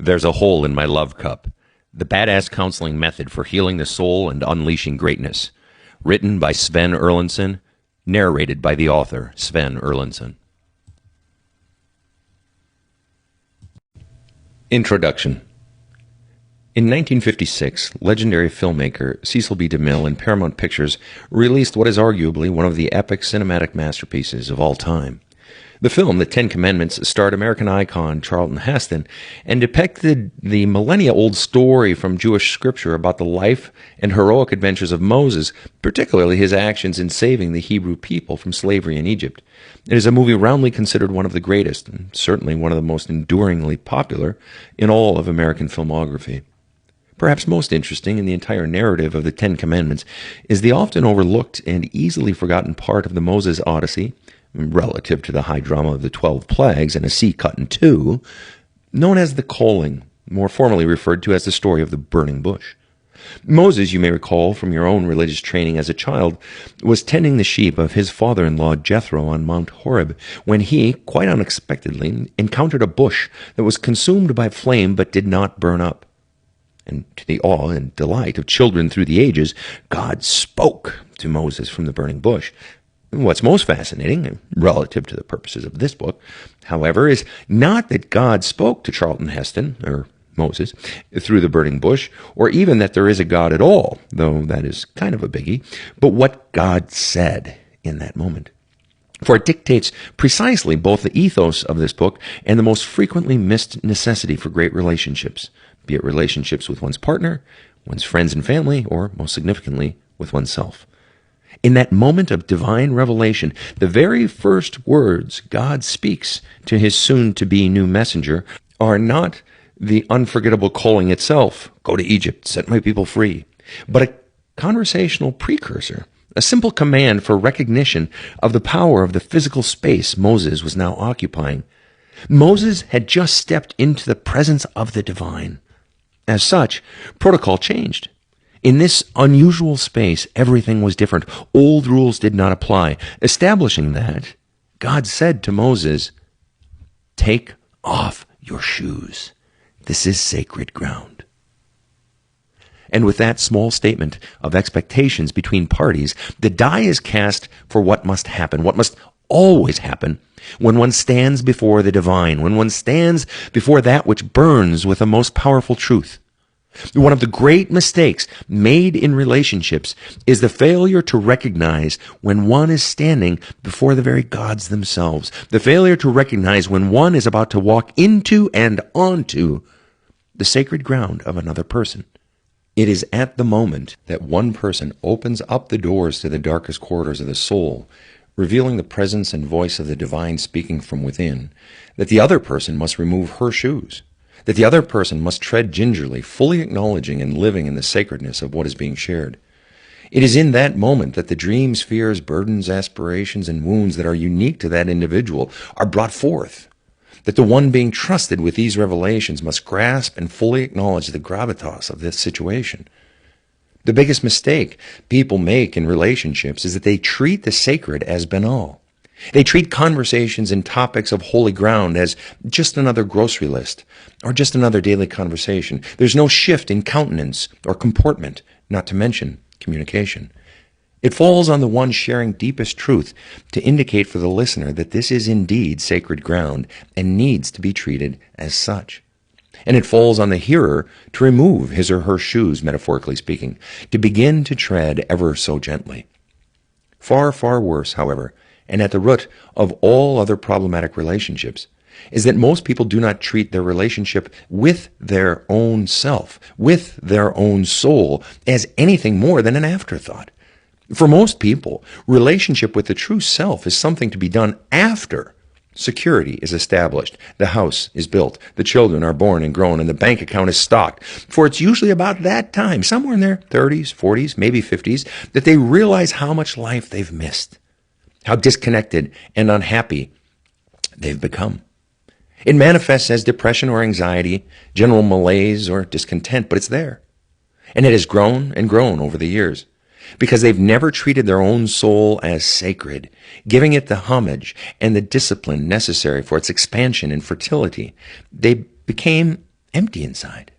There's a Hole in My Love Cup. The Badass Counseling Method for Healing the Soul and Unleashing Greatness. Written by Sven Erlandson. Narrated by the author, Sven Erlandson. Introduction. In 1956, legendary filmmaker Cecil B. DeMille and Paramount Pictures released what is arguably one of the epic cinematic masterpieces of all time. The film, The Ten Commandments, starred American icon Charlton Heston and depicted the millennia-old story from Jewish scripture about the life and heroic adventures of Moses, particularly his actions in saving the Hebrew people from slavery in Egypt. It is a movie roundly considered one of the greatest, and certainly one of the most enduringly popular in all of American filmography. Perhaps most interesting in the entire narrative of the Ten Commandments is the often overlooked and easily forgotten part of the Moses Odyssey, relative to the high drama of the 12 plagues and a sea cut in two, known as the Calling, more formally referred to as the story of the burning bush. Moses, you may recall from your own religious training as a child, was tending the sheep of his father-in-law Jethro on Mount Horeb when he, quite unexpectedly, encountered a bush that was consumed by flame but did not burn up. And to the awe and delight of children through the ages, God spoke to Moses from the burning bush. What's most fascinating, relative to the purposes of this book, however, is not that God spoke to Charlton Heston, or Moses, through the burning bush, or even that there is a God at all, though that is kind of a biggie, but what God said in that moment. For it dictates precisely both the ethos of this book and the most frequently missed necessity for great relationships, be it relationships with one's partner, one's friends and family, or, most significantly, with oneself. In that moment of divine revelation, the very first words God speaks to his soon-to-be new messenger are not the unforgettable calling itself, go to Egypt, set my people free, but a conversational precursor, a simple command for recognition of the power of the physical space Moses was now occupying. Moses had just stepped into the presence of the divine. As such, protocol changed. In this unusual space, everything was different. Old rules did not apply. Establishing that, God said to Moses, "Take off your shoes. This is sacred ground." And with that small statement of expectations between parties, the die is cast for what must happen, what must always happen when one stands before the divine, when one stands before that which burns with the most powerful truth. One of the great mistakes made in relationships is the failure to recognize when one is standing before the very gods themselves, the failure to recognize when one is about to walk into and onto the sacred ground of another person. It is at the moment that one person opens up the doors to the darkest corridors of the soul, revealing the presence and voice of the divine speaking from within, that the other person must remove her shoes, that the other person must tread gingerly, fully acknowledging and living in the sacredness of what is being shared. It is in that moment that the dreams, fears, burdens, aspirations, and wounds that are unique to that individual are brought forth, that the one being trusted with these revelations must grasp and fully acknowledge the gravitas of this situation. The biggest mistake people make in relationships is that they treat the sacred as banal. They treat conversations and topics of holy ground as just another grocery list or just another daily conversation. There's no shift in countenance or comportment, not to mention communication. It falls on the one sharing deepest truth to indicate for the listener that this is indeed sacred ground and needs to be treated as such. And it falls on the hearer to remove his or her shoes, metaphorically speaking, to begin to tread ever so gently. Far, far worse, however, and at the root of all other problematic relationships, is that most people do not treat their relationship with their own self, with their own soul, as anything more than an afterthought. For most people, relationship with the true self is something to be done after security is established, the house is built, the children are born and grown, and the bank account is stocked. For it's usually about that time, somewhere in their 30s, 40s, maybe 50s, that they realize how much life they've missed, how disconnected and unhappy they've become. It manifests as depression or anxiety, general malaise or discontent, but it's there. And it has grown and grown over the years because they've never treated their own soul as sacred, giving it the homage and the discipline necessary for its expansion and fertility. They became empty inside.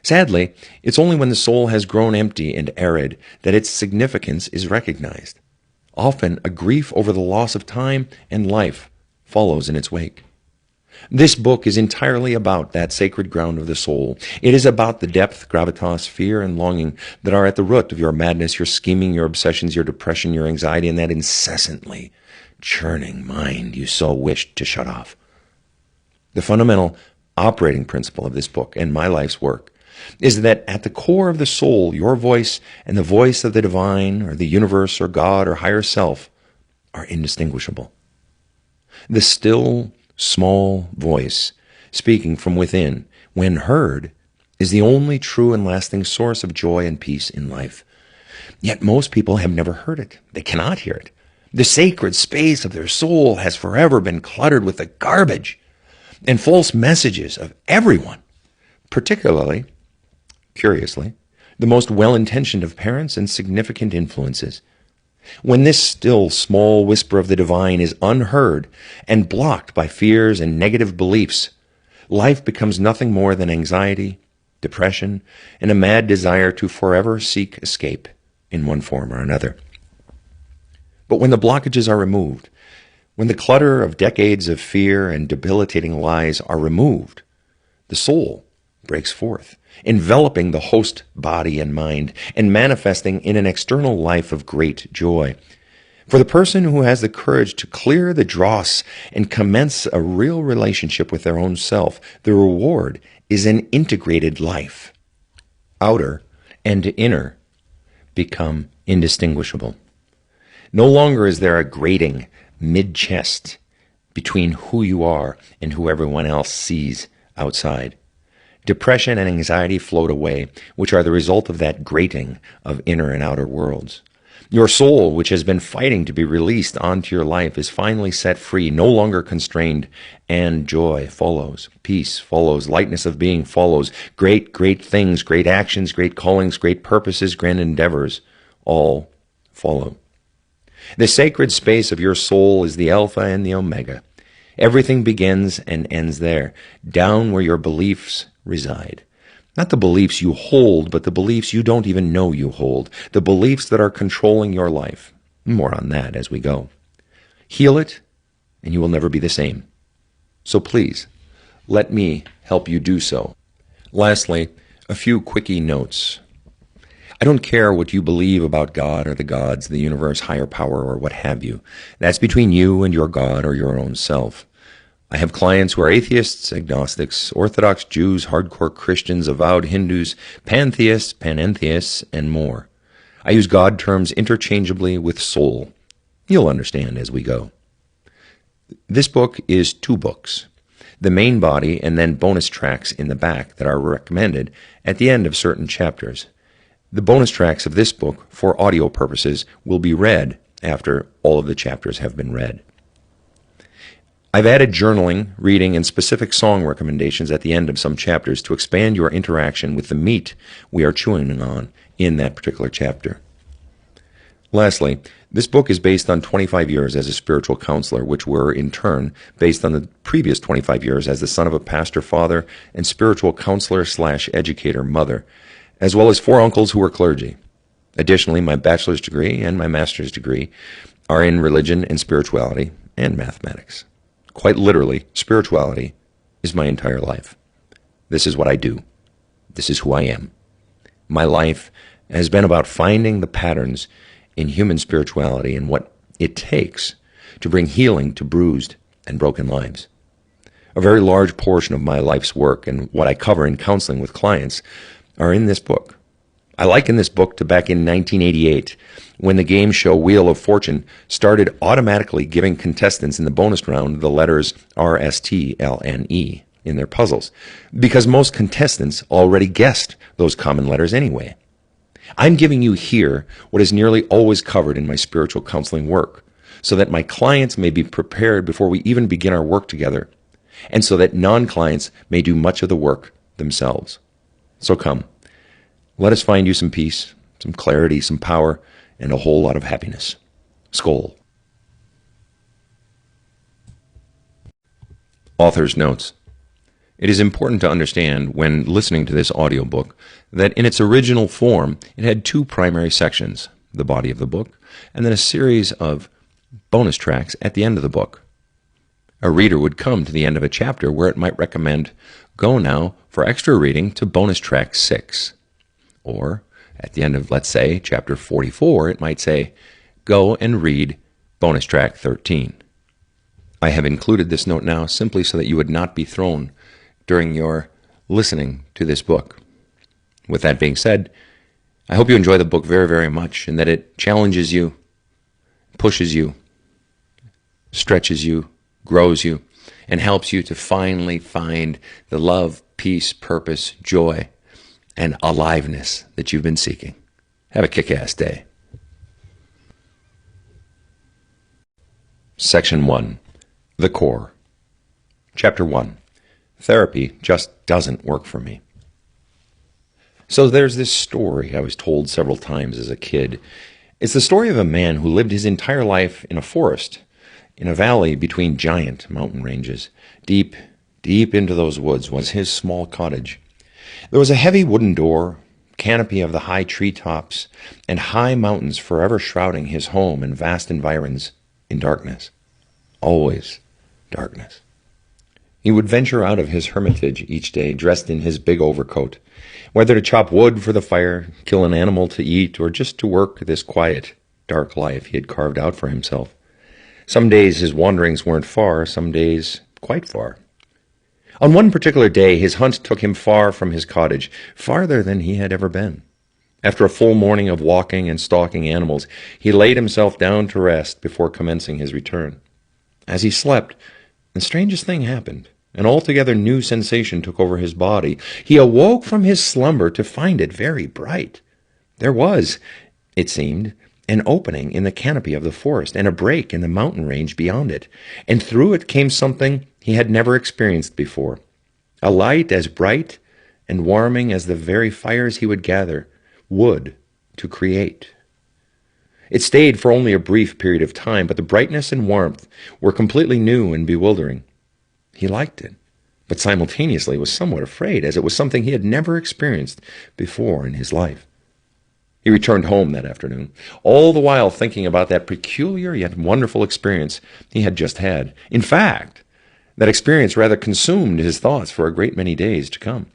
Sadly, it's only when the soul has grown empty and arid that its significance is recognized. Often, a grief over the loss of time and life follows in its wake. This book is entirely about that sacred ground of the soul. It is about the depth, gravitas, fear, and longing that are at the root of your madness, your scheming, your obsessions, your depression, your anxiety, and that incessantly churning mind you so wished to shut off. The fundamental operating principle of this book and my life's work is that at the core of the soul, your voice and the voice of the divine or the universe or God or higher self are indistinguishable. The still, small voice speaking from within, when heard, is the only true and lasting source of joy and peace in life. Yet most people have never heard it. They cannot hear it. The sacred space of their soul has forever been cluttered with the garbage and false messages of everyone, particularly, curiously, the most well-intentioned of parents and significant influences. When this still small whisper of the divine is unheard and blocked by fears and negative beliefs, life becomes nothing more than anxiety, depression, and a mad desire to forever seek escape in one form or another. But when the blockages are removed, when the clutter of decades of fear and debilitating lies are removed, the soul breaks forth, enveloping the host body and mind, and manifesting in an external life of great joy. For the person who has the courage to clear the dross and commence a real relationship with their own self, the reward is an integrated life. Outer and inner become indistinguishable. No longer is there a grating mid-chest between who you are and who everyone else sees outside. Depression and anxiety float away, which are the result of that grating of inner and outer worlds. Your soul, which has been fighting to be released onto your life, is finally set free, no longer constrained, and joy follows. Peace follows. Lightness of being follows. Great things, great actions, great callings, great purposes, grand endeavors, all follow. The sacred space of your soul is the Alpha and the Omega. Everything begins and ends there, down where your beliefs reside. Not the beliefs you hold, but the beliefs you don't even know you hold. The beliefs that are controlling your life. More on that as we go. Heal it, and you will never be the same. So please, let me help you do so. Lastly, a few quickie notes. I don't care what you believe about God or the gods, the universe, higher power, or what have you. That's between you and your God or your own self. I have clients who are atheists, agnostics, Orthodox Jews, hardcore Christians, avowed Hindus, pantheists, panentheists, and more. I use God terms interchangeably with soul. You'll understand as we go. This book is 2 books. The main body and then bonus tracks in the back that are recommended at the end of certain chapters. The bonus tracks of this book, for audio purposes, will be read after all of the chapters have been read. I've added journaling, reading, and specific song recommendations at the end of some chapters to expand your interaction with the meat we are chewing on in that particular chapter. Lastly, this book is based on 25 years as a spiritual counselor, which were, in turn, based on the previous 25 years as the son of a pastor father and spiritual counselor/educator mother, as well as 4 uncles who were clergy. Additionally, my bachelor's degree and my master's degree are in religion and spirituality and mathematics. Quite literally, spirituality is my entire life. This is what I do. This is who I am. My life has been about finding the patterns in human spirituality and what it takes to bring healing to bruised and broken lives. A very large portion of my life's work and what I cover in counseling with clients are in this book. I liken this book to back in 1988 when the game show Wheel of Fortune started automatically giving contestants in the bonus round the letters RSTLNE in their puzzles, because most contestants already guessed those common letters anyway. I'm giving you here what is nearly always covered in my spiritual counseling work, so that my clients may be prepared before we even begin our work together, and so that non-clients may do much of the work themselves. So come, let us find you some peace, some clarity, some power, and a whole lot of happiness. Skål. Author's notes. It is important to understand when listening to this audiobook that in its original form it had two primary sections, the body of the book, and then a series of bonus tracks at the end of the book. A reader would come to the end of a chapter where it might recommend, go now for extra reading to bonus track 6. Or at the end of, let's say, chapter 44, it might say, go and read bonus track 13. I have included this note now simply so that you would not be thrown during your listening to this book. With that being said, I hope you enjoy the book very, very much and that it challenges you, pushes you, stretches you, grows you, and helps you to finally find the love, peace, purpose, joy, and aliveness that you've been seeking. Have a kick-ass day. Section 1. The Core. Chapter 1. Therapy just doesn't work for me. So there's this story I was told several times as a kid. It's the story of a man who lived his entire life in a forest, in a valley between giant mountain ranges. Deep, deep into those woods was his small cottage. There was a heavy wooden door, canopy of the high treetops, and high mountains forever shrouding his home and vast environs in darkness. Always darkness. He would venture out of his hermitage each day dressed in his big overcoat, whether to chop wood for the fire, kill an animal to eat, or just to work this quiet, dark life he had carved out for himself. Some days his wanderings weren't far, some days quite far. On one particular day, his hunt took him far from his cottage, farther than he had ever been. After a full morning of walking and stalking animals, he laid himself down to rest before commencing his return. As he slept, the strangest thing happened. An altogether new sensation took over his body. He awoke from his slumber to find it very bright. There was, it seemed, an opening in the canopy of the forest and a break in the mountain range beyond it, and through it came something he had never experienced before, a light as bright and warming as the very fires he would gather wood to create. It stayed for only a brief period of time, but the brightness and warmth were completely new and bewildering. He liked it, but simultaneously was somewhat afraid, as it was something he had never experienced before in his life. He returned home that afternoon, all the while thinking about that peculiar yet wonderful experience he had just had. In fact, that experience rather consumed his thoughts for a great many days to come.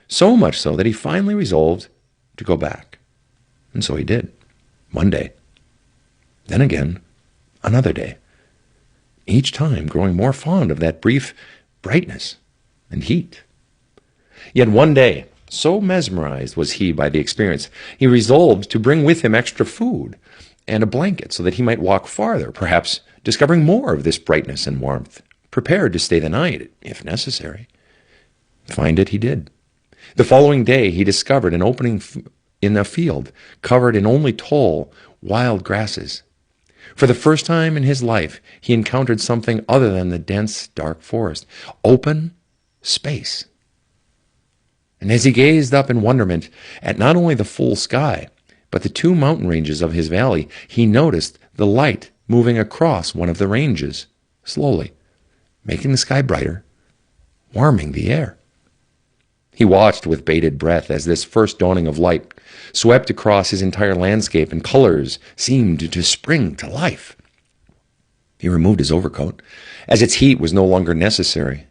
So much so that he finally resolved to go back. And so he did, one day. Then again, another day. Each time growing more fond of that brief brightness and heat. Yet one day, so mesmerized was he by the experience, he resolved to bring with him extra food and a blanket so that he might walk farther, perhaps discovering more of this brightness and warmth, prepared to stay the night, if necessary. Find it he did. The following day he discovered an opening in a field covered in only tall, wild grasses. For the first time in his life, he encountered something other than the dense, dark forest. Open space. And as he gazed up in wonderment at not only the full sky, but the two mountain ranges of his valley, he noticed the light moving across one of the ranges, slowly, making the sky brighter, warming the air. He watched with bated breath as this first dawning of light swept across his entire landscape, and colors seemed to spring to life. He removed his overcoat, as its heat was no longer necessary.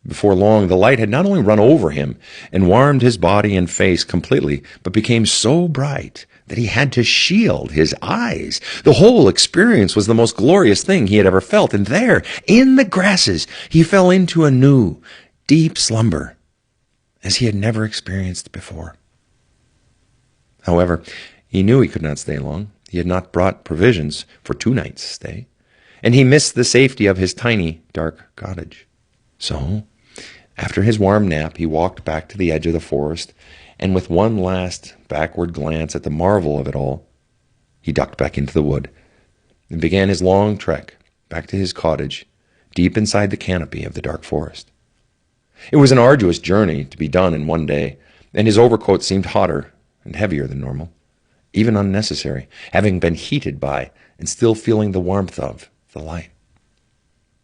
Before long, the light had not only run over him and warmed his body and face completely, but became so bright that he had to shield his eyes. The whole experience was the most glorious thing he had ever felt, and there, in the grasses, he fell into a new, deep slumber, as he had never experienced before. However, he knew he could not stay long. He had not brought provisions for 2 nights' stay, and he missed the safety of his tiny, dark cottage. So, after his warm nap, he walked back to the edge of the forest, and with one last backward glance at the marvel of it all, he ducked back into the wood and began his long trek back to his cottage, deep inside the canopy of the dark forest. It was an arduous journey to be done in one day, and his overcoat seemed hotter and heavier than normal, even unnecessary, having been heated by and still feeling the warmth of the light.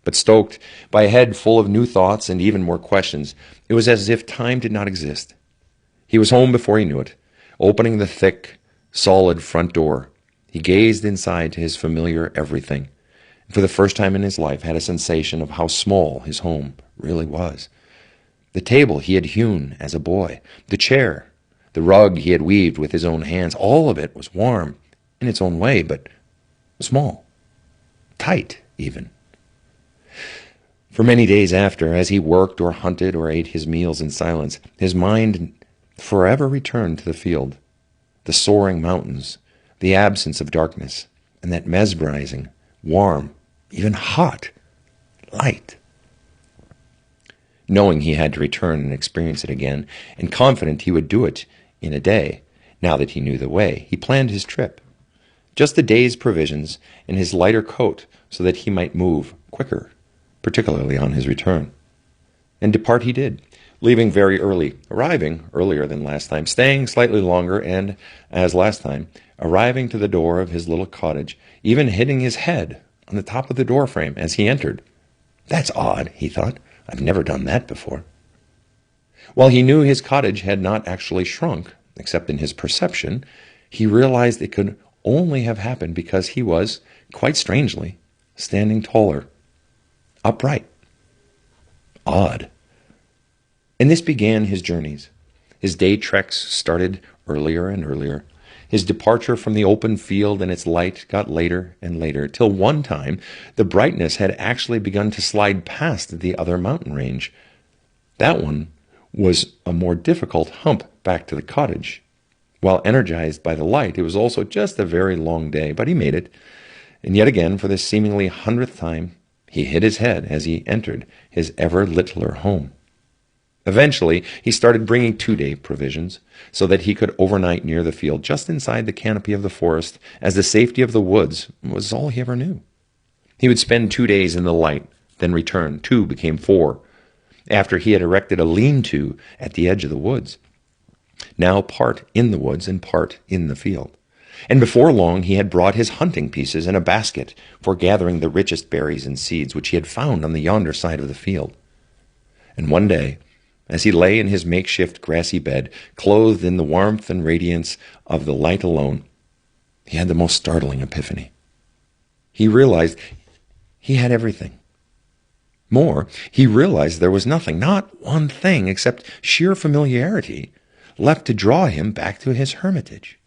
But stoked by a head full of new thoughts and even more questions, it was as if time did not exist. He was home before he knew it, opening the thick, solid front door. He gazed inside to his familiar everything, and for the first time in his life had a sensation of how small his home really was. The table he had hewn as a boy, the chair, the rug he had weaved with his own hands, all of it was warm in its own way, but small, tight even. For many days after, as he worked or hunted or ate his meals in silence, his mind forever returned to the field, the soaring mountains, the absence of darkness, and that mesmerizing, warm, even hot light. Knowing he had to return and experience it again, and confident he would do it in a day, now that he knew the way, he planned his trip. Just a day's provisions and his lighter coat so that he might move quicker, particularly on his return. And depart he did, leaving very early, arriving earlier than last time, staying slightly longer, and, as last time, arriving to the door of his little cottage, even hitting his head on the top of the doorframe as he entered. That's odd, he thought. I've never done that before. While he knew his cottage had not actually shrunk, except in his perception, he realized it could only have happened because he was, quite strangely, standing taller, upright. Odd. And this began his journeys. His day treks started earlier and earlier. His departure from the open field and its light got later and later, till one time the brightness had actually begun to slide past the other mountain range. That one was a more difficult hump back to the cottage. While energized by the light, it was also just a very long day, but he made it. And yet again, for the seemingly 100th time, he hit his head as he entered his ever littler home. Eventually, he started bringing 2-day provisions so that he could overnight near the field just inside the canopy of the forest, as the safety of the woods was all he ever knew. He would spend 2 days in the light, then return. 2 became 4, after he had erected a lean-to at the edge of the woods, now part in the woods and part in the field. And before long he had brought his hunting pieces in a basket for gathering the richest berries and seeds which he had found on the yonder side of the field. And one day, as he lay in his makeshift grassy bed, clothed in the warmth and radiance of the light alone, he had the most startling epiphany. He realized he had everything. More, he realized there was nothing, not one thing, except sheer familiarity, left to draw him back to his hermitage.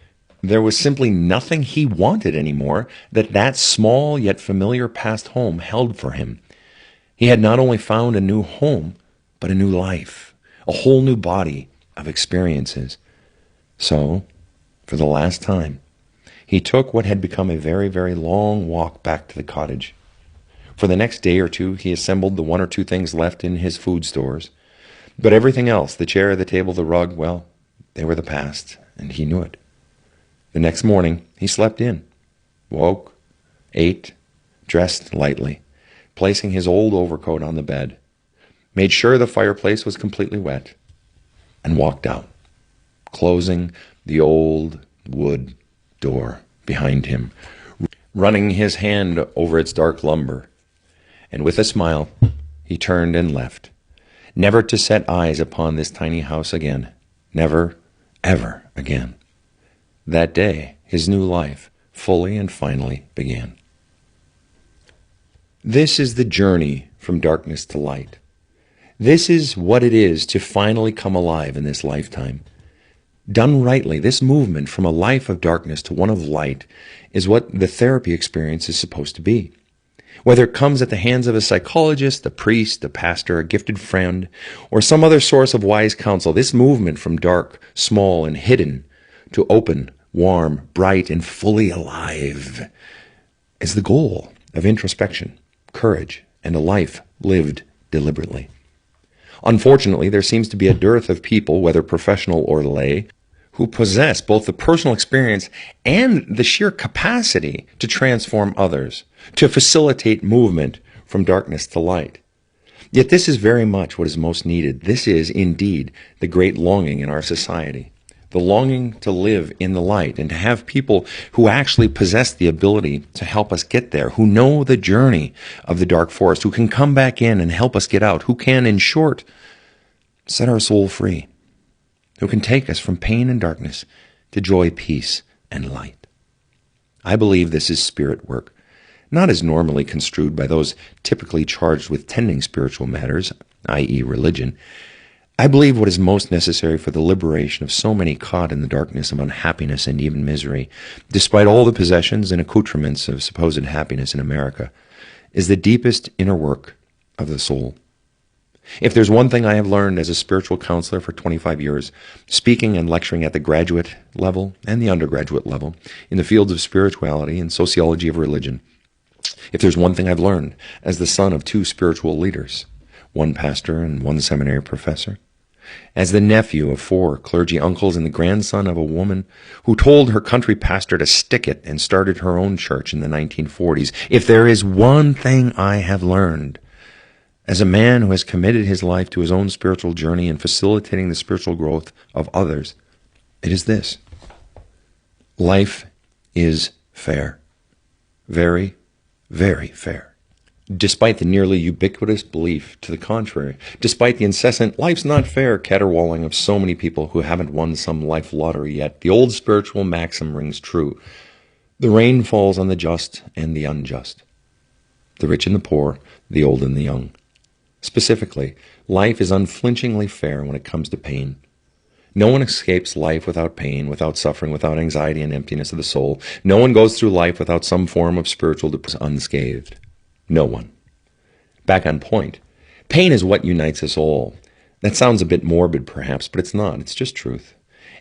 There was simply nothing he wanted anymore that small yet familiar past home held for him. He had not only found a new home, but a new life, a whole new body of experiences. So, for the last time, he took what had become a very, very long walk back to the cottage. For the next day or two, he assembled the 1 or 2 things left in his food stores. But everything else, the chair, the table, the rug, well, they were the past, and he knew it. The next morning, he slept in, woke, ate, dressed lightly, placing his old overcoat on the bed, made sure the fireplace was completely wet, and walked out, closing the old wood door behind him, running his hand over its dark lumber. And with a smile, he turned and left, never to set eyes upon this tiny house again, never, ever again. That day, his new life fully and finally began. This is the journey from darkness to light. This is what it is to finally come alive in this lifetime. Done rightly, this movement from a life of darkness to one of light is what the therapy experience is supposed to be. Whether it comes at the hands of a psychologist, a priest, a pastor, a gifted friend, or some other source of wise counsel, this movement from dark, small, and hidden to open, warm, bright, and fully alive is the goal of introspection, courage, and a life lived deliberately. Unfortunately, there seems to be a dearth of people, whether professional or lay, who possess both the personal experience and the sheer capacity to transform others, to facilitate movement from darkness to light. Yet this is very much what is most needed. This is, indeed, the great longing in our society. the longing to live in the light and to have people who actually possess the ability to help us get there, who know the journey of the dark forest, who can come back in and help us get out, who can, in short, set our soul free, who can take us from pain and darkness to joy, peace, and light. I believe this is spirit work, not as normally construed by those typically charged with tending spiritual matters, i.e. religion. I believe what is most necessary for the liberation of so many caught in the darkness of unhappiness and even misery, despite all the possessions and accoutrements of supposed happiness in America, is the deepest inner work of the soul. If there's one thing I have learned as a spiritual counselor for 25 years, speaking and lecturing at the graduate level and the undergraduate level in the fields of spirituality and sociology of religion, if there's one thing I've learned as the son of two spiritual leaders, one pastor and one seminary professor, as the nephew of 4 clergy uncles and the grandson of a woman who told her country pastor to stick it and started her own church in the 1940s, if there is one thing I have learned as a man who has committed his life to his own spiritual journey and facilitating the spiritual growth of others, it is this: life is fair. Very, very fair. Despite the nearly ubiquitous belief to the contrary, despite the incessant life's not fair caterwauling of so many people who haven't won some life lottery yet, the old spiritual maxim rings true. The rain falls on the just and the unjust, the rich and the poor, the old and the young. Specifically, life is unflinchingly fair when it comes to pain. No one escapes life without pain, without suffering, without anxiety and emptiness of the soul. No one goes through life without some form of spiritual depression unscathed. No one. Back on point. Pain is what unites us all. That sounds a bit morbid, perhaps, but it's not. It's just truth.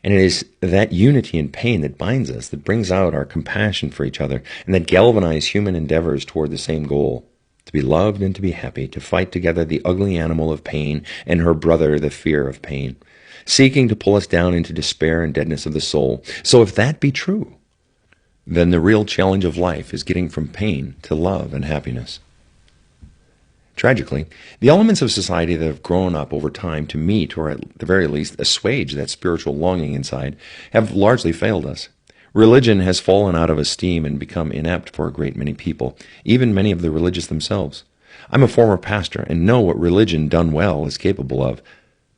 And it is that unity in pain that binds us, that brings out our compassion for each other, and that galvanizes human endeavors toward the same goal: to be loved and to be happy, to fight together the ugly animal of pain and her brother, the fear of pain, seeking to pull us down into despair and deadness of the soul. So if that be true, then the real challenge of life is getting from pain to love and happiness. Tragically, the elements of society that have grown up over time to meet, or at the very least assuage, that spiritual longing inside have largely failed us. Religion has fallen out of esteem and become inept for a great many people, even many of the religious themselves. I'm a former pastor and know what religion done well is capable of.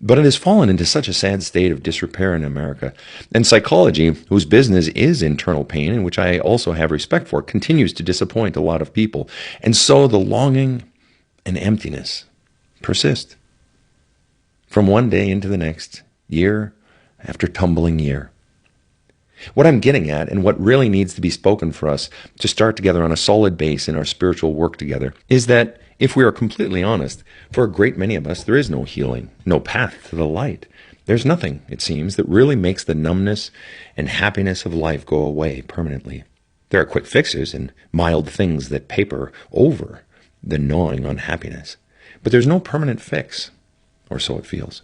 But it has fallen into such a sad state of disrepair in America. And psychology, whose business is internal pain, and which I also have respect for, continues to disappoint a lot of people. And so the longing and emptiness persist from one day into the next, year after tumbling year. What I'm getting at, and what really needs to be spoken for us to start together on a solid base in our spiritual work together, is that if we are completely honest, for a great many of us, there is no healing, no path to the light. There's nothing, it seems, that really makes the numbness and happiness of life go away permanently. There are quick fixes and mild things that paper over the gnawing unhappiness. But there's no permanent fix, or so it feels.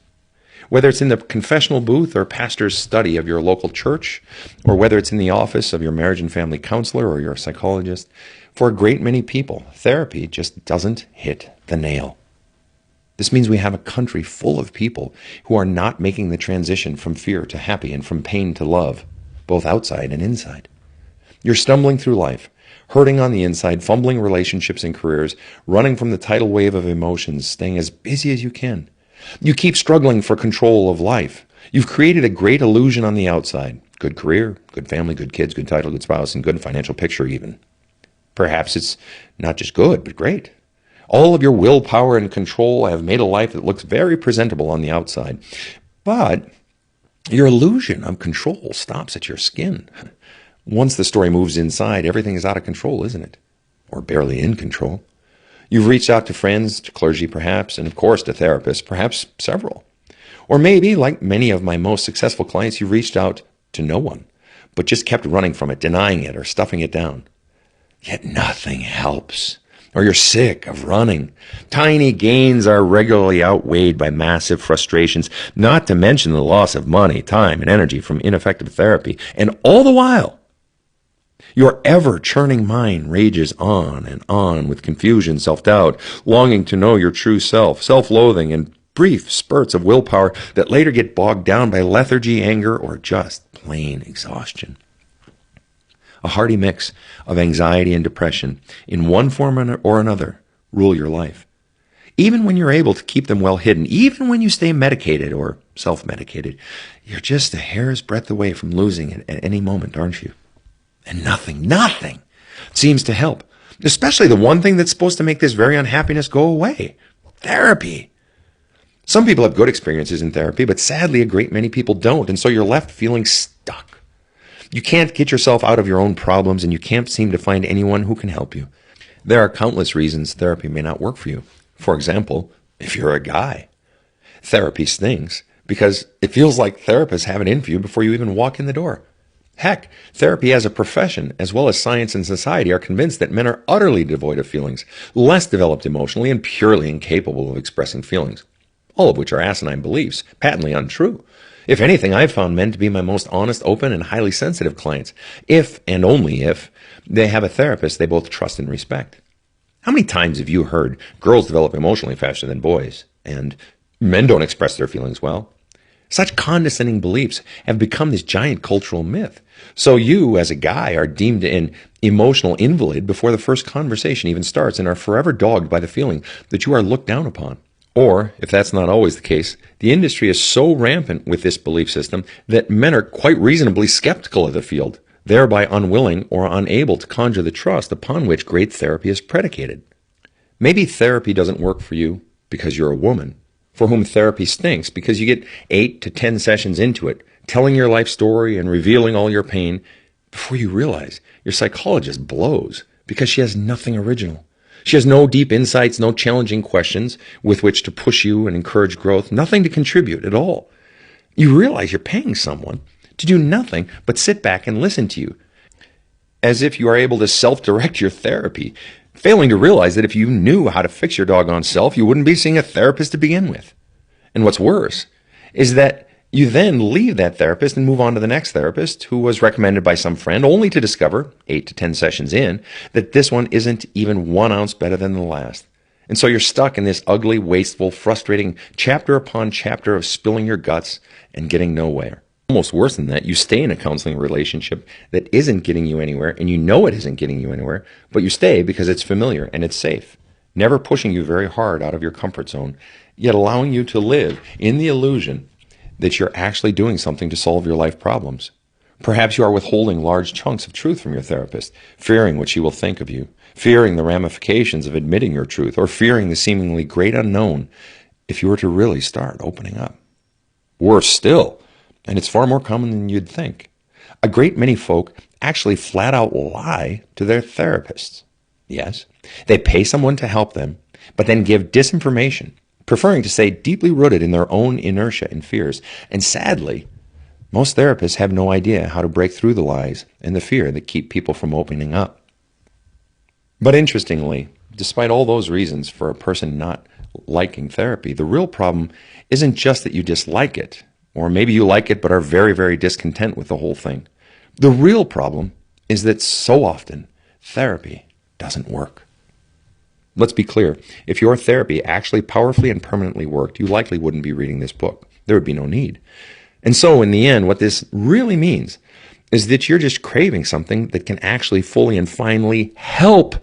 Whether it's in the confessional booth or pastor's study of your local church, or whether it's in the office of your marriage and family counselor or your psychologist, for a great many people, therapy just doesn't hit the nail. This means we have a country full of people who are not making the transition from fear to happy and from pain to love, both outside and inside. You're stumbling through life, hurting on the inside, fumbling relationships and careers, running from the tidal wave of emotions, staying as busy as you can. You keep struggling for control of life. You've created a great illusion on the outside. Good career, good family, good kids, good title, good spouse, and good financial picture even. Perhaps it's not just good, but great. All of your willpower and control have made a life that looks very presentable on the outside. But your illusion of control stops at your skin. Once the story moves inside, everything is out of control, isn't it? Or barely in control. You've reached out to friends, to clergy perhaps, and of course to therapists, perhaps several. Or maybe, like many of my most successful clients, you've reached out to no one, but just kept running from it, denying it, or stuffing it down. Yet nothing helps. Or you're sick of running. Tiny gains are regularly outweighed by massive frustrations, not to mention the loss of money, time, and energy from ineffective therapy. And all the while, your ever-churning mind rages on and on with confusion, self-doubt, longing to know your true self, self-loathing, and brief spurts of willpower that later get bogged down by lethargy, anger, or just plain exhaustion. A hearty mix of anxiety and depression in one form or another rule your life. Even when you're able to keep them well hidden, even when you stay medicated or self-medicated, you're just a hair's breadth away from losing it at any moment, aren't you? And nothing seems to help, especially the one thing that's supposed to make this very unhappiness go away: therapy. Some people have good experiences in therapy, but sadly a great many people don't, and so you're left feeling stuck. You can't get yourself out of your own problems, and you can't seem to find anyone who can help you. There are countless reasons therapy may not work for you. For example, if you're a guy, therapy stings because it feels like therapists have it in for you before you even walk in the door. Heck, therapy as a profession, as well as science and society, are convinced that men are utterly devoid of feelings, less developed emotionally, and purely incapable of expressing feelings, all of which are asinine beliefs, patently untrue. If anything, I've found men to be my most honest, open, and highly sensitive clients, if and only if they have a therapist they both trust and respect. How many times have you heard girls develop emotionally faster than boys, and men don't express their feelings well? Such condescending beliefs have become this giant cultural myth. So you, as a guy, are deemed an emotional invalid before the first conversation even starts and are forever dogged by the feeling that you are looked down upon. Or, if that's not always the case, the industry is so rampant with this belief system that men are quite reasonably skeptical of the field, thereby unwilling or unable to conjure the trust upon which great therapy is predicated. Maybe therapy doesn't work for you because you're a woman, for whom therapy stinks because you get 8 to 10 sessions into it, telling your life story and revealing all your pain, before you realize your psychologist blows because she has nothing original. She has no deep insights, no challenging questions with which to push you and encourage growth, nothing to contribute at all. You realize you're paying someone to do nothing but sit back and listen to you, as if you are able to self-direct your therapy, failing to realize that if you knew how to fix your doggone self, you wouldn't be seeing a therapist to begin with. And what's worse is that you then leave that therapist and move on to the next therapist who was recommended by some friend, only to discover, 8 to 10 sessions in, that this one isn't even 1 ounce better than the last. And so you're stuck in this ugly, wasteful, frustrating chapter upon chapter of spilling your guts and getting nowhere. Almost worse than that, you stay in a counseling relationship that isn't getting you anywhere, and you know it isn't getting you anywhere, but you stay because it's familiar and it's safe, never pushing you very hard out of your comfort zone, yet allowing you to live in the illusion that you're actually doing something to solve your life problems. Perhaps you are withholding large chunks of truth from your therapist, fearing what she will think of you, fearing the ramifications of admitting your truth, or fearing the seemingly great unknown if you were to really start opening up. Worse still, and it's far more common than you'd think, a great many folk actually flat out lie to their therapists. Yes, they pay someone to help them, but then give disinformation, preferring to stay deeply rooted in their own inertia and fears. And sadly, most therapists have no idea how to break through the lies and the fear that keep people from opening up. But interestingly, despite all those reasons for a person not liking therapy, the real problem isn't just that you dislike it, or maybe you like it but are very, very discontent with the whole thing. The real problem is that so often therapy doesn't work. Let's be clear, if your therapy actually powerfully and permanently worked, you likely wouldn't be reading this book. There would be no need. And so in the end, what this really means is that you're just craving something that can actually fully and finally help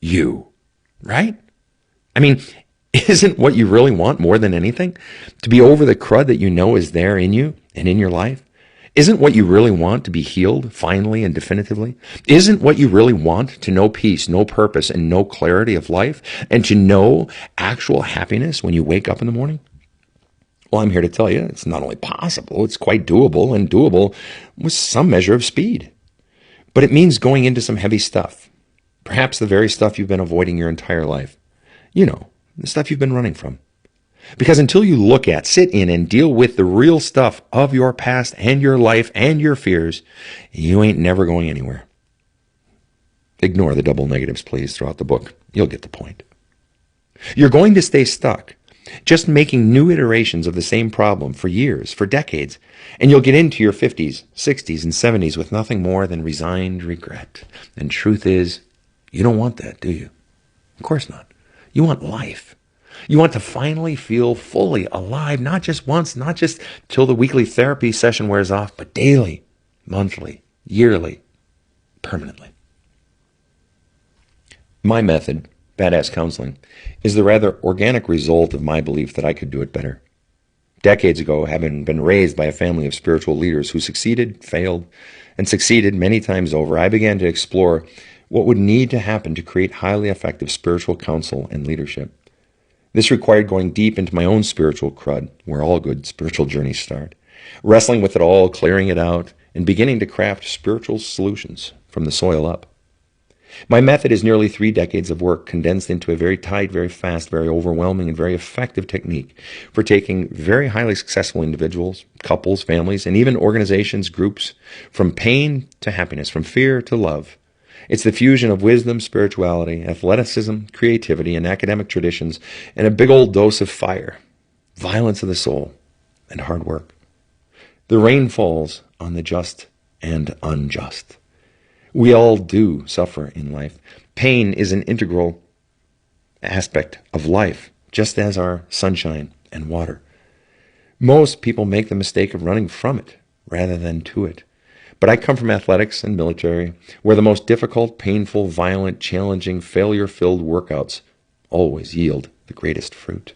you, right? I mean, isn't what you really want more than anything to be over the crud that you know is there in you and in your life? Isn't what you really want to be healed finally and definitively? Isn't what you really want to know peace, no purpose, and no clarity of life, and to know actual happiness when you wake up in the morning? Well, I'm here to tell you it's not only possible, it's quite doable, and doable with some measure of speed. But it means going into some heavy stuff, perhaps the very stuff you've been avoiding your entire life. You know, the stuff you've been running from. Because until you look at, sit in, and deal with the real stuff of your past and your life and your fears, you ain't never going anywhere. Ignore the double negatives, please, throughout the book. You'll get the point. You're going to stay stuck, just making new iterations of the same problem for years, for decades, and you'll get into your 50s, 60s, and 70s with nothing more than resigned regret. And truth is, you don't want that, do you? Of course not. You want life. You want to finally feel fully alive, not just once, not just till the weekly therapy session wears off, but daily, monthly, yearly, permanently. My method, Badass Counseling, is the rather organic result of my belief that I could do it better. Decades ago, having been raised by a family of spiritual leaders who succeeded, failed, and succeeded many times over, I began to explore what would need to happen to create highly effective spiritual counsel and leadership. This required going deep into my own spiritual crud, where all good spiritual journeys start, wrestling with it all, clearing it out, and beginning to craft spiritual solutions from the soil up. My method is nearly 3 decades of work condensed into a very tight, very fast, very overwhelming, and very effective technique for taking very highly successful individuals, couples, families, and even organizations, groups, from pain to happiness, from fear to love. It's the fusion of wisdom, spirituality, athleticism, creativity, and academic traditions, and a big old dose of fire, violence of the soul, and hard work. The rain falls on the just and unjust. We all do suffer in life. Pain is an integral aspect of life, just as are sunshine and water. Most people make the mistake of running from it rather than to it. But I come from athletics and military, where the most difficult, painful, violent, challenging, failure-filled workouts always yield the greatest fruit.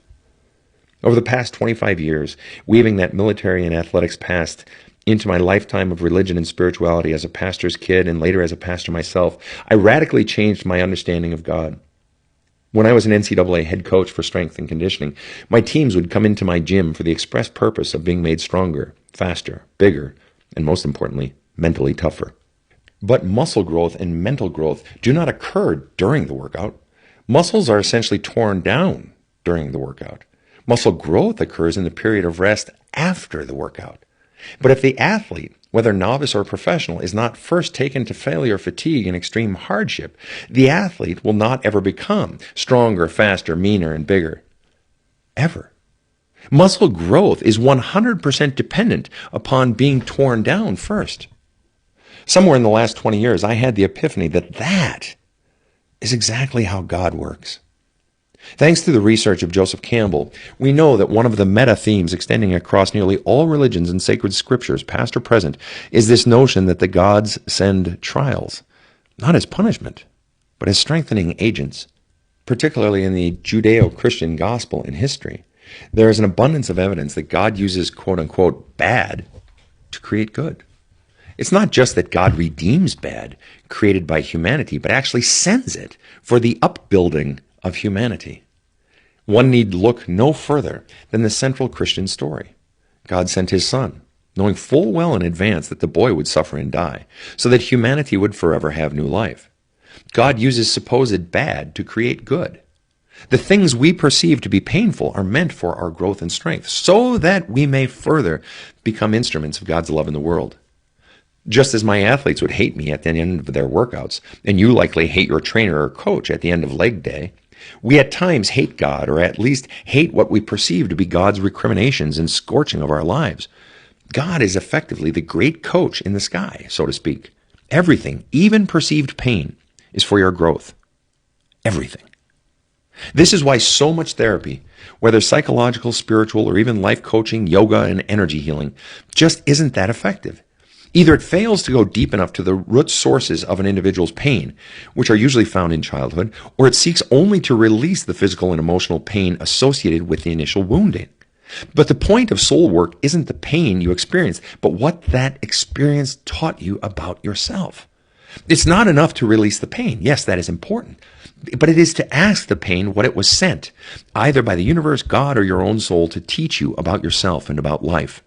Over the past 25 years, weaving that military and athletics past into my lifetime of religion and spirituality as a pastor's kid and later as a pastor myself, I radically changed my understanding of God. When I was an NCAA head coach for strength and conditioning, my teams would come into my gym for the express purpose of being made stronger, faster, bigger, and most importantly, mentally tougher. But muscle growth and mental growth do not occur during the workout. Muscles are essentially torn down during the workout. Muscle growth occurs in the period of rest after the workout. But if the athlete, whether novice or professional, is not first taken to failure, fatigue, and extreme hardship, the athlete will not ever become stronger, faster, meaner, and bigger. Ever. Muscle growth is 100% dependent upon being torn down first. Somewhere in the last 20 years, I had the epiphany that that is exactly how God works. Thanks to the research of Joseph Campbell, we know that one of the meta-themes extending across nearly all religions and sacred scriptures, past or present, is this notion that the gods send trials, not as punishment, but as strengthening agents. Particularly in the Judeo-Christian gospel and history, there is an abundance of evidence that God uses quote-unquote bad to create good. It's not just that God redeems bad created by humanity, but actually sends it for the upbuilding of humanity. One need look no further than the central Christian story. God sent his son, knowing full well in advance that the boy would suffer and die, so that humanity would forever have new life. God uses supposed bad to create good. The things we perceive to be painful are meant for our growth and strength, so that we may further become instruments of God's love in the world. Just as my athletes would hate me at the end of their workouts, and you likely hate your trainer or coach at the end of leg day, we at times hate God, or at least hate what we perceive to be God's recriminations and scorching of our lives. God is effectively the great coach in the sky, so to speak. Everything, even perceived pain, is for your growth. Everything. This is why so much therapy, whether psychological, spiritual, or even life coaching, yoga, and energy healing, just isn't that effective. Either it fails to go deep enough to the root sources of an individual's pain, which are usually found in childhood, or it seeks only to release the physical and emotional pain associated with the initial wounding. But the point of soul work isn't the pain you experience, but what that experience taught you about yourself. It's not enough to release the pain. Yes, that is important. But it is to ask the pain what it was sent, either by the universe, God, or your own soul, to teach you about yourself and about life.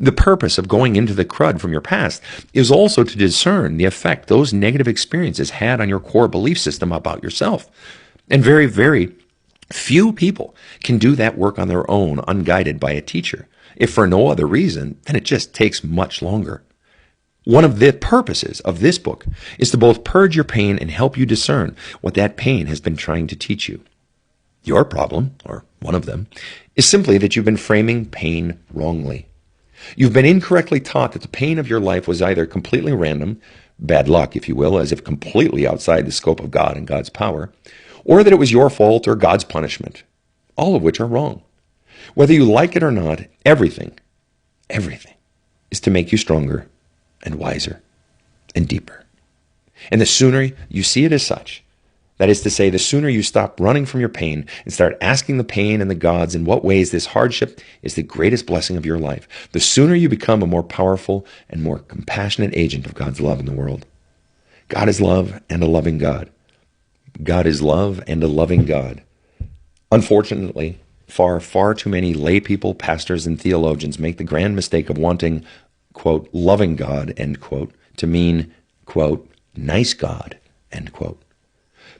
The purpose of going into the crud from your past is also to discern the effect those negative experiences had on your core belief system about yourself. And very, very few people can do that work on their own, unguided by a teacher. If for no other reason, then it just takes much longer. One of the purposes of this book is to both purge your pain and help you discern what that pain has been trying to teach you. Your problem, or one of them, is simply that you've been framing pain wrongly. You've been incorrectly taught that the pain of your life was either completely random, bad luck, if you will, as if completely outside the scope of God and God's power, or that it was your fault or God's punishment. all of which are wrong. Whether you like it or not, everything is to make you stronger and wiser and deeper. And the sooner you see it as such, that is to say, the sooner you stop running from your pain and start asking the pain and the gods in what ways this hardship is the greatest blessing of your life, the sooner you become a more powerful and more compassionate agent of God's love in the world. God is love and a loving God. God is love and a loving God. Unfortunately, far too many lay people, pastors, and theologians make the grand mistake of wanting, quote, loving God, end quote, to mean, quote, nice God, end quote.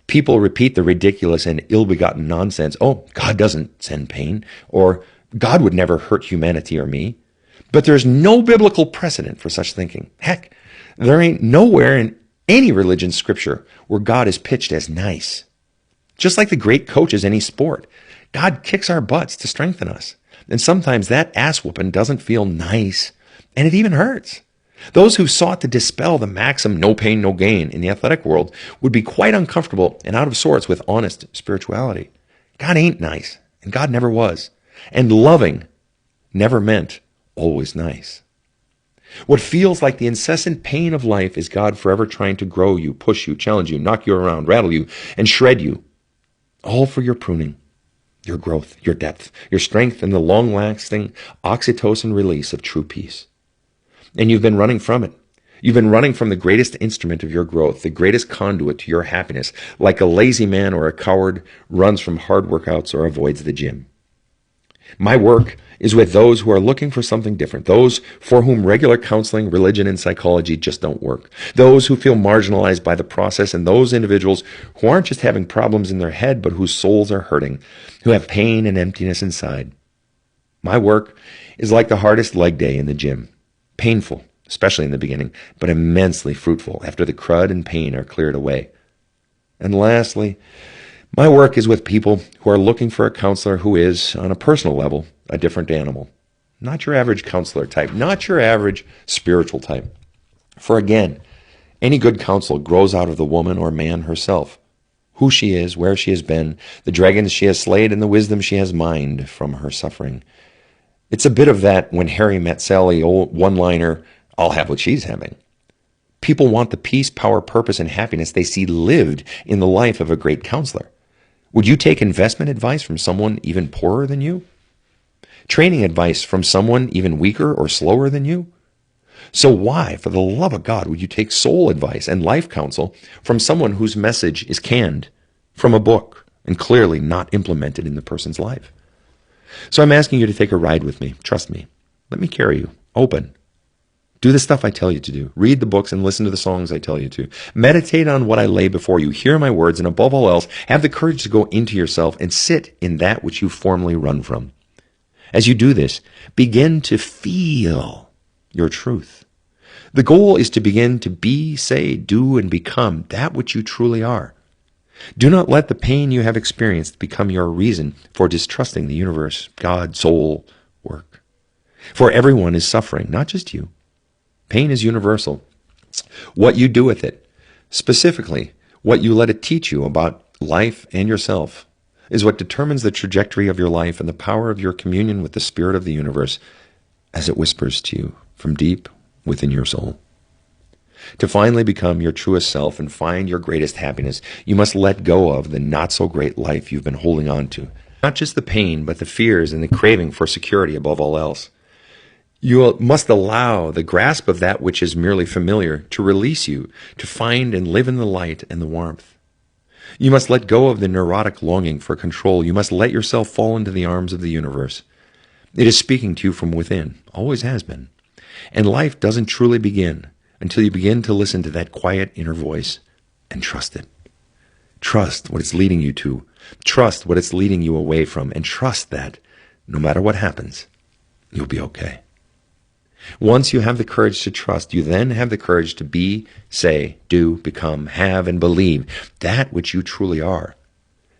People repeat the ridiculous and ill-begotten nonsense, oh, God doesn't send pain, or God would never hurt humanity or me. But there's no biblical precedent for such thinking. Heck, there ain't nowhere in any religion scripture where God is pitched as nice. Just like the great coaches in any sport, God kicks our butts to strengthen us. And sometimes that ass whooping doesn't feel nice, and it even hurts. Those who sought to dispel the maxim no pain, no gain in the athletic world would be quite uncomfortable and out of sorts with honest spirituality. God ain't nice, and God never was. And loving never meant always nice. What feels like the incessant pain of life is God forever trying to grow you, push you, challenge you, knock you around, rattle you, and shred you, all for your pruning, your growth, your depth, your strength, and the long-lasting oxytocin release of true peace. And you've been running from it. You've been running from the greatest instrument of your growth, the greatest conduit to your happiness, like a lazy man or a coward runs from hard workouts or avoids the gym. My work is with those who are looking for something different, those for whom regular counseling, religion, and psychology just don't work, those who feel marginalized by the process, and those individuals who aren't just having problems in their head, but whose souls are hurting, who have pain and emptiness inside. My work is like the hardest leg day in the gym. Painful, especially in the beginning, but immensely fruitful after the crud and pain are cleared away. And lastly, my work is with people who are looking for a counselor who is, on a personal level, a different animal. Not your average counselor type, not your average spiritual type. For again, any good counsel grows out of the woman or man herself. Who she is, where she has been, the dragons she has slayed, and the wisdom she has mined from her suffering. It's a bit of that when Harry met Sally old one-liner, I'll have what she's having. People want the peace, power, purpose, and happiness they see lived in the life of a great counselor. Would you take investment advice from someone even poorer than you? Training advice from someone even weaker or slower than you? So why, for the love of God, would you take soul advice and life counsel from someone whose message is canned from a book and clearly not implemented in the person's life? So I'm asking you to take a ride with me. Trust me. Let me carry you. Open. Do the stuff I tell you to do. Read the books and listen to the songs I tell you to. Meditate on what I lay before you. Hear my words, and above all else, have the courage to go into yourself and sit in that which you formerly run from. As you do this, begin to feel your truth. The goal is to begin to be, say, do, and become that which you truly are. Do not let the pain you have experienced become your reason for distrusting the universe, God, soul, work. For everyone is suffering, not just you. Pain is universal. What you do with it, specifically what you let it teach you about life and yourself, is what determines the trajectory of your life and the power of your communion with the spirit of the universe as it whispers to you from deep within your soul. To finally become your truest self and find your greatest happiness, you must let go of the not-so-great life you've been holding on to. Not just the pain, but the fears and the craving for security above all else. You must allow the grasp of that which is merely familiar to release you, to find and live in the light and the warmth. You must let go of the neurotic longing for control. You must let yourself fall into the arms of the universe. It is speaking to you from within, always has been. And life doesn't truly begin until you begin to listen to that quiet inner voice and trust it. Trust what it's leading you to. Trust what it's leading you away from. And trust that, no matter what happens, you'll be okay. Once you have the courage to trust, you then have the courage to be, say, do, become, have, and believe that which you truly are.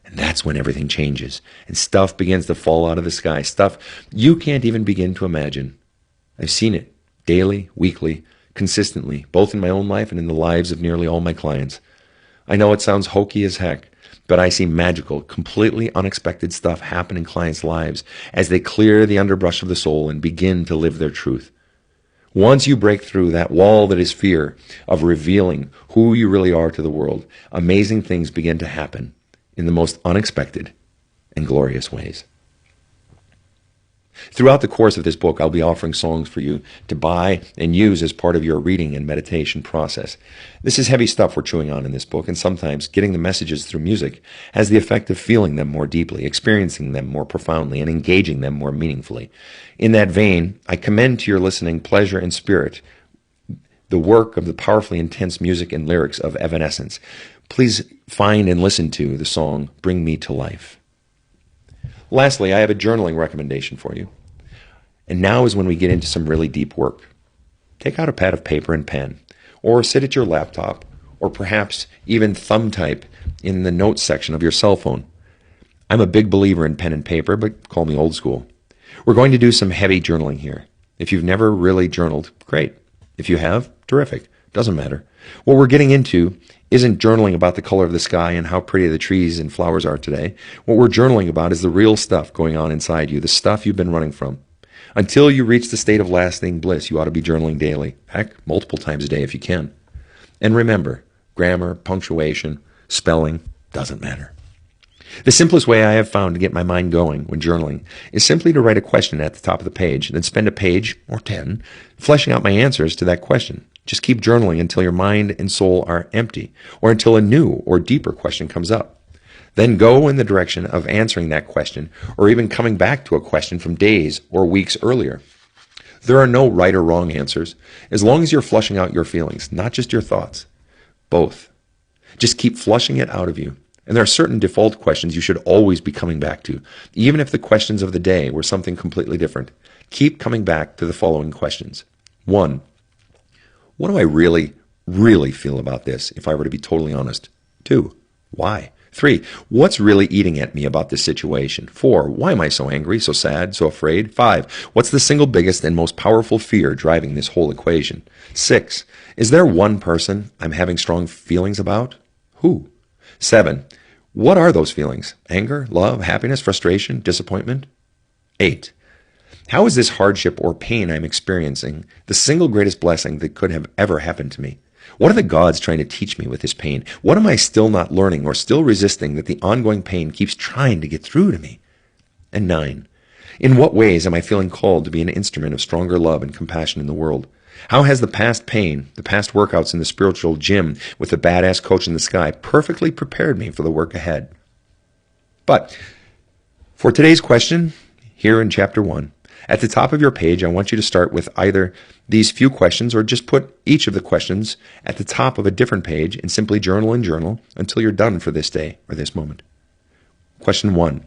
And that's when everything changes, and stuff begins to fall out of the sky, stuff you can't even begin to imagine. I've seen it daily, weekly, consistently, both in my own life and in the lives of nearly all my clients. I know it sounds hokey as heck, but I see magical, completely unexpected stuff happen in clients' lives as they clear the underbrush of the soul and begin to live their truth. Once you break through that wall that is fear of revealing who you really are to the world, amazing things begin to happen in the most unexpected and glorious ways. Throughout the course of this book, I'll be offering songs for you to buy and use as part of your reading and meditation process. This is heavy stuff we're chewing on in this book, and sometimes getting the messages through music has the effect of feeling them more deeply, experiencing them more profoundly, and engaging them more meaningfully. In that vein, I commend to your listening pleasure and spirit the work of the powerfully intense music and lyrics of Evanescence. Please find and listen to the song Bring Me to Life. Lastly, I have a journaling recommendation for you. And now is when we get into some really deep work. Take out a pad of paper and pen, or sit at your laptop, or perhaps even thumb type in the notes section of your cell phone. I'm a big believer in pen and paper, but call me old school. We're going to do some heavy journaling here. If you've never really journaled, great. If you have, terrific. Doesn't matter. What we're getting into isn't journaling about the color of the sky and how pretty the trees and flowers are today. What we're journaling about is the real stuff going on inside you, the stuff you've been running from. Until you reach the state of lasting bliss, you ought to be journaling daily. Heck, multiple times a day if you can. And remember, grammar, punctuation, spelling, doesn't matter. The simplest way I have found to get my mind going when journaling is simply to write a question at the top of the page, then spend a page or 10 fleshing out my answers to that question. Just keep journaling until your mind and soul are empty, or until a new or deeper question comes up. Then go in the direction of answering that question, or even coming back to a question from days or weeks earlier. There are no right or wrong answers, as long as you're flushing out your feelings, not just your thoughts. Both. Just keep flushing it out of you. And there are certain default questions you should always be coming back to, even if the questions of the day were something completely different. Keep coming back to the following questions. 1. What do I really, really feel about this, if I were to be totally honest? 2. Why? 3. What's really eating at me about this situation? 4. Why am I so angry, so sad, so afraid? 5. What's the single biggest and most powerful fear driving this whole equation? 6. Is there one person I'm having strong feelings about? Who? 7. What are those feelings? Anger, love, happiness, frustration, disappointment? 8. How is this hardship or pain I'm experiencing the single greatest blessing that could have ever happened to me? What are the gods trying to teach me with this pain? What am I still not learning or still resisting that the ongoing pain keeps trying to get through to me? And 9. In what ways am I feeling called to be an instrument of stronger love and compassion in the world? How has the past pain, the past workouts in the spiritual gym with the badass coach in the sky perfectly prepared me for the work ahead? But for today's question, here in Chapter 1, at the top of your page, I want you to start with either these few questions or just put each of the questions at the top of a different page and simply journal and journal until you're done for this day or this moment. Question 1.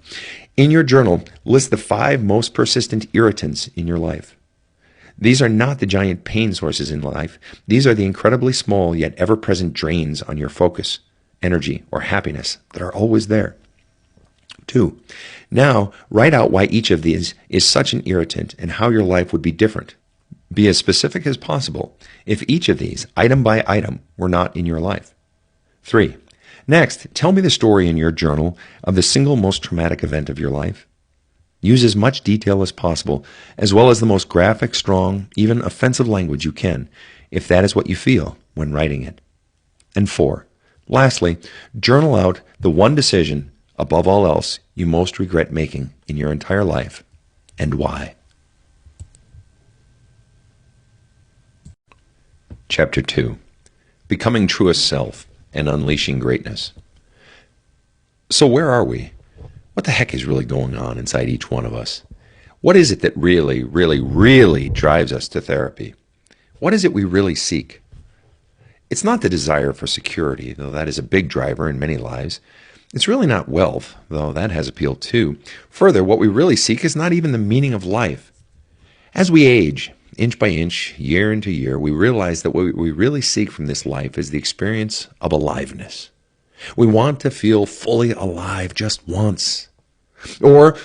In your journal, list the 5 most persistent irritants in your life. These are not the giant pain sources in life. These are the incredibly small yet ever-present drains on your focus, energy, or happiness that are always there. 2. Now, write out why each of these is such an irritant and how your life would be different. Be as specific as possible if each of these, item by item, were not in your life. 3. Next, tell me the story in your journal of the single most traumatic event of your life. Use as much detail as possible, as well as the most graphic, strong, even offensive language you can, if that is what you feel when writing it. And 4. Lastly, journal out the one decision, above all else, you most regret making in your entire life, and why. Chapter 2. Becoming Truest Self and Unleashing Greatness. So where are we? What the heck is really going on inside each one of us? What is it that really, really, really drives us to therapy? What is it we really seek? It's not the desire for security, though that is a big driver in many lives. It's really not wealth, though that has appeal too. Further, what we really seek is not even the meaning of life. As we age, inch by inch, year into year, we realize that what we really seek from this life is the experience of aliveness. We want to feel fully alive just once. Or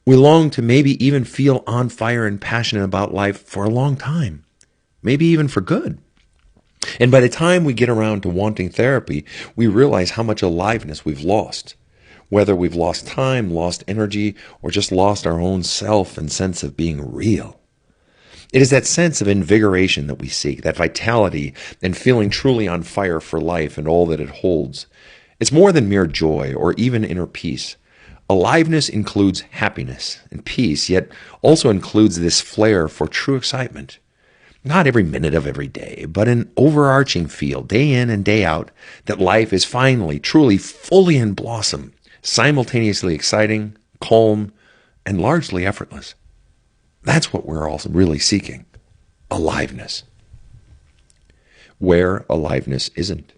we long to maybe even feel on fire and passionate about life for a long time. Maybe even for good. And by the time we get around to wanting therapy, we realize how much aliveness we've lost. whether we've lost time, lost energy, or just lost our own self and sense of being real. It is that sense of invigoration that we seek, that vitality and feeling truly on fire for life and all that it holds. It's more than mere joy or even inner peace. Aliveness includes happiness and peace, yet also includes this flair for true excitement. Not every minute of every day, but an overarching feel, day in and day out, that life is finally, truly, fully in blossom, simultaneously exciting, calm, and largely effortless. That's what we're all really seeking. Aliveness. Where aliveness isn't.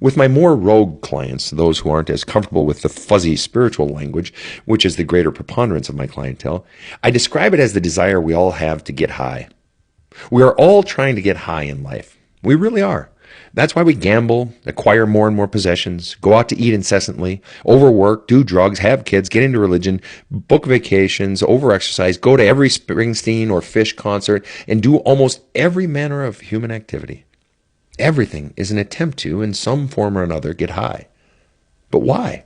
With my more rogue clients, those who aren't as comfortable with the fuzzy spiritual language, which is the greater preponderance of my clientele, I describe it as the desire we all have to get high. We are all trying to get high in life. We really are. That's why we gamble, acquire more and more possessions, go out to eat incessantly, overwork, do drugs, have kids, get into religion, book vacations, overexercise, go to every Springsteen or Fish concert, and do almost every manner of human activity. Everything is an attempt to, in some form or another, get high. But why?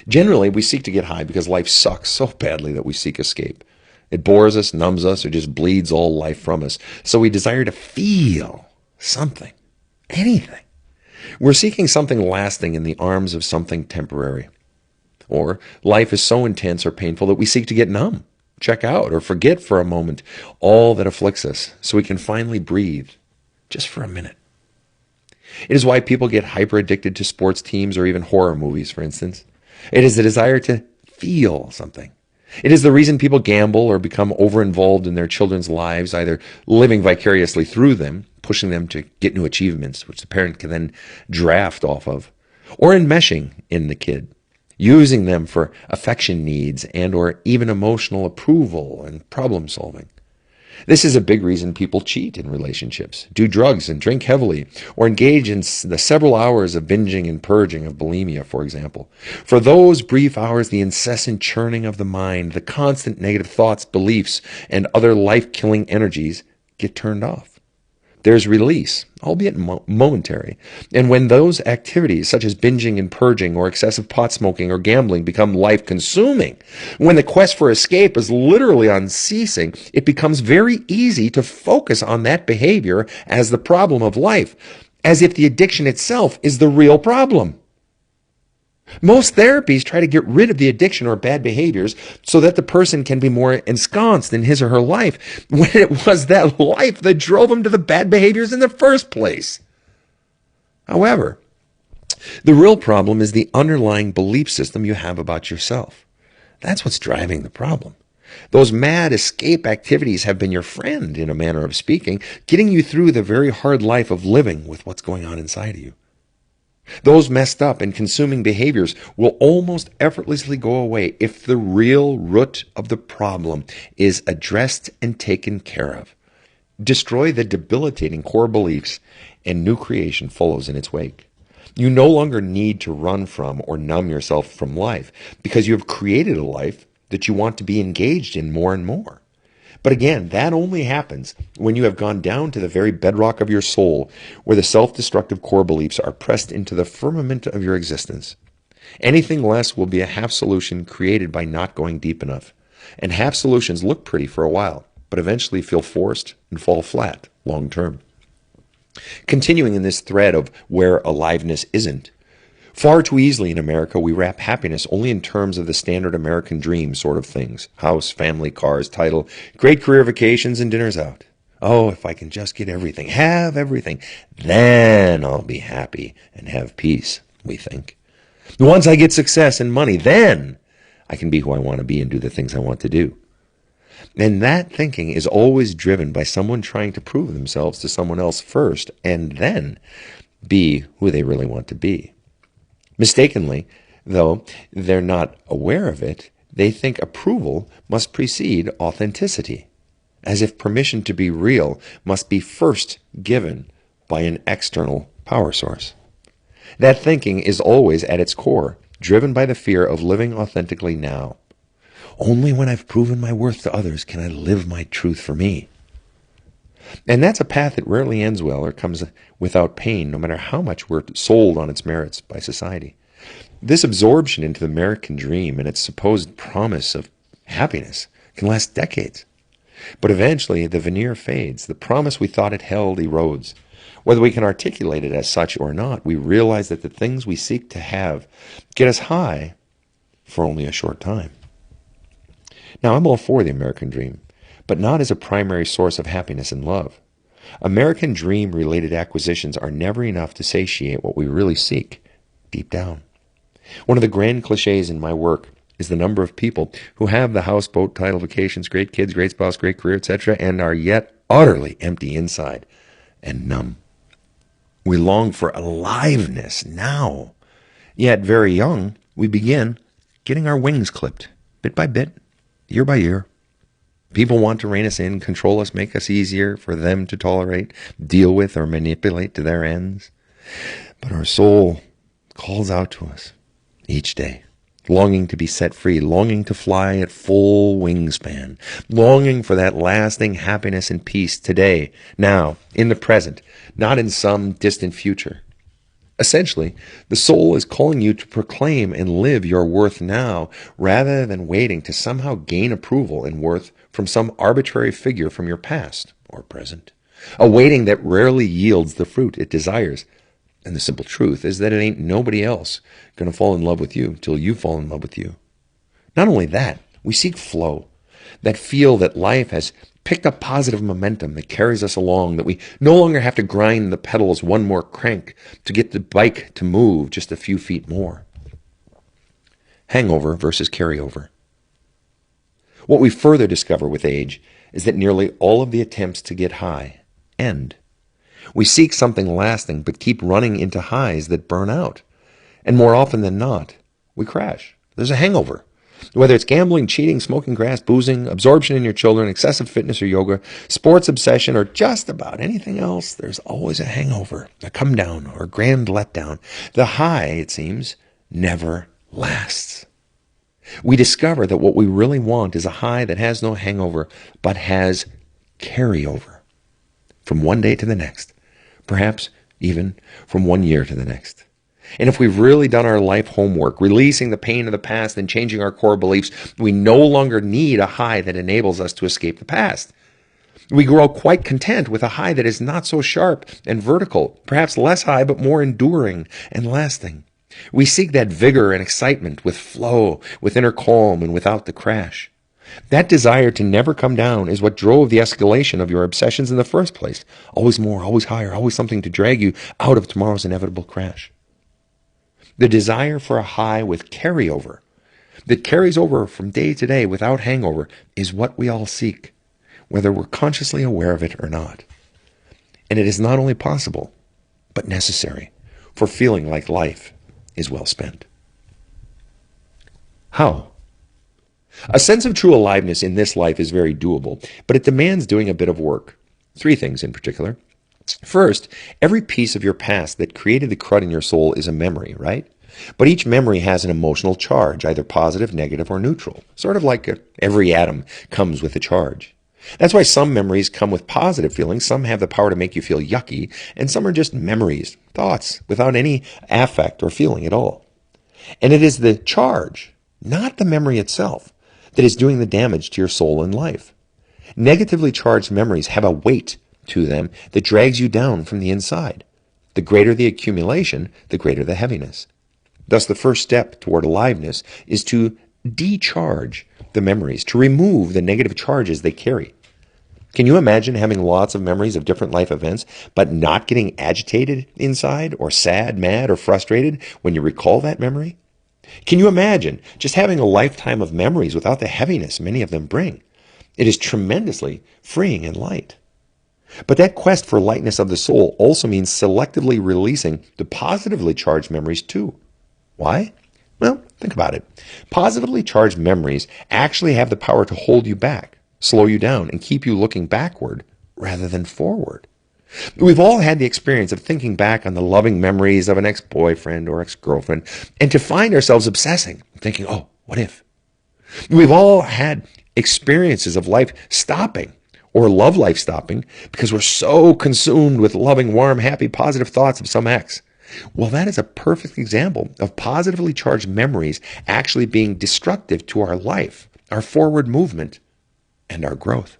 Generally, we seek to get high because life sucks so badly that we seek escape. It bores us, numbs us, or just bleeds all life from us. So we desire to feel something, anything. We're seeking something lasting in the arms of something temporary. Or life is so intense or painful that we seek to get numb, check out, or forget for a moment all that afflicts us so we can finally breathe, just for a minute. It is why people get hyper addicted to sports teams or even horror movies, for instance. It is the desire to feel something. It is the reason people gamble or become over-involved in their children's lives, either living vicariously through them, pushing them to get new achievements, which the parent can then draft off of, or enmeshing in the kid, using them for affection needs and or even emotional approval and problem solving. This is a big reason people cheat in relationships, do drugs and drink heavily, or engage in the several hours of binging and purging of bulimia, for example. For those brief hours, the incessant churning of the mind, the constant negative thoughts, beliefs, and other life-killing energies get turned off. There's release, albeit momentary. And when those activities, such as binging and purging or excessive pot smoking or gambling, become life-consuming, when the quest for escape is literally unceasing, it becomes very easy to focus on that behavior as the problem of life, as if the addiction itself is the real problem. Most therapies try to get rid of the addiction or bad behaviors so that the person can be more ensconced in his or her life, when it was that life that drove them to the bad behaviors in the first place. However, the real problem is the underlying belief system you have about yourself. That's what's driving the problem. Those mad escape activities have been your friend, in a manner of speaking, getting you through the very hard life of living with what's going on inside of you. Those messed up and consuming behaviors will almost effortlessly go away if the real root of the problem is addressed and taken care of. Destroy the debilitating core beliefs, and new creation follows in its wake. You no longer need to run from or numb yourself from life because you have created a life that you want to be engaged in more and more. But again, that only happens when you have gone down to the very bedrock of your soul, where the self-destructive core beliefs are pressed into the firmament of your existence. Anything less will be a half solution created by not going deep enough. And half solutions look pretty for a while, but eventually feel forced and fall flat long term. Continuing in this thread of where aliveness isn't, far too easily in America, we wrap happiness only in terms of the standard American dream sort of things. House, family, cars, title, great career, vacations, and dinners out. Oh, if I can just get everything, have everything, then I'll be happy and have peace, we think. Once I get success and money, then I can be who I want to be and do the things I want to do. And that thinking is always driven by someone trying to prove themselves to someone else first and then be who they really want to be. Mistakenly, though they're not aware of it, they think approval must precede authenticity, as if permission to be real must be first given by an external power source. That thinking is always at its core driven by the fear of living authentically now. Only when I've proven my worth to others can I live my truth for me. And that's a path that rarely ends well or comes without pain, no matter how much we're sold on its merits by society. This absorption into the American dream and its supposed promise of happiness can last decades. But eventually, the veneer fades. The promise we thought it held erodes. Whether we can articulate it as such or not, we realize that the things we seek to have get us high for only a short time. Now, I'm all for the American dream, but not as a primary source of happiness and love. American dream-related acquisitions are never enough to satiate what we really seek deep down. One of the grand cliches in my work is the number of people who have the house, boat, title, vacations, great kids, great spouse, great career, etc., and are yet utterly empty inside and numb. We long for aliveness now. Yet very young, we begin getting our wings clipped, bit by bit, year by year. People want to rein us in, control us, make us easier for them to tolerate, deal with, or manipulate to their ends. But our soul calls out to us each day, longing to be set free, longing to fly at full wingspan, longing for that lasting happiness and peace today, now, in the present, not in some distant future. Essentially, the soul is calling you to proclaim and live your worth now, rather than waiting to somehow gain approval and worth from some arbitrary figure from your past or present. A waiting that rarely yields the fruit it desires. And the simple truth is that it ain't nobody else going to fall in love with you till you fall in love with you. Not only that, we seek flow, that feel that life has picked up positive momentum that carries us along, that we no longer have to grind the pedals one more crank to get the bike to move just a few feet more. Hangover versus carryover. What we further discover with age is that nearly all of the attempts to get high end. We seek something lasting, but keep running into highs that burn out. And more often than not, we crash. There's a hangover. Whether it's gambling, cheating, smoking grass, boozing, absorption in your children, excessive fitness or yoga, sports obsession, or just about anything else, there's always a hangover, a come down, or a grand letdown. The high, it seems, never lasts. We discover that what we really want is a high that has no hangover, but has carryover from one day to the next. Perhaps even from 1 year to the next. And if we've really done our life homework, releasing the pain of the past and changing our core beliefs, we no longer need a high that enables us to escape the past. We grow quite content with a high that is not so sharp and vertical, perhaps less high but more enduring and lasting. We seek that vigor and excitement with flow, with inner calm, and without the crash. That desire to never come down is what drove the escalation of your obsessions in the first place. Always more, always higher, always something to drag you out of tomorrow's inevitable crash. The desire for a high with carryover, that carries over from day to day without hangover, is what we all seek, whether we're consciously aware of it or not. And it is not only possible, but necessary for feeling like life is well spent. How? A sense of true aliveness in this life is very doable, but it demands doing a bit of work. 3 things in particular. First, every piece of your past that created the crud in your soul is a memory, right? But each memory has an emotional charge, either positive, negative, or neutral. Sort of like every atom comes with a charge. That's why some memories come with positive feelings, some have the power to make you feel yucky, and some are just memories, thoughts, without any affect or feeling at all. And it is the charge, not the memory itself, that is doing the damage to your soul and life. Negatively charged memories have a weight to them that drags you down from the inside. The greater the accumulation, the greater the heaviness. Thus, the first step toward aliveness is to decharge the memories, to remove the negative charges they carry. Can you imagine having lots of memories of different life events, but not getting agitated inside, or sad, mad, or frustrated when you recall that memory? Can you imagine just having a lifetime of memories without the heaviness many of them bring? It is tremendously freeing and light. But that quest for lightness of the soul also means selectively releasing the positively charged memories too. Why? Well, think about it. Positively charged memories actually have the power to hold you back, slow you down, and keep you looking backward rather than forward. We've all had the experience of thinking back on the loving memories of an ex-boyfriend or ex-girlfriend, and to find ourselves obsessing, thinking, oh, what if? We've all had experiences of life stopping, or love life stopping, because we're so consumed with loving, warm, happy, positive thoughts of some ex. Well, that is a perfect example of positively charged memories actually being destructive to our life, our forward movement, and our growth.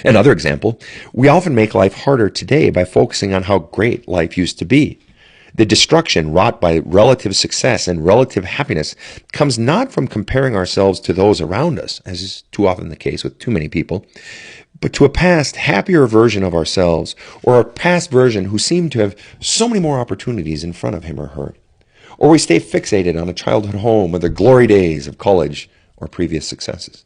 Another example, we often make life harder today by focusing on how great life used to be. The destruction wrought by relative success and relative happiness comes not from comparing ourselves to those around us, as is too often the case with too many people, but to a past, happier version of ourselves, or a past version who seemed to have so many more opportunities in front of him or her. Or we stay fixated on a childhood home or the glory days of college or previous successes.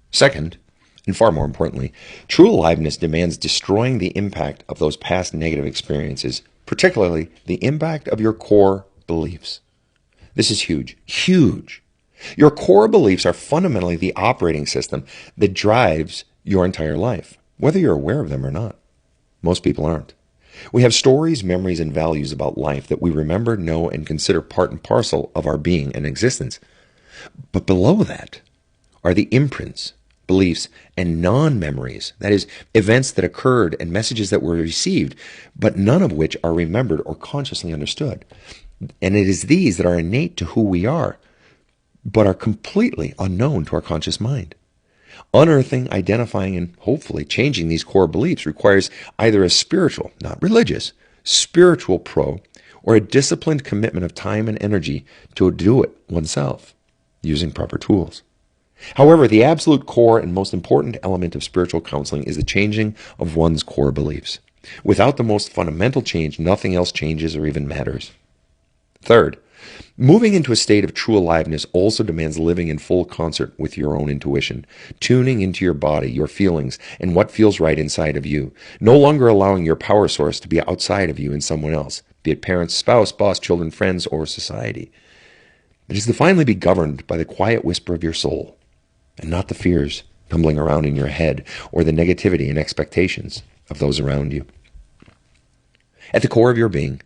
Second, and far more importantly, true aliveness demands destroying the impact of those past negative experiences, particularly the impact of your core beliefs. This is huge, huge. Your core beliefs are fundamentally the operating system that drives your entire life, whether you're aware of them or not. Most people aren't. We have stories, memories, and values about life that we remember, know, and consider part and parcel of our being and existence. But below that are the imprints, beliefs, and non-memories, that is, events that occurred and messages that were received, but none of which are remembered or consciously understood. And it is these that are innate to who we are, but are completely unknown to our conscious mind. Unearthing, identifying, and hopefully changing these core beliefs requires either a spiritual, not religious, spiritual or a disciplined commitment of time and energy to do it oneself, using proper tools. However, the absolute core and most important element of spiritual counseling is the changing of one's core beliefs. Without the most fundamental change, nothing else changes or even matters. Third, moving into a state of true aliveness also demands living in full concert with your own intuition, tuning into your body, your feelings, and what feels right inside of you, no longer allowing your power source to be outside of you and someone else, be it parents, spouse, boss, children, friends, or society. It is to finally be governed by the quiet whisper of your soul, and not the fears tumbling around in your head or the negativity and expectations of those around you. At the core of your being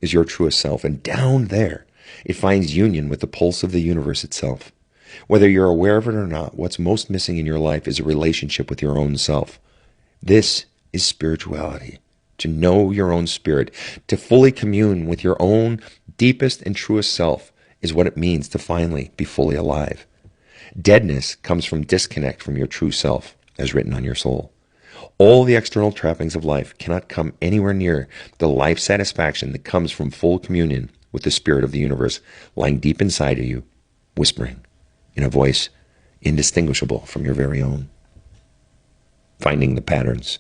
is your truest self, and down there it finds union with the pulse of the universe itself. Whether you're aware of it or not, what's most missing in your life is a relationship with your own self. This is spirituality. To know your own spirit, to fully commune with your own deepest and truest self is what it means to finally be fully alive. Deadness comes from disconnect from your true self, as written on your soul. All the external trappings of life cannot come anywhere near the life satisfaction that comes from full communion with the spirit of the universe lying deep inside of you, whispering in a voice indistinguishable from your very own. Finding the patterns.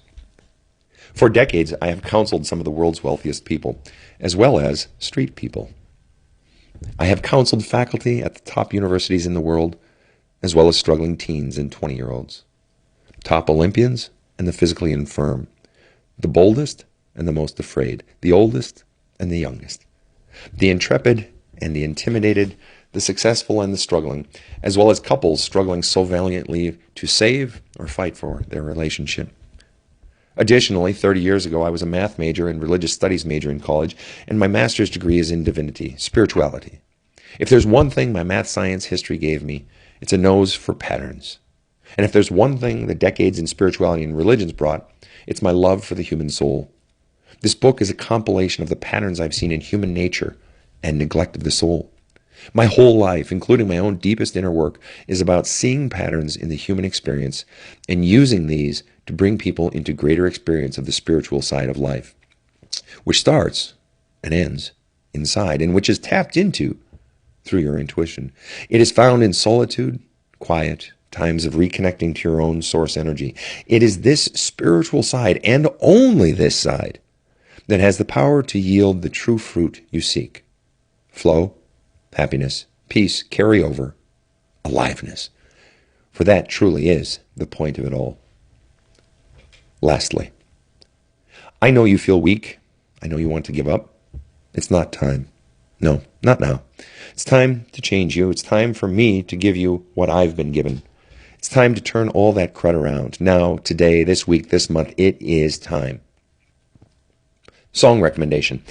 For decades, I have counseled some of the world's wealthiest people, as well as street people. I have counseled faculty at the top universities in the world, as well as struggling teens and 20-year-olds, top Olympians and the physically infirm, the boldest and the most afraid, the oldest and the youngest, the intrepid and the intimidated, the successful and the struggling, as well as couples struggling so valiantly to save or fight for their relationship. Additionally, 30 years ago, I was a math major and religious studies major in college, and my master's degree is in divinity, spirituality. If there's one thing my math, science, history gave me, it's a nose for patterns. And if there's one thing the decades in spirituality and religions brought, it's my love for the human soul. This book is a compilation of the patterns I've seen in human nature and neglect of the soul. My whole life, including my own deepest inner work, is about seeing patterns in the human experience and using these to bring people into greater experience of the spiritual side of life, which starts and ends inside and which is tapped into through your intuition. It is found in solitude, quiet, times of reconnecting to your own source energy. It is this spiritual side, and only this side, that has the power to yield the true fruit you seek. Flow, happiness, peace, carryover, aliveness. For that truly is the point of it all. Lastly, I know you feel weak. I know you want to give up. It's not time. No, not now. It's time to change you. It's time for me to give you what I've been given. It's time to turn all that crud around. Now, today, this week, this month, it is time. Song recommendation.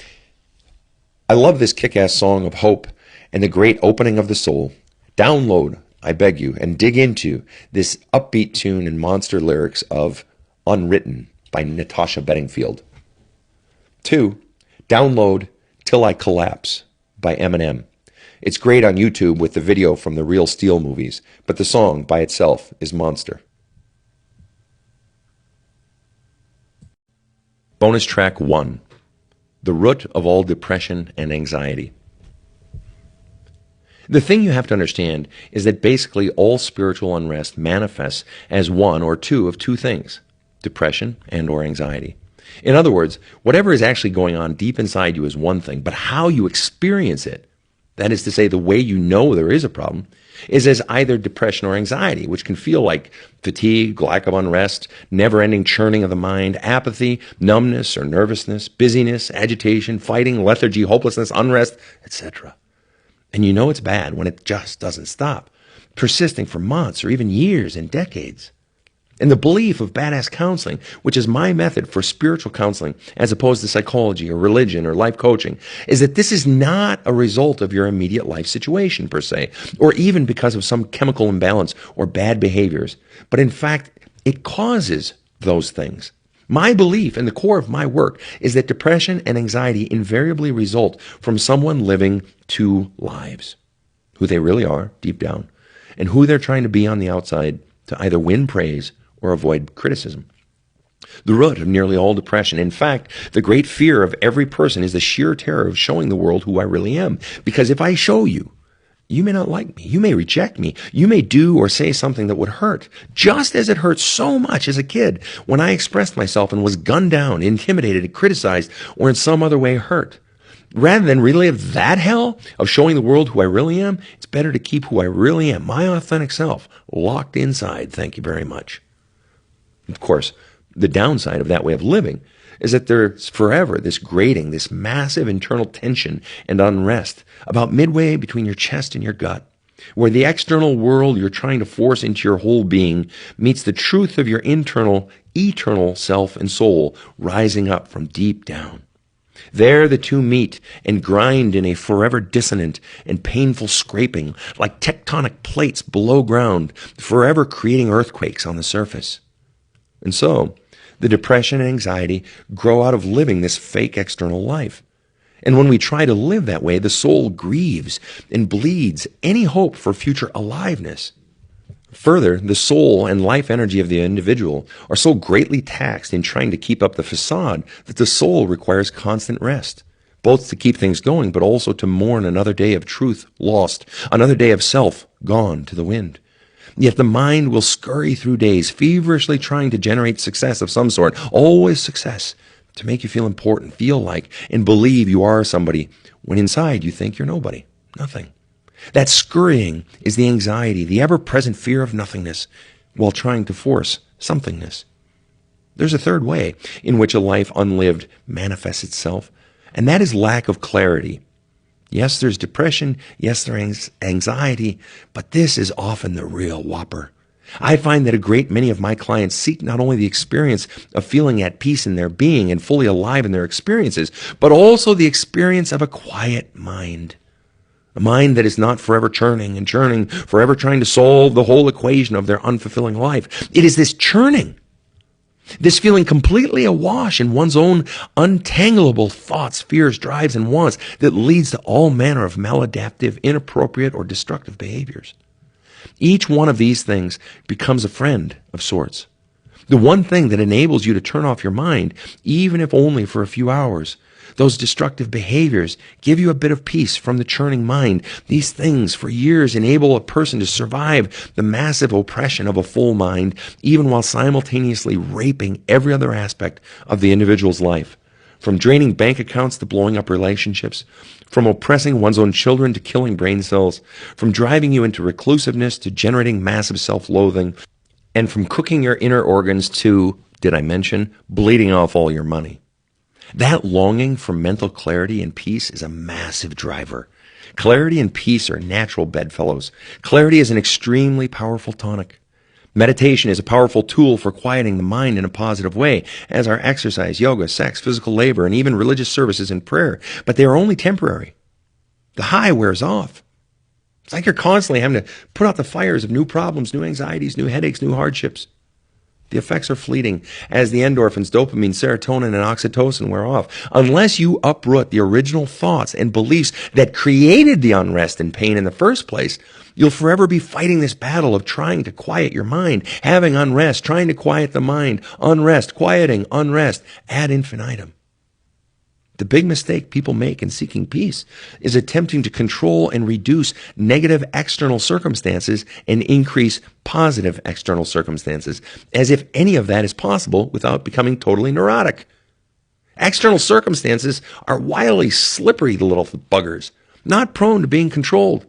I love this kick-ass song of hope and the great opening of the soul. Download, I beg you, and dig into this upbeat tune and monster lyrics of Unwritten by Natasha Bedingfield. 2, Download Till I Collapse by Eminem. It's great on YouTube with the video from the Real Steel movies, but the song by itself is monster. Bonus track 1. The root of all depression and anxiety. The thing you have to understand is that basically all spiritual unrest manifests as one or two of two things: depression and or anxiety. In other words, whatever is actually going on deep inside you is one thing, but how you experience it, that is to say, the way you know there is a problem, is as either depression or anxiety, which can feel like fatigue, lack of unrest, never-ending churning of the mind, apathy, numbness or nervousness, busyness, agitation, fighting, lethargy, hopelessness, unrest, etc. And you know it's bad when it just doesn't stop, persisting for months or even years and decades. And the belief of badass counseling, which is my method for spiritual counseling as opposed to psychology or religion or life coaching, is that this is not a result of your immediate life situation per se, or even because of some chemical imbalance or bad behaviors, but in fact, it causes those things. My belief in the core of my work is that depression and anxiety invariably result from someone living two lives: who they really are deep down, and who they're trying to be on the outside to either win praise or avoid criticism. The root of nearly all depression, in fact, the great fear of every person, is the sheer terror of showing the world who I really am. Because if I show you, you may not like me, you may reject me, you may do or say something that would hurt, just as it hurt so much as a kid when I expressed myself and was gunned down, intimidated, criticized, or in some other way hurt. Rather than relive that hell of showing the world who I really am, it's better to keep who I really am, my authentic self, locked inside. Thank you very much. Of course, the downside of that way of living is that there's forever this grating, this massive internal tension and unrest about midway between your chest and your gut, where the external world you're trying to force into your whole being meets the truth of your internal, eternal self and soul rising up from deep down. There the two meet and grind in a forever dissonant and painful scraping, like tectonic plates below ground, forever creating earthquakes on the surface. And so, the depression and anxiety grow out of living this fake external life. And when we try to live that way, the soul grieves and bleeds any hope for future aliveness. Further, the soul and life energy of the individual are so greatly taxed in trying to keep up the facade that the soul requires constant rest, both to keep things going, but also to mourn another day of truth lost, another day of self gone to the wind. Yet the mind will scurry through days, feverishly trying to generate success of some sort, always success, to make you feel important, feel like, and believe you are somebody, when inside you think you're nobody, nothing. That scurrying is the anxiety, the ever-present fear of nothingness, while trying to force somethingness. There's a third way in which a life unlived manifests itself, and that is lack of clarity. Yes, there's depression. Yes, there's anxiety, but this is often the real whopper. I find that a great many of my clients seek not only the experience of feeling at peace in their being and fully alive in their experiences, but also the experience of a quiet mind. A mind that is not forever churning and churning, forever trying to solve the whole equation of their unfulfilling life. It is this churning, this feeling completely awash in one's own untangleable thoughts, fears, drives, and wants that leads to all manner of maladaptive, inappropriate, or destructive behaviors. Each one of these things becomes a friend of sorts. The one thing that enables you to turn off your mind, even if only for a few hours. Those destructive behaviors give you a bit of peace from the churning mind. These things for years enable a person to survive the massive oppression of a full mind, even while simultaneously raping every other aspect of the individual's life. From draining bank accounts to blowing up relationships, from oppressing one's own children to killing brain cells, from driving you into reclusiveness to generating massive self-loathing, and from cooking your inner organs to, did I mention, bleeding off all your money. That longing for mental clarity and peace is a massive driver. Clarity and peace are natural bedfellows. Clarity is an extremely powerful tonic. Meditation is a powerful tool for quieting the mind in a positive way, as are exercise, yoga, sex, physical labor, and even religious services and prayer. But they are only temporary. The high wears off. It's like you're constantly having to put out the fires of new problems, new anxieties, new headaches, new hardships. The effects are fleeting as the endorphins, dopamine, serotonin, and oxytocin wear off. Unless you uproot the original thoughts and beliefs that created the unrest and pain in the first place, you'll forever be fighting this battle of trying to quiet your mind, having unrest, trying to quiet the mind, unrest, quieting, unrest, ad infinitum. The big mistake people make in seeking peace is attempting to control and reduce negative external circumstances and increase positive external circumstances, as if any of that is possible without becoming totally neurotic. External circumstances are wildly slippery little buggers, not prone to being controlled.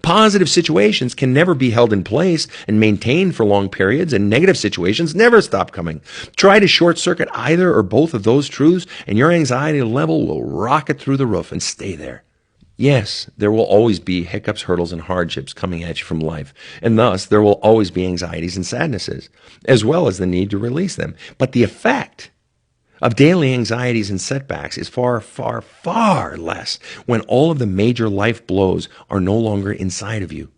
Positive situations can never be held in place and maintained for long periods, and negative situations never stop coming. Try to short circuit either or both of those truths, and your anxiety level will rocket through the roof and stay there. Yes, there will always be hiccups, hurdles, and hardships coming at you from life, and thus there will always be anxieties and sadnesses, as well as the need to release them. But the effect of daily anxieties and setbacks is far, far, far less when all of the major life blows are no longer inside of you.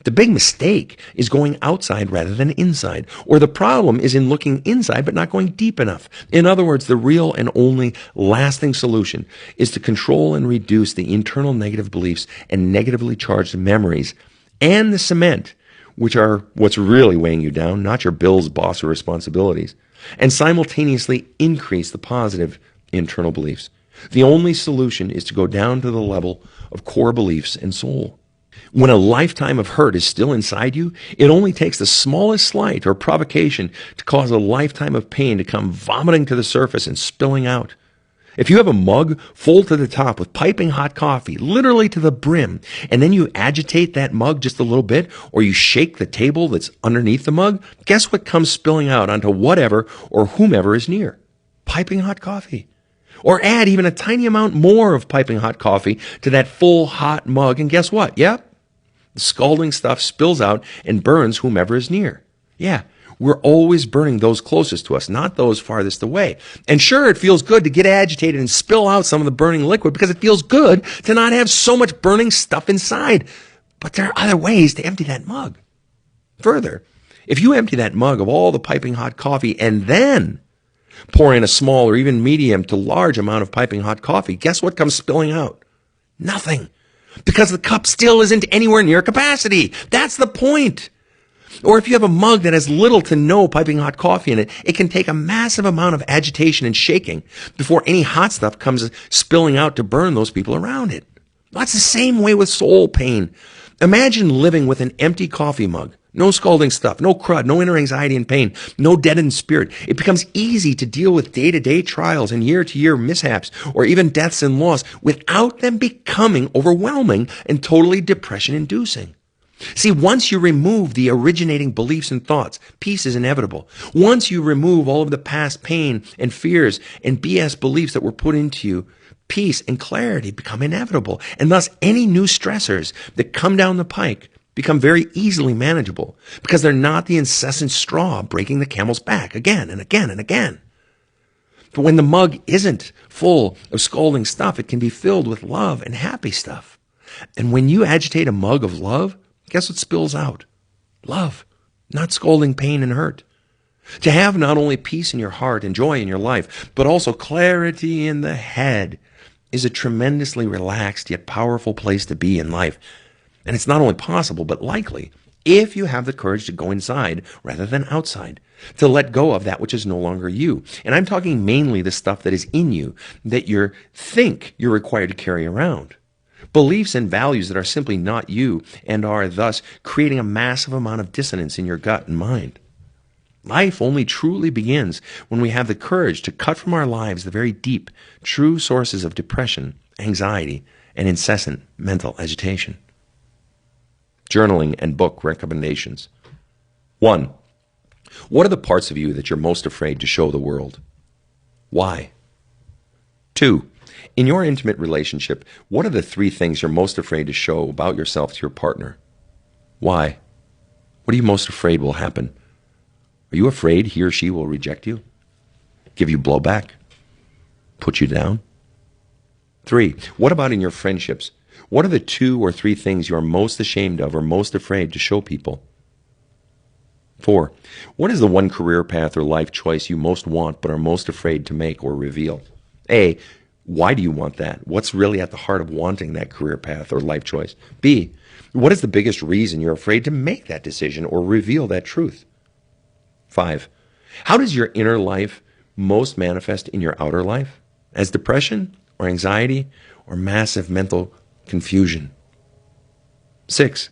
The big mistake is going outside rather than inside, or the problem is in looking inside but not going deep enough. In other words, the real and only lasting solution is to control and reduce the internal negative beliefs and negatively charged memories and the cement, which are what's really weighing you down, not your bills, boss, or responsibilities, and simultaneously increase the positive internal beliefs. The only solution is to go down to the level of core beliefs and soul. When a lifetime of hurt is still inside you, it only takes the smallest slight or provocation to cause a lifetime of pain to come vomiting to the surface and spilling out. If you have a mug full to the top with piping hot coffee, literally to the brim, and then you agitate that mug just a little bit, or you shake the table that's underneath the mug, guess what comes spilling out onto whatever or whomever is near? Piping hot coffee. Or add even a tiny amount more of piping hot coffee to that full hot mug, and guess what? Yep, the scalding stuff spills out and burns whomever is near. Yeah. We're always burning those closest to us, not those farthest away. And sure, it feels good to get agitated and spill out some of the burning liquid because it feels good to not have so much burning stuff inside. But there are other ways to empty that mug. Further, if you empty that mug of all the piping hot coffee and then pour in a small or even medium to large amount of piping hot coffee, guess what comes spilling out? Nothing. Because the cup still isn't anywhere near capacity. That's the point. Or if you have a mug that has little to no piping hot coffee in it, it can take a massive amount of agitation and shaking before any hot stuff comes spilling out to burn those people around it. That's the same way with soul pain. Imagine living with an empty coffee mug. No scalding stuff, no crud, no inner anxiety and pain, no deadened spirit. It becomes easy to deal with day-to-day trials and year-to-year mishaps or even deaths and loss without them becoming overwhelming and totally depression-inducing. See, once you remove the originating beliefs and thoughts, peace is inevitable. Once you remove all of the past pain and fears and BS beliefs that were put into you, peace and clarity become inevitable. And thus, any new stressors that come down the pike become very easily manageable because they're not the incessant straw breaking the camel's back again and again and again. But when the mug isn't full of scalding stuff, it can be filled with love and happy stuff. And when you agitate a mug of love, guess what spills out? Love, not scalding pain and hurt. To have not only peace in your heart and joy in your life, but also clarity in the head is a tremendously relaxed yet powerful place to be in life. And it's not only possible, but likely, if you have the courage to go inside rather than outside, to let go of that which is no longer you. And I'm talking mainly the stuff that is in you that you think you're required to carry around. Beliefs and values that are simply not you and are thus creating a massive amount of dissonance in your gut and mind. Life only truly begins when we have the courage to cut from our lives the very deep, true sources of depression, anxiety, and incessant mental agitation. Journaling and book recommendations. 1. What are the parts of you that you're most afraid to show the world? Why? 2. In your intimate relationship, what are the 3 things you're most afraid to show about yourself to your partner? Why? What are you most afraid will happen? Are you afraid he or she will reject you? Give you blowback? Put you down? 3. What about in your friendships? What are the 2 or 3 things you are most ashamed of or most afraid to show people? 4. What is the one career path or life choice you most want but are most afraid to make or reveal? A. Why do you want that? What's really at the heart of wanting that career path or life choice? B. What is the biggest reason you're afraid to make that decision or reveal that truth? 5. How does your inner life most manifest in your outer life? As depression or anxiety or massive mental confusion? 6.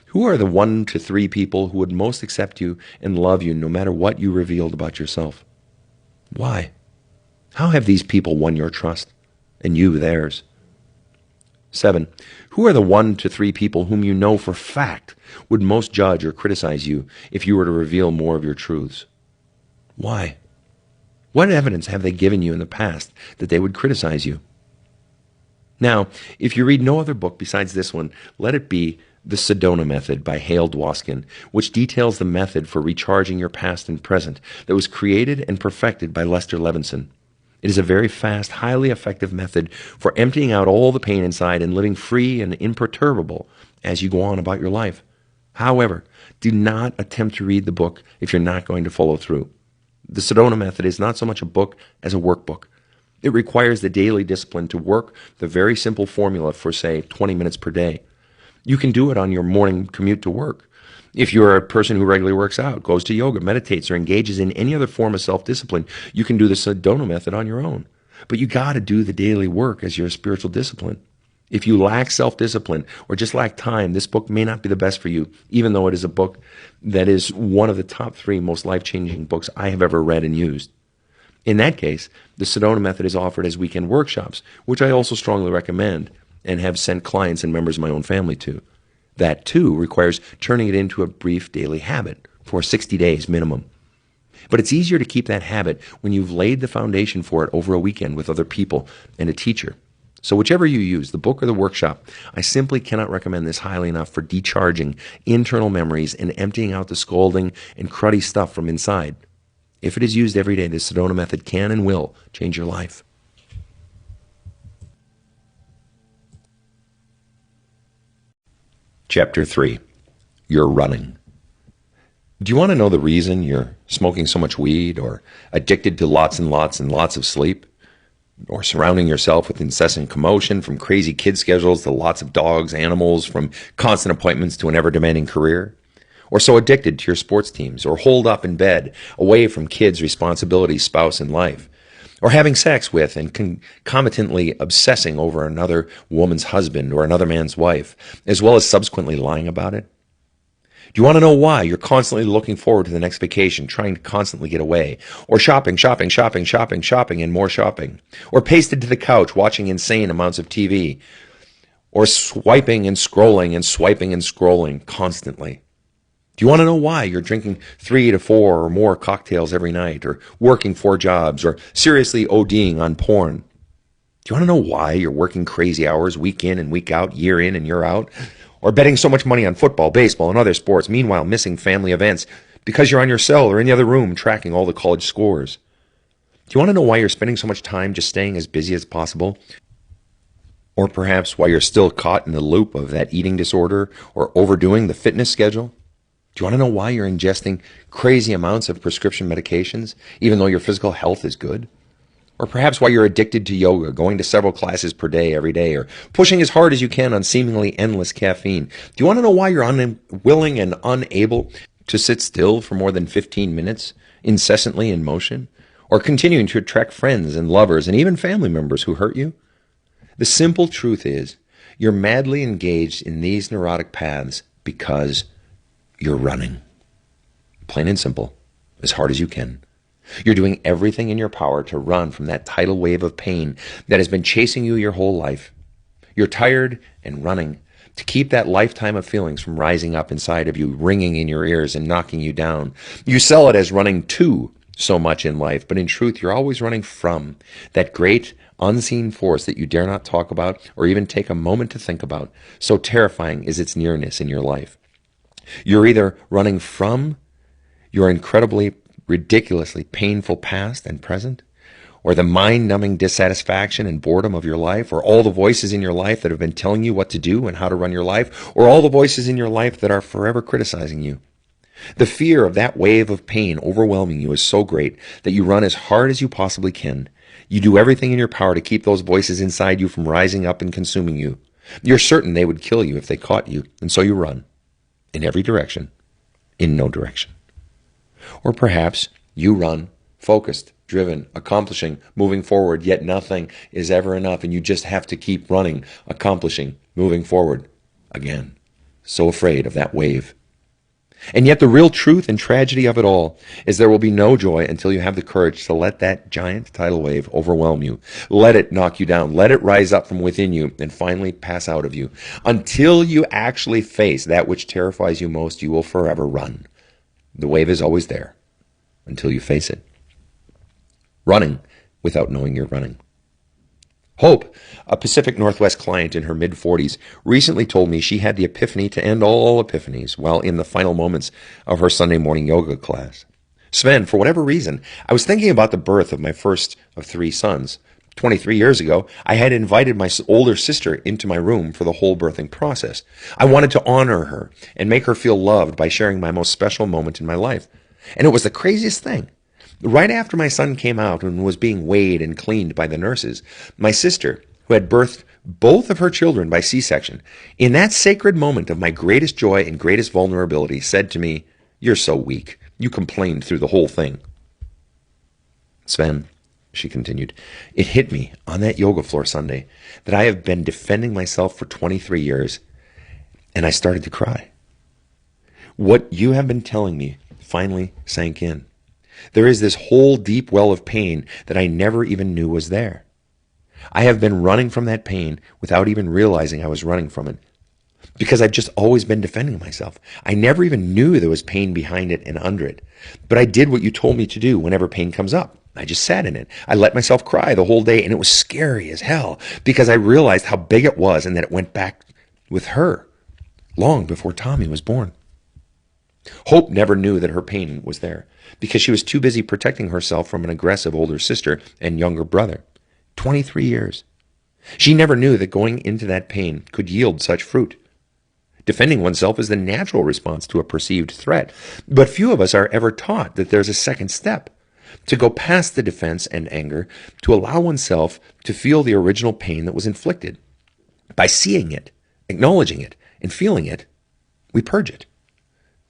Who are the 1 to 3 people who would most accept you and love you no matter what you revealed about yourself? Why? How have these people won your trust and you theirs? 7. Who are the 1 to 3 people whom you know for fact would most judge or criticize you if you were to reveal more of your truths? Why? What evidence have they given you in the past that they would criticize you? Now, if you read no other book besides this one, let it be The Sedona Method by Hale Dwoskin, which details the method for recharging your past and present that was created and perfected by Lester Levinson. It is a very fast, highly effective method for emptying out all the pain inside and living free and imperturbable as you go on about your life. However, do not attempt to read the book if you're not going to follow through. The Sedona Method is not so much a book as a workbook. It requires the daily discipline to work the very simple formula for, say, 20 minutes per day. You can do it on your morning commute to work. If you're a person who regularly works out, goes to yoga, meditates, or engages in any other form of self-discipline, you can do the Sedona Method on your own. But you got to do the daily work as your spiritual discipline. If you lack self-discipline or just lack time, this book may not be the best for you, even though it is a book that is one of the top 3 most life-changing books I have ever read and used. In that case, the Sedona Method is offered as weekend workshops, which I also strongly recommend and have sent clients and members of my own family to. That, too, requires turning it into a brief daily habit for 60 days minimum. But it's easier to keep that habit when you've laid the foundation for it over a weekend with other people and a teacher. So whichever you use, the book or the workshop, I simply cannot recommend this highly enough for decharging internal memories and emptying out the scolding and cruddy stuff from inside. If it is used every day, the Sedona Method can and will change your life. Chapter 3. You're running. Do you want to know the reason you're smoking so much weed, or addicted to lots and lots and lots of sleep, or surrounding yourself with incessant commotion from crazy kid schedules to lots of dogs, animals, from constant appointments to an ever-demanding career? Or so addicted to your sports teams, or holed up in bed, away from kids' responsibilities, spouse, and life? Or having sex with and concomitantly obsessing over another woman's husband or another man's wife, as well as subsequently lying about it? Do you want to know why you're constantly looking forward to the next vacation, trying to constantly get away? Or shopping, and more shopping? Or pasted to the couch watching insane amounts of TV? Or swiping and scrolling constantly? Do you want to know why you're drinking 3 to 4 or more cocktails every night, or working 4 jobs, or seriously ODing on porn? Do you want to know why you're working crazy hours week in and week out, year in and year out? Or betting so much money on football, baseball, and other sports, meanwhile missing family events because you're on your cell or in the other room tracking all the college scores? Do you want to know why you're spending so much time just staying as busy as possible? Or perhaps why you're still caught in the loop of that eating disorder or overdoing the fitness schedule? Do you want to know why you're ingesting crazy amounts of prescription medications, even though your physical health is good? Or perhaps why you're addicted to yoga, going to several classes per day every day, or pushing as hard as you can on seemingly endless caffeine? Do you want to know why you're unwilling and unable to sit still for more than 15 minutes, incessantly in motion? Or continuing to attract friends and lovers and even family members who hurt you? The simple truth is, you're madly engaged in these neurotic paths because you're running. Plain and simple, as hard as you can. You're doing everything in your power to run from that tidal wave of pain that has been chasing you your whole life. You're tired and running to keep that lifetime of feelings from rising up inside of you, ringing in your ears and knocking you down. You sell it as running to so much in life, but in truth, you're always running from that great unseen force that you dare not talk about or even take a moment to think about. So terrifying is its nearness in your life. You're either running from your incredibly, ridiculously painful past and present, or the mind-numbing dissatisfaction and boredom of your life, or all the voices in your life that have been telling you what to do and how to run your life, or all the voices in your life that are forever criticizing you. The fear of that wave of pain overwhelming you is so great that you run as hard as you possibly can. You do everything in your power to keep those voices inside you from rising up and consuming you. You're certain they would kill you if they caught you, and so you run. In every direction, in no direction. Or perhaps you run, focused, driven, accomplishing, moving forward, yet nothing is ever enough, and you just have to keep running, accomplishing, moving forward. Again, so afraid of that wave. And yet the real truth and tragedy of it all is there will be no joy until you have the courage to let that giant tidal wave overwhelm you. Let it knock you down. Let it rise up from within you and finally pass out of you. Until you actually face that which terrifies you most, you will forever run. The wave is always there until you face it. Running without knowing you're running. Hope, a Pacific Northwest client in her mid-40s, recently told me she had the epiphany to end all epiphanies while in the final moments of her Sunday morning yoga class. Sven, for whatever reason, I was thinking about the birth of my first of 3 sons. 23 years ago, I had invited my older sister into my room for the whole birthing process. I wanted to honor her and make her feel loved by sharing my most special moment in my life. And it was the craziest thing. Right after my son came out and was being weighed and cleaned by the nurses, my sister, who had birthed both of her children by C-section, in that sacred moment of my greatest joy and greatest vulnerability, said to me, "You're so weak. You complained through the whole thing." Sven, she continued, it hit me on that yoga floor Sunday that I have been defending myself for 23 years, and I started to cry. What you have been telling me finally sank in. There is this whole deep well of pain that I never even knew was there. I have been running from that pain without even realizing I was running from it, because I've just always been defending myself. I never even knew there was pain behind it and under it. But I did what you told me to do whenever pain comes up. I just sat in it. I let myself cry the whole day, and it was scary as hell because I realized how big it was and that it went back with her long before Tommy was born. Hope never knew that her pain was there because she was too busy protecting herself from an aggressive older sister and younger brother. 23 years. She never knew that going into that pain could yield such fruit. Defending oneself is the natural response to a perceived threat, but few of us are ever taught that there's a second step, to go past the defense and anger, to allow oneself to feel the original pain that was inflicted. By seeing it, acknowledging it, and feeling it, we purge it.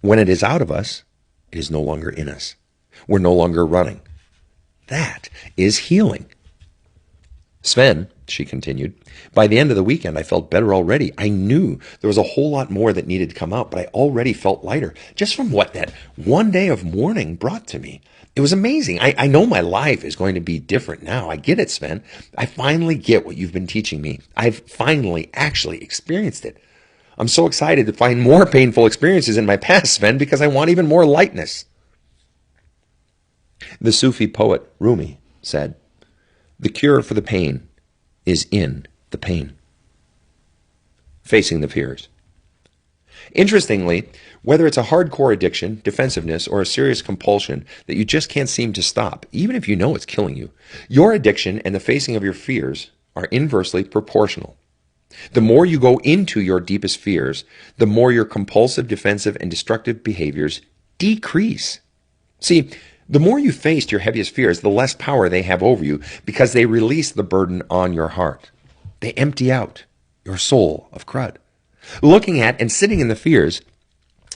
When it is out of us, it is no longer in us. We're no longer running. That is healing. Sven, she continued, by the end of the weekend, I felt better already. I knew there was a whole lot more that needed to come out, but I already felt lighter just from what that one day of mourning brought to me. It was amazing. I know my life is going to be different now. I get it, Sven. I finally get what you've been teaching me. I've finally actually experienced it. I'm so excited to find more painful experiences in my past, Sven, because I want even more lightness. The Sufi poet Rumi said, "The cure for the pain is in the pain." Facing the fears. Interestingly, whether it's a hardcore addiction, defensiveness, or a serious compulsion that you just can't seem to stop, even if you know it's killing you, your addiction and the facing of your fears are inversely proportional. The more you go into your deepest fears, the more your compulsive, defensive, and destructive behaviors decrease. See, the more you faced your heaviest fears, the less power they have over you because they release the burden on your heart. They empty out your soul of crud. Looking at and sitting in the fears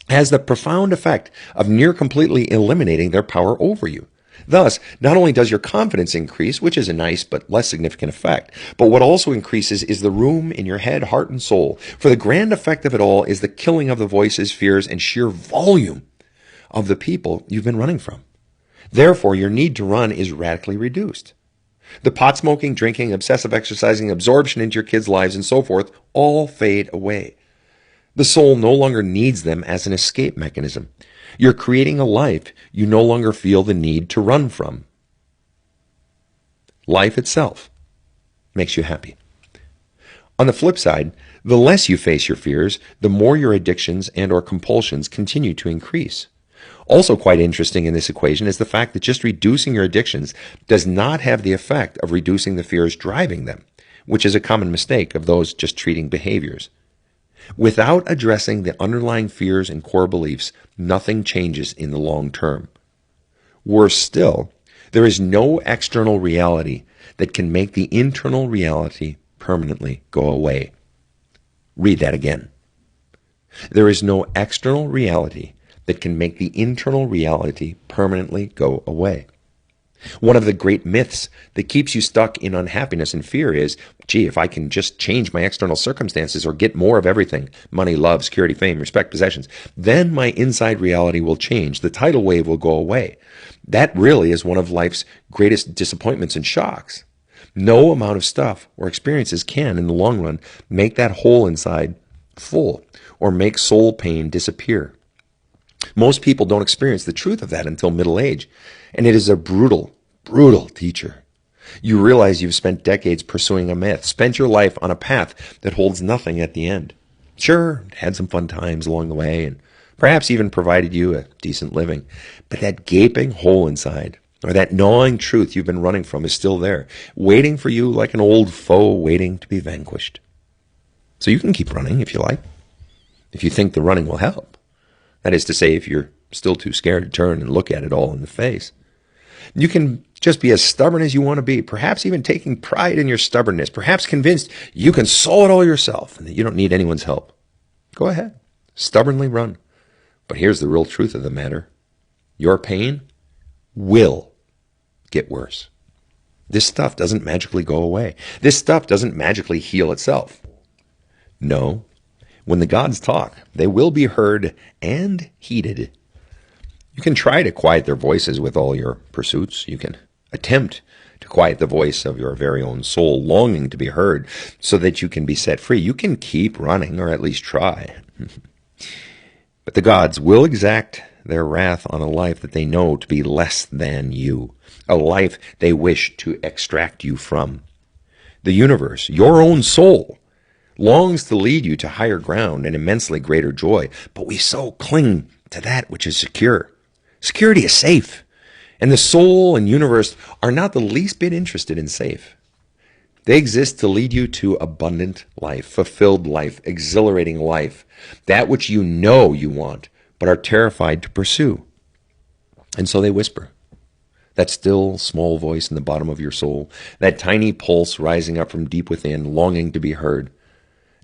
has the profound effect of near completely eliminating their power over you. Thus, not only does your confidence increase, which is a nice but less significant effect, but what also increases is the room in your head, heart, and soul. For the grand effect of it all is the killing of the voices, fears, and sheer volume of the people you've been running from. Therefore, your need to run is radically reduced. The pot smoking, drinking, obsessive exercising, absorption into your kids' lives, and so forth all fade away. The soul no longer needs them as an escape mechanism. You're creating a life you no longer feel the need to run from. Life itself makes you happy. On the flip side, the less you face your fears, the more your addictions and or compulsions continue to increase. Also quite interesting in this equation is the fact that just reducing your addictions does not have the effect of reducing the fears driving them, which is a common mistake of those just treating behaviors. Without addressing the underlying fears and core beliefs, nothing changes in the long term. Worse still, there is no external reality that can make the internal reality permanently go away. Read that again. There is no external reality that can make the internal reality permanently go away. One of the great myths that keeps you stuck in unhappiness and fear is, gee, if I can just change my external circumstances or get more of everything, money, love, security, fame, respect, possessions, then my inside reality will change. The tidal wave will go away. That really is one of life's greatest disappointments and shocks. No amount of stuff or experiences can, in the long run, make that hole inside full or make soul pain disappear. Most people don't experience the truth of that until middle age, and it is a brutal, brutal teacher. You realize you've spent decades pursuing a myth, spent your life on a path that holds nothing at the end. Sure, had some fun times along the way, and perhaps even provided you a decent living, but that gaping hole inside, or that gnawing truth you've been running from, is still there, waiting for you like an old foe waiting to be vanquished. So you can keep running if you like, if you think the running will help. That is to say, if you're still too scared to turn and look at it all in the face. You can just be as stubborn as you want to be, perhaps even taking pride in your stubbornness, perhaps convinced you can solve it all yourself and that you don't need anyone's help. Go ahead, stubbornly run. But here's the real truth of the matter. Your pain will get worse. This stuff doesn't magically go away. This stuff doesn't magically heal itself. No. When the gods talk, they will be heard and heeded. You can try to quiet their voices with all your pursuits. You can attempt to quiet the voice of your very own soul longing to be heard so that you can be set free. You can keep running, or at least try. But the gods will exact their wrath on a life that they know to be less than you, a life they wish to extract you from. The universe, your own soul, longs to lead you to higher ground and immensely greater joy, but we so cling to that which is secure. Security is safe, and the soul and universe are not the least bit interested in safe. They exist to lead you to abundant life, fulfilled life, exhilarating life, that which you know you want, but are terrified to pursue. And so they whisper. That still, small voice in the bottom of your soul, that tiny pulse rising up from deep within, longing to be heard.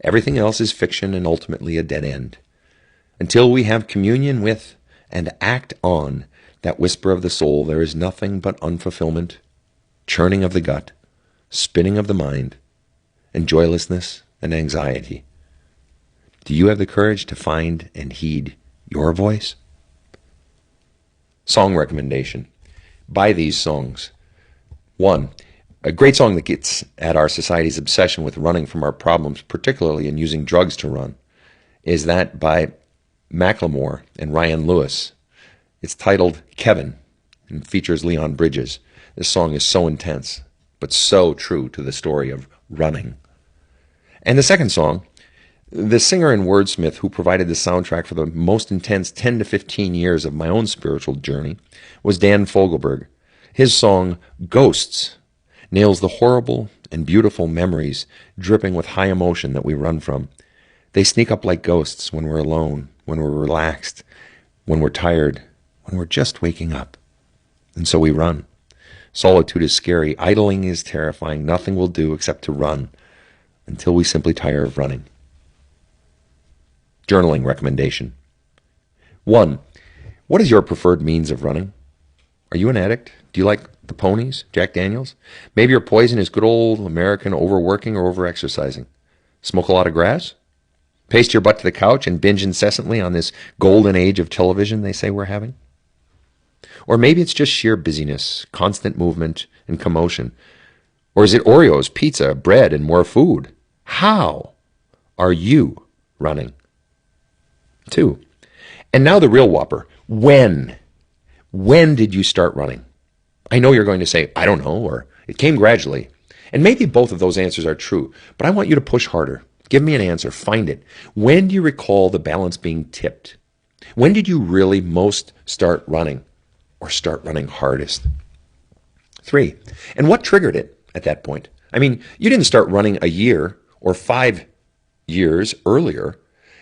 Everything else is fiction and ultimately a dead end. Until we have communion with and act on that whisper of the soul, there is nothing but unfulfillment, churning of the gut, spinning of the mind, and joylessness and anxiety. Do you have the courage to find and heed your voice? Song recommendation. Buy these songs. 1. A great song that gets at our society's obsession with running from our problems, particularly in using drugs to run, is that by Macklemore and Ryan Lewis. It's titled Kevin and features Leon Bridges. This song is so intense, but so true to the story of running. And the second song, the singer and wordsmith who provided the soundtrack for the most intense 10 to 15 years of my own spiritual journey, was Dan Fogelberg. His song, Ghosts, nails the horrible and beautiful memories dripping with high emotion that we run from. They sneak up like ghosts when we're alone, when we're relaxed, when we're tired, when we're just waking up. And so we run. Solitude is scary. Idling is terrifying. Nothing will do except to run until we simply tire of running. Journaling recommendation. 1. What is your preferred means of running? Are you an addict? Do you like the ponies, Jack Daniels? Maybe your poison is good old American overworking or overexercising. Smoke a lot of grass? Paste your butt to the couch and binge incessantly on this golden age of television they say we're having? Or maybe it's just sheer busyness, constant movement, and commotion. Or is it Oreos, pizza, bread, and more food? How are you running? 2. And now the real whopper. When? When did you start running? I know you're going to say, I don't know, or it came gradually. And maybe both of those answers are true, but I want you to push harder. Give me an answer. Find it. When do you recall the balance being tipped? When did you really most start running, or start running hardest? 3. And what triggered it at that point? I mean, you didn't start running a year or 5 years earlier.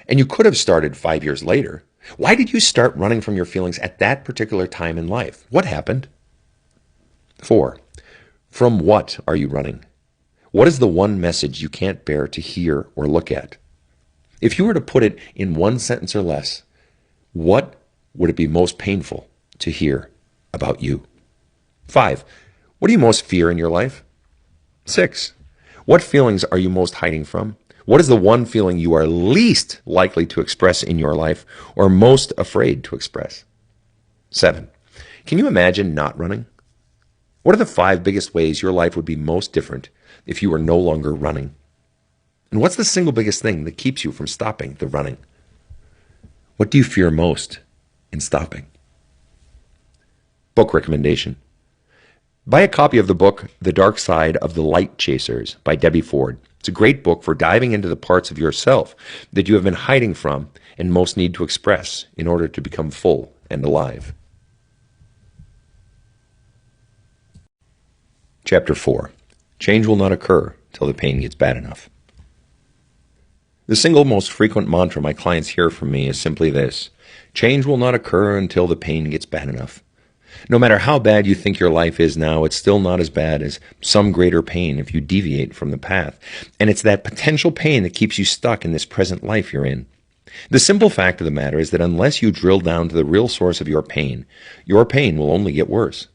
And you could have started 5 years later. Why did you start running from your feelings at that particular time in life? What happened? 4. From what are you running? What is the one message you can't bear to hear or look at? If you were to put it in one sentence or less, what would it be most painful to hear about you? 5. What do you most fear in your life? 6. What feelings are you most hiding from? What is the one feeling you are least likely to express in your life or most afraid to express? 7. Can you imagine not running? What are the 5 biggest ways your life would be most different if you were no longer running? And what's the single biggest thing that keeps you from stopping the running? What do you fear most in stopping? Book recommendation. Buy a copy of the book, The Dark Side of the Light Chasers by Debbie Ford. It's a great book for diving into the parts of yourself that you have been hiding from and most need to express in order to become full and alive. Chapter 4. Change will not occur till the pain gets bad enough. The single most frequent mantra my clients hear from me is simply this: change will not occur until the pain gets bad enough. No matter how bad you think your life is now, it's still not as bad as some greater pain if you deviate from the path. And it's that potential pain that keeps you stuck in this present life you're in. The simple fact of the matter is that unless you drill down to the real source of your pain will only get worse.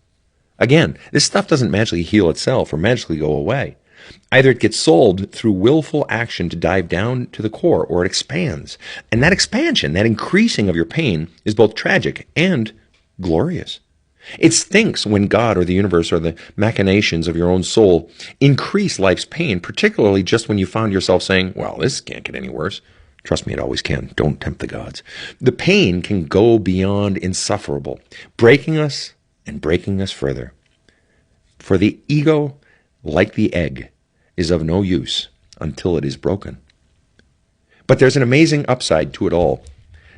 Again, this stuff doesn't magically heal itself or magically go away. Either it gets solved through willful action to dive down to the core, or it expands. And that expansion, that increasing of your pain, is both tragic and glorious. It stinks when God or the universe or the machinations of your own soul increase life's pain, particularly just when you found yourself saying, well, this can't get any worse. Trust me, it always can. Don't tempt the gods. The pain can go beyond insufferable, breaking us and breaking us further. For the ego, like the egg, is of no use until it is broken. But there's an amazing upside to it all.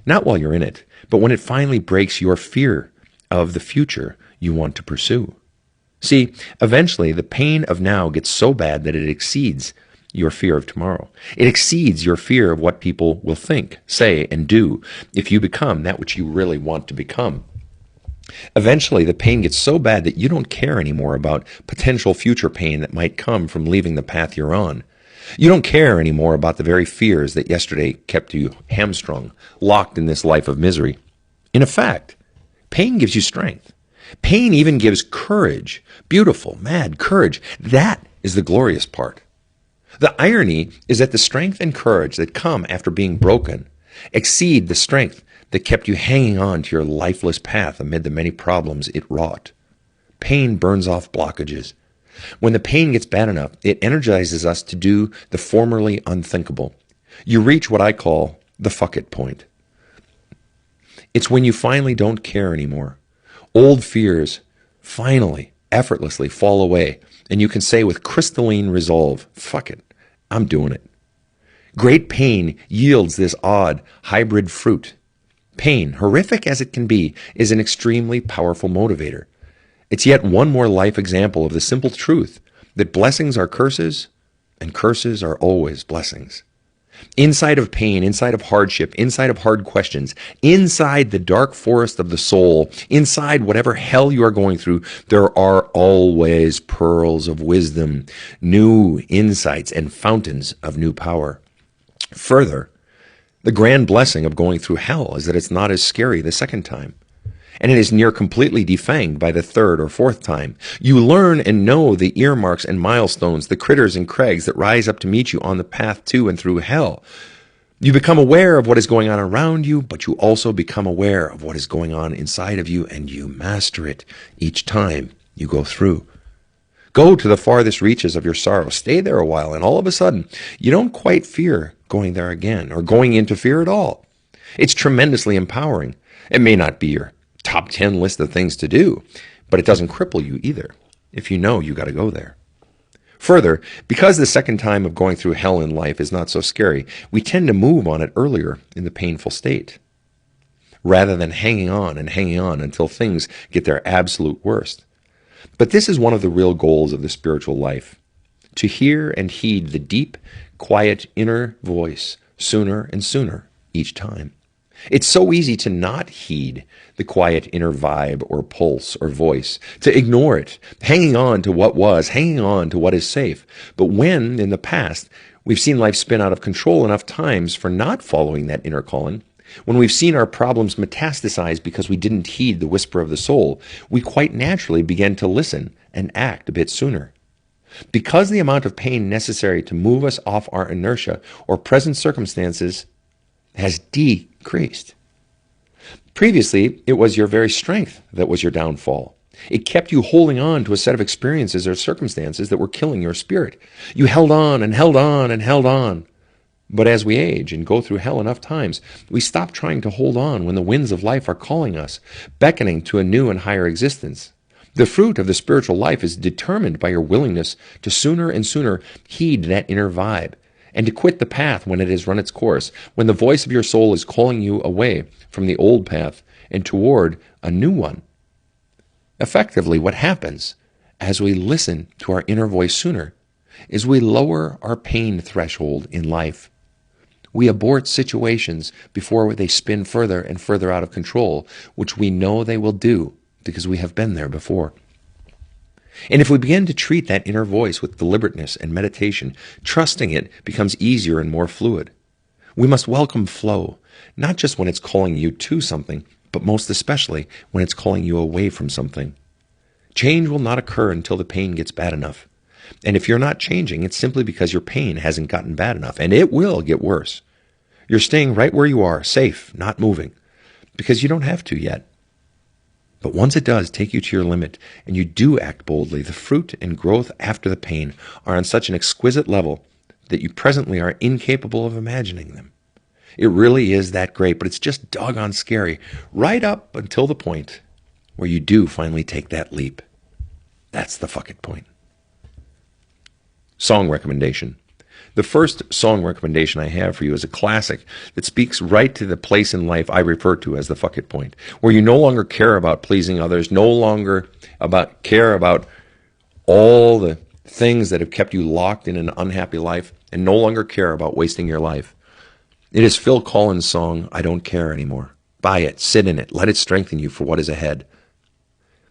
Not while you're in it, but when it finally breaks your fear of the future you want to pursue. See, eventually the pain of now gets so bad that it exceeds your fear of tomorrow. It exceeds your fear of what people will think, say, and do if you become that which you really want to become. Eventually, the pain gets so bad that you don't care anymore about potential future pain that might come from leaving the path you're on. You don't care anymore about the very fears that yesterday kept you hamstrung, locked in this life of misery. In effect, pain gives you strength. Pain even gives courage, beautiful, mad courage. That is the glorious part. The irony is that the strength and courage that come after being broken exceed the strength that kept you hanging on to your lifeless path amid the many problems it wrought. Pain burns off blockages. When the pain gets bad enough, it energizes us to do the formerly unthinkable. You reach what I call the fuck it point. It's when you finally don't care anymore. Old fears finally, effortlessly fall away, and you can say with crystalline resolve, fuck it, I'm doing it. Great pain yields this odd hybrid fruit. Pain, horrific as it can be, is an extremely powerful motivator. It's yet one more life example of the simple truth that blessings are curses and curses are always blessings. Inside of pain, inside of hardship, inside of hard questions, inside the dark forest of the soul, inside whatever hell you are going through, there are always pearls of wisdom, new insights, and fountains of new power. Further, the grand blessing of going through hell is that it's not as scary the second time. And it is near completely defanged by the third or fourth time. You learn and know the earmarks and milestones, the critters and crags that rise up to meet you on the path to and through hell. You become aware of what is going on around you, but you also become aware of what is going on inside of you, and you master it each time you go through. Go to the farthest reaches of your sorrow. Stay there a while, and all of a sudden, you don't quite fear going there again or going into fear at all. It's tremendously empowering. It may not be your top 10 list of things to do, but it doesn't cripple you either if you know you got to go there. Further, because the second time of going through hell in life is not so scary, we tend to move on it earlier in the painful state, rather than hanging on until things get their absolute worst. But this is one of the real goals of the spiritual life, to hear and heed the deep, quiet inner voice sooner and sooner each time. It's so easy to not heed the quiet inner vibe or pulse or voice, to ignore it, hanging on to what was, hanging on to what is safe. But when, in the past, we've seen life spin out of control enough times for not following that inner calling, when we've seen our problems metastasize because we didn't heed the whisper of the soul, we quite naturally begin to listen and act a bit sooner. Because the amount of pain necessary to move us off our inertia or present circumstances has decreased. Previously, it was your very strength that was your downfall. It kept you holding on to a set of experiences or circumstances that were killing your spirit. You held on and held on and held on. But as we age and go through hell enough times, we stop trying to hold on when the winds of life are calling us, beckoning to a new and higher existence. The fruit of the spiritual life is determined by your willingness to sooner and sooner heed that inner vibe, and to quit the path when it has run its course, when the voice of your soul is calling you away from the old path and toward a new one. Effectively, what happens as we listen to our inner voice sooner is we lower our pain threshold in life. We abort situations before they spin further and further out of control, which we know they will do because we have been there before. And if we begin to treat that inner voice with deliberateness and meditation, trusting it becomes easier and more fluid. We must welcome flow, not just when it's calling you to something, but most especially when it's calling you away from something. Change will not occur until the pain gets bad enough. And if you're not changing, it's simply because your pain hasn't gotten bad enough, and it will get worse. You're staying right where you are, safe, not moving, because you don't have to yet. But once it does take you to your limit, and you do act boldly, the fruit and growth after the pain are on such an exquisite level that you presently are incapable of imagining them. It really is that great, but it's just doggone scary, right up until the point where you do finally take that leap. That's the fuck it point. Song recommendation. The first song recommendation I have for you is a classic that speaks right to the place in life I refer to as the fuck it point, where you no longer care about pleasing others, no longer care about all the things that have kept you locked in an unhappy life, and no longer care about wasting your life. It is Phil Collins' song, I Don't Care Anymore. Buy it, sit in it, let it strengthen you for what is ahead.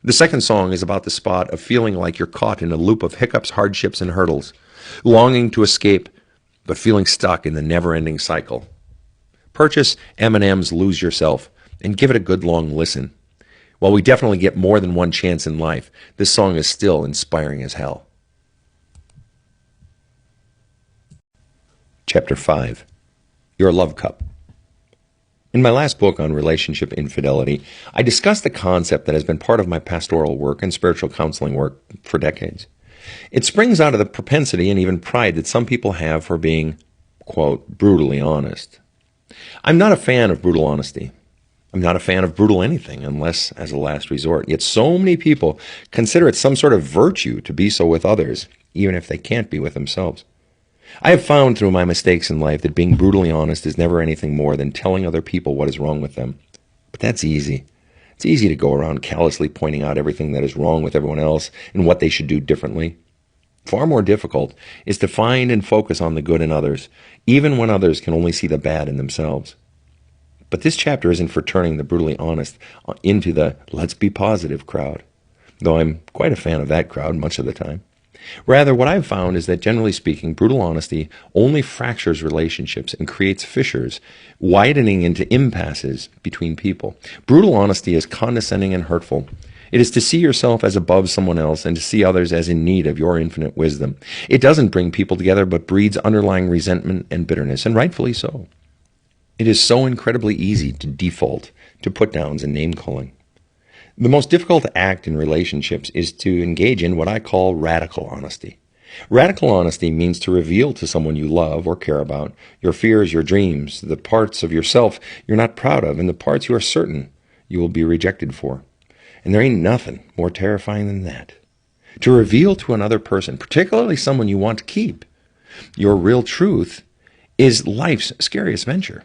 The second song is about the spot of feeling like you're caught in a loop of hiccups, hardships, and hurdles, longing to escape, but feeling stuck in the never-ending cycle. Purchase Eminem's Lose Yourself and give it a good long listen. While we definitely get more than one chance in life, this song is still inspiring as hell. Chapter 5. Your Love Cup. In my last book on relationship infidelity, I discussed the concept that has been part of my pastoral work and spiritual counseling work for decades. It springs out of the propensity and even pride that some people have for being, quote, brutally honest. I'm not a fan of brutal honesty. I'm not a fan of brutal anything unless as a last resort. Yet so many people consider it some sort of virtue to be so with others, even if they can't be with themselves. I have found through my mistakes in life that being brutally honest is never anything more than telling other people what is wrong with them. But that's easy. It's easy to go around callously pointing out everything that is wrong with everyone else and what they should do differently. Far more difficult is to find and focus on the good in others, even when others can only see the bad in themselves. But this chapter isn't for turning the brutally honest into the let's be positive crowd, though I'm quite a fan of that crowd much of the time. Rather, what I've found is that, generally speaking, brutal honesty only fractures relationships and creates fissures, widening into impasses between people. Brutal honesty is condescending and hurtful. It is to see yourself as above someone else and to see others as in need of your infinite wisdom. It doesn't bring people together, but breeds underlying resentment and bitterness, and rightfully so. It is so incredibly easy to default to put-downs and name-calling. The most difficult act in relationships is to engage in what I call radical honesty. Radical honesty means to reveal to someone you love or care about your fears, your dreams, the parts of yourself you're not proud of, and the parts you are certain you will be rejected for. And there ain't nothing more terrifying than that. To reveal to another person, particularly someone you want to keep, your real truth is life's scariest venture.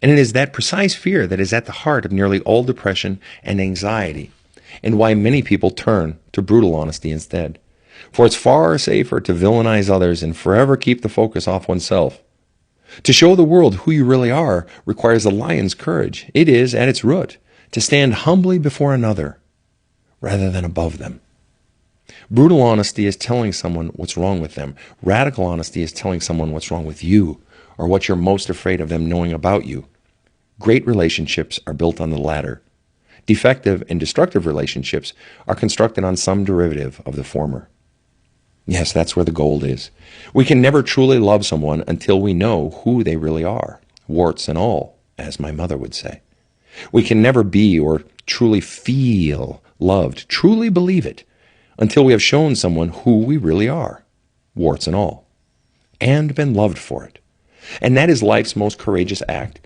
And it is that precise fear that is at the heart of nearly all depression and anxiety, and why many people turn to brutal honesty instead. For it's far safer to villainize others and forever keep the focus off oneself. To show the world who you really are requires a lion's courage. It is, at its root, to stand humbly before another rather than above them. Brutal honesty is telling someone what's wrong with them. Radical honesty is telling someone what's wrong with you or what you're most afraid of them knowing about you. Great relationships are built on the latter. Defective and destructive relationships are constructed on some derivative of the former. Yes, that's where the gold is. We can never truly love someone until we know who they really are, warts and all, as my mother would say. We can never be or truly feel loved, truly believe it, until we have shown someone who we really are, warts and all, and been loved for it. And that is life's most courageous act,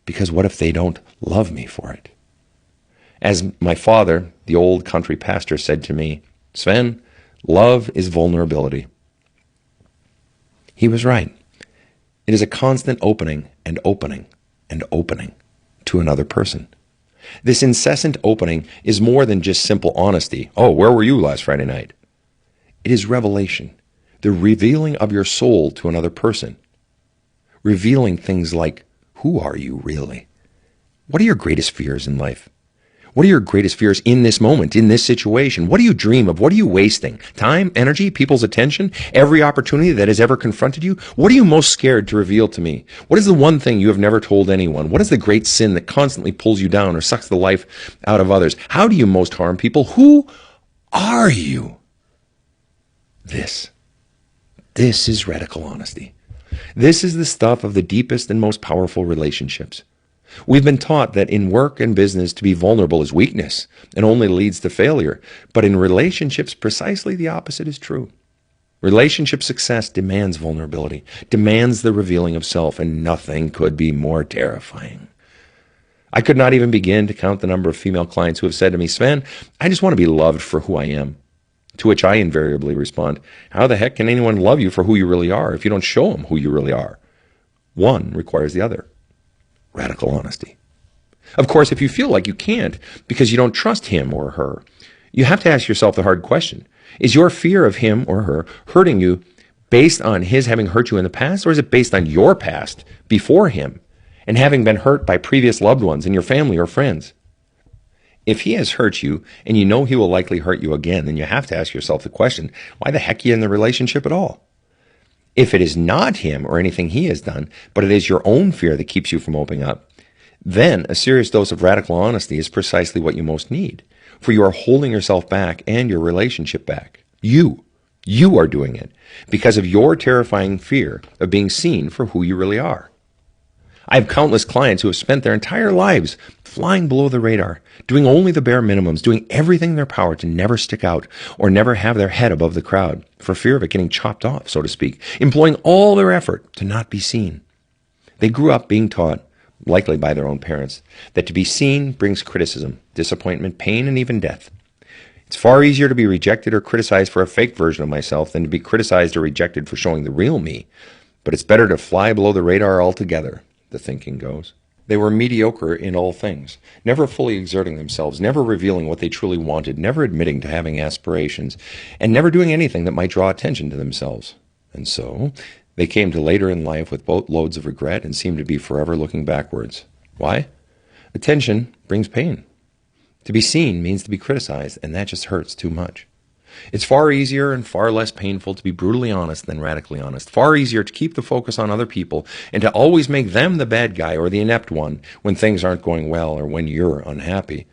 because what if they don't love me for it? As my father, the old country pastor, said to me, Sven, love is vulnerability. He was right. It is a constant opening and opening and opening to another person. This incessant opening is more than just simple honesty. Oh, where were you last Friday night? It is revelation, the revealing of your soul to another person. Revealing things like, who are you really? What are your greatest fears in life? What are your greatest fears in this moment, in this situation? What do you dream of? What are you wasting? Time, energy, people's attention, every opportunity that has ever confronted you? What are you most scared to reveal to me? What is the one thing you have never told anyone? What is the great sin that constantly pulls you down or sucks the life out of others? How do you most harm people? Who are you? This is radical honesty. This is the stuff of the deepest and most powerful relationships. We've been taught that in work and business to be vulnerable is weakness and only leads to failure. But in relationships, precisely the opposite is true. Relationship success demands vulnerability, demands the revealing of self, and nothing could be more terrifying. I could not even begin to count the number of female clients who have said to me, Sven, I just want to be loved for who I am. To which I invariably respond, how the heck can anyone love you for who you really are if you don't show them who you really are? One requires the other. Radical honesty. Of course, if you feel like you can't because you don't trust him or her, you have to ask yourself the hard question. Is your fear of him or her hurting you based on his having hurt you in the past, or is it based on your past before him and having been hurt by previous loved ones in your family or friends? If he has hurt you and you know he will likely hurt you again, then you have to ask yourself the question, why the heck are you in the relationship at all? If it is not him or anything he has done, but it is your own fear that keeps you from opening up, then a serious dose of radical honesty is precisely what you most need. For you are holding yourself back and your relationship back. You are doing it because of your terrifying fear of being seen for who you really are. I have countless clients who have spent their entire lives flying below the radar, doing only the bare minimums, doing everything in their power to never stick out or never have their head above the crowd for fear of it getting chopped off, so to speak, employing all their effort to not be seen. They grew up being taught, likely by their own parents, that to be seen brings criticism, disappointment, pain, and even death. It's far easier to be rejected or criticized for a fake version of myself than to be criticized or rejected for showing the real me. But it's better to fly below the radar altogether, the thinking goes. They were mediocre in all things, never fully exerting themselves, never revealing what they truly wanted, never admitting to having aspirations, and never doing anything that might draw attention to themselves. And so, they came to later in life with boatloads of regret and seemed to be forever looking backwards. Why? Attention brings pain. To be seen means to be criticized, and that just hurts too much. It's far easier and far less painful to be brutally honest than radically honest. Far easier to keep the focus on other people and to always make them the bad guy or the inept one when things aren't going well or when you're unhappy.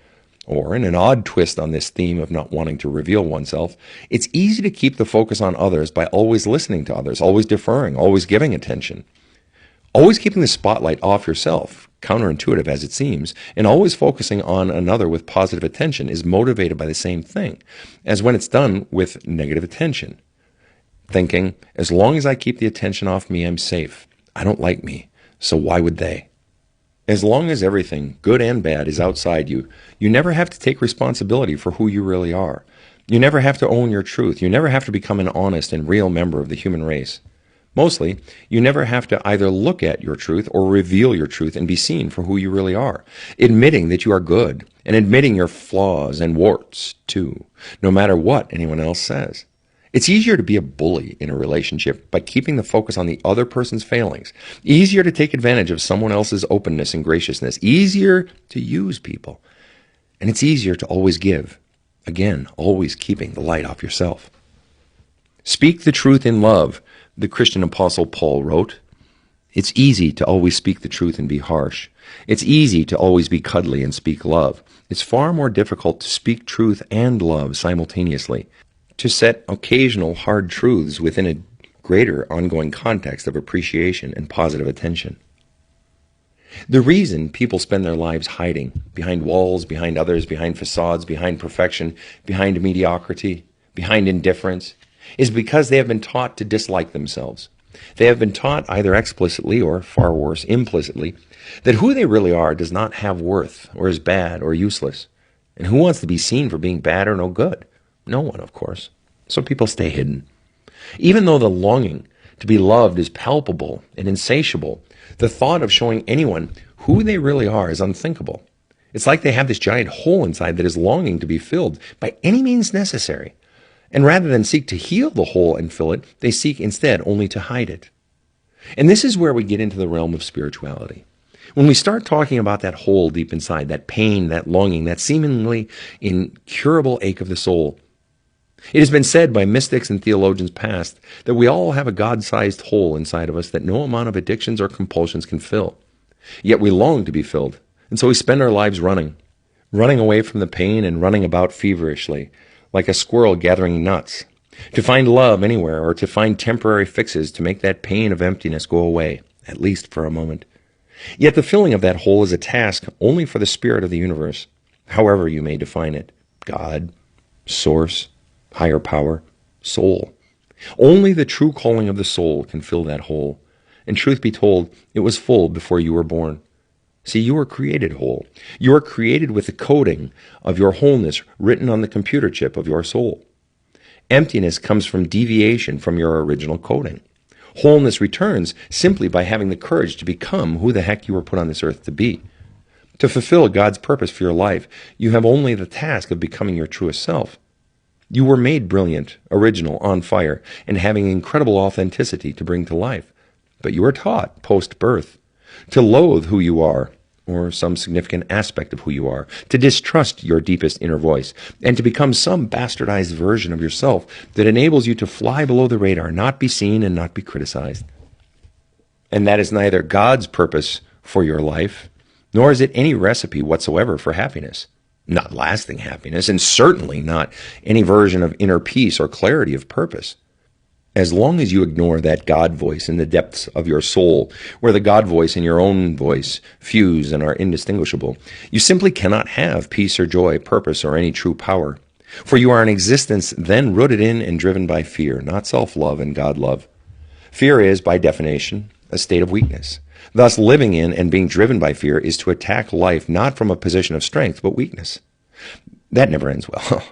Or, in an odd twist on this theme of not wanting to reveal oneself, it's easy to keep the focus on others by always listening to others, always deferring, always giving attention. Always keeping the spotlight off yourself, counterintuitive as it seems, and always focusing on another with positive attention is motivated by the same thing as when it's done with negative attention. Thinking, as long as I keep the attention off me, I'm safe. I don't like me, so why would they? As long as everything, good and bad, is outside you, you never have to take responsibility for who you really are. You never have to own your truth. You never have to become an honest and real member of the human race. Mostly, you never have to either look at your truth or reveal your truth and be seen for who you really are, admitting that you are good and admitting your flaws and warts, too, no matter what anyone else says. It's easier to be a bully in a relationship by keeping the focus on the other person's failings. Easier to take advantage of someone else's openness and graciousness. Easier to use people. And it's easier to always give. Again, always keeping the light off yourself. Speak the truth in love, the Christian apostle Paul wrote. It's easy to always speak the truth and be harsh. It's easy to always be cuddly and speak love. It's far more difficult to speak truth and love simultaneously, to set occasional hard truths within a greater ongoing context of appreciation and positive attention. The reason people spend their lives hiding, behind walls, behind others, behind facades, behind perfection, behind mediocrity, behind indifference, is because they have been taught to dislike themselves. They have been taught, either explicitly or, far worse, implicitly, that who they really are does not have worth, or is bad or useless. And who wants to be seen for being bad or no good? No one, of course. So people stay hidden. Even though the longing to be loved is palpable and insatiable, the thought of showing anyone who they really are is unthinkable. It's like they have this giant hole inside that is longing to be filled by any means necessary. And rather than seek to heal the hole and fill it, they seek instead only to hide it. And this is where we get into the realm of spirituality. When we start talking about that hole deep inside, that pain, that longing, that seemingly incurable ache of the soul, it has been said by mystics and theologians past that we all have a God-sized hole inside of us that no amount of addictions or compulsions can fill. Yet we long to be filled, and so we spend our lives running away from the pain and running about feverishly, like a squirrel gathering nuts, to find love anywhere or to find temporary fixes to make that pain of emptiness go away, at least for a moment. Yet the filling of that hole is a task only for the spirit of the universe, however you may define it: God, source, higher power, soul. Only the true calling of the soul can fill that hole. And truth be told, it was full before you were born. See, you were created whole. You are created with the coding of your wholeness written on the computer chip of your soul. Emptiness comes from deviation from your original coding. Wholeness returns simply by having the courage to become who the heck you were put on this earth to be. To fulfill God's purpose for your life, you have only the task of becoming your truest self. You were made brilliant, original, on fire, and having incredible authenticity to bring to life. But you are taught, post-birth, to loathe who you are, or some significant aspect of who you are, to distrust your deepest inner voice, and to become some bastardized version of yourself that enables you to fly below the radar, not be seen and not be criticized. And that is neither God's purpose for your life, nor is it any recipe whatsoever for happiness. Not lasting happiness, and certainly not any version of inner peace or clarity of purpose. As long as you ignore that God voice in the depths of your soul, where the God voice and your own voice fuse and are indistinguishable, you simply cannot have peace or joy, purpose, or any true power. For you are an existence then rooted in and driven by fear, not self-love and God-love. Fear is, by definition, a state of weakness. Thus, living in and being driven by fear is to attack life not from a position of strength, but weakness. That never ends well.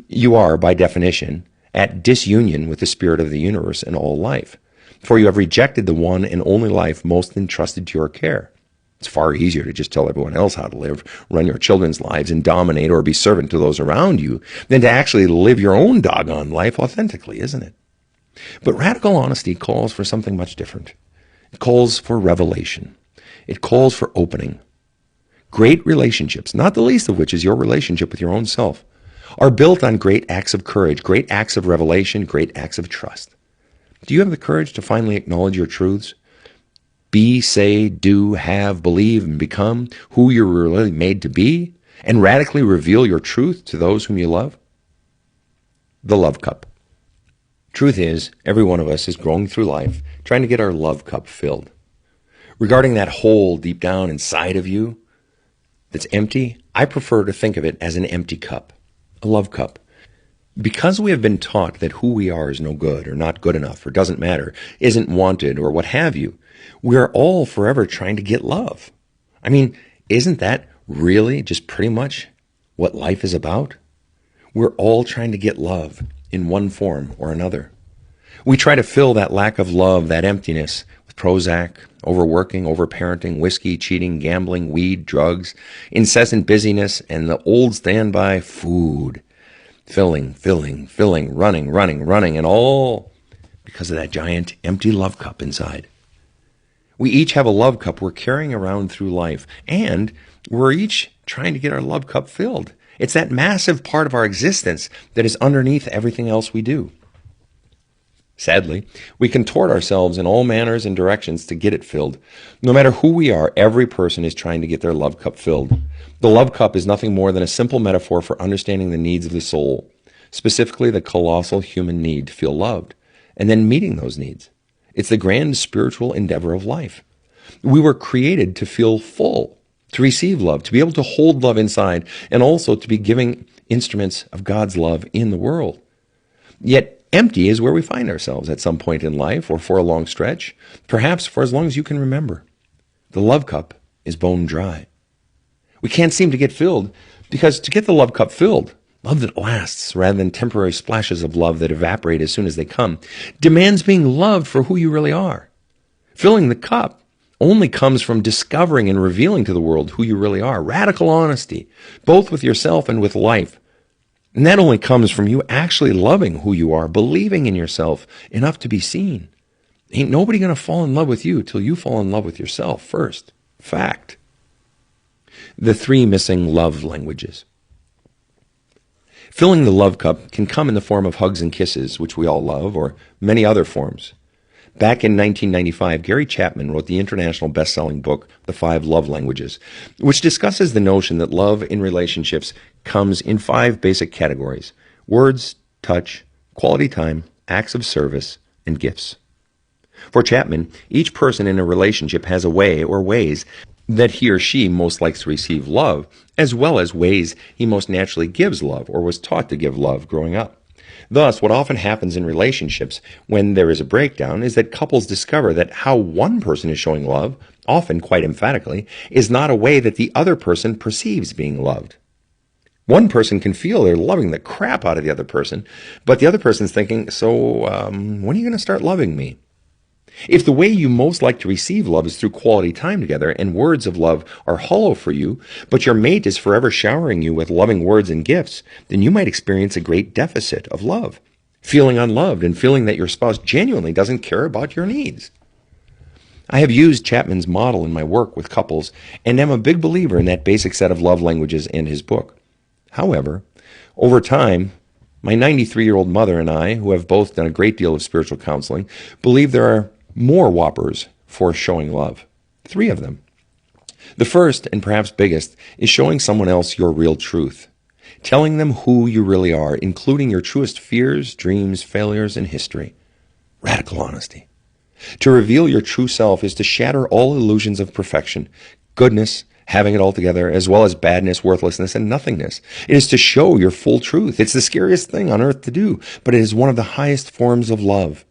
You are, by definition, at disunion with the spirit of the universe and all life, for you have rejected the one and only life most entrusted to your care. It's far easier to just tell everyone else how to live, run your children's lives, and dominate or be servant to those around you, than to actually live your own doggone life authentically, isn't it? But radical honesty calls for something much different. It calls for revelation. It calls for opening. Great relationships, not the least of which is your relationship with your own self, are built on great acts of courage, great acts of revelation, great acts of trust. Do you have the courage to finally acknowledge your truths? Be, say, do, have, believe, and become who you're really made to be, and radically reveal your truth to those whom you love? The love cup. Truth is, every one of us is going through life trying to get our love cup filled. Regarding that hole deep down inside of you that's empty, I prefer to think of it as an empty cup, a love cup. Because we have been taught that who we are is no good or not good enough or doesn't matter, isn't wanted or what have you, we are all forever trying to get love. I mean, isn't that really just pretty much what life is about? We're all trying to get love in one form or another. We try to fill that lack of love, that emptiness, with Prozac, overworking, overparenting, whiskey, cheating, gambling, weed, drugs, incessant busyness, and the old standby food. Filling, filling, filling, running, running, running, and all because of that giant empty love cup inside. We each have a love cup we're carrying around through life, and we're each trying to get our love cup filled. It's that massive part of our existence that is underneath everything else we do. Sadly, we contort ourselves in all manners and directions to get it filled. No matter who we are, every person is trying to get their love cup filled. The love cup is nothing more than a simple metaphor for understanding the needs of the soul, specifically the colossal human need to feel loved, and then meeting those needs. It's the grand spiritual endeavor of life. We were created to feel full, to receive love, to be able to hold love inside, and also to be giving instruments of God's love in the world. Yet empty is where we find ourselves at some point in life, or for a long stretch, perhaps for as long as you can remember. The love cup is bone dry. We can't seem to get filled, because to get the love cup filled, love that lasts rather than temporary splashes of love that evaporate as soon as they come, demands being loved for who you really are. Filling the cup only comes from discovering and revealing to the world who you really are. Radical honesty, both with yourself and with life. And that only comes from you actually loving who you are, believing in yourself enough to be seen. Ain't nobody going to fall in love with you till you fall in love with yourself first. Fact. The 3 missing love languages. Filling the love cup can come in the form of hugs and kisses, which we all love, or many other forms. Back in 1995, Gary Chapman wrote the international best-selling book, The 5 Love Languages, which discusses the notion that love in relationships comes in 5 basic categories: words, touch, quality time, acts of service, and gifts. For Chapman, each person in a relationship has a way or ways that he or she most likes to receive love, as well as ways he most naturally gives love or was taught to give love growing up. Thus, what often happens in relationships when there is a breakdown is that couples discover that how one person is showing love, often quite emphatically, is not a way that the other person perceives being loved. One person can feel they're loving the crap out of the other person, but the other person's thinking, so when are you going to start loving me? If the way you most like to receive love is through quality time together and words of love are hollow for you, but your mate is forever showering you with loving words and gifts, then you might experience a great deficit of love, feeling unloved and feeling that your spouse genuinely doesn't care about your needs. I have used Chapman's model in my work with couples and am a big believer in that basic set of love languages in his book. However, over time, my 93-year-old mother and I, who have both done a great deal of spiritual counseling, believe there are more whoppers for showing love. 3 of them. The first, and perhaps biggest, is showing someone else your real truth. Telling them who you really are, including your truest fears, dreams, failures, and history. Radical honesty. To reveal your true self is to shatter all illusions of perfection, goodness, having it all together, as well as badness, worthlessness, and nothingness. It is to show your full truth. It's the scariest thing on earth to do, but it is one of the highest forms of love.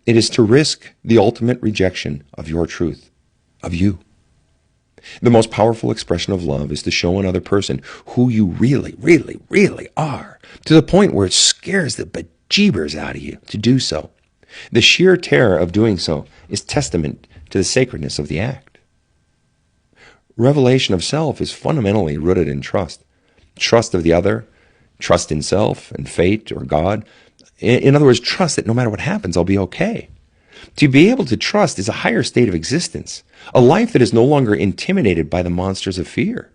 It is to risk the ultimate rejection of your truth, of you. The most powerful expression of love is to show another person who you really, really, really are, to the point where it scares the bejeebers out of you to do so. The sheer terror of doing so is testament to the sacredness of the act. Revelation of self is fundamentally rooted in trust. Trust of the other, trust in self and fate or God. In other words, trust that no matter what happens, I'll be okay. To be able to trust is a higher state of existence, a life that is no longer intimidated by the monsters of fear.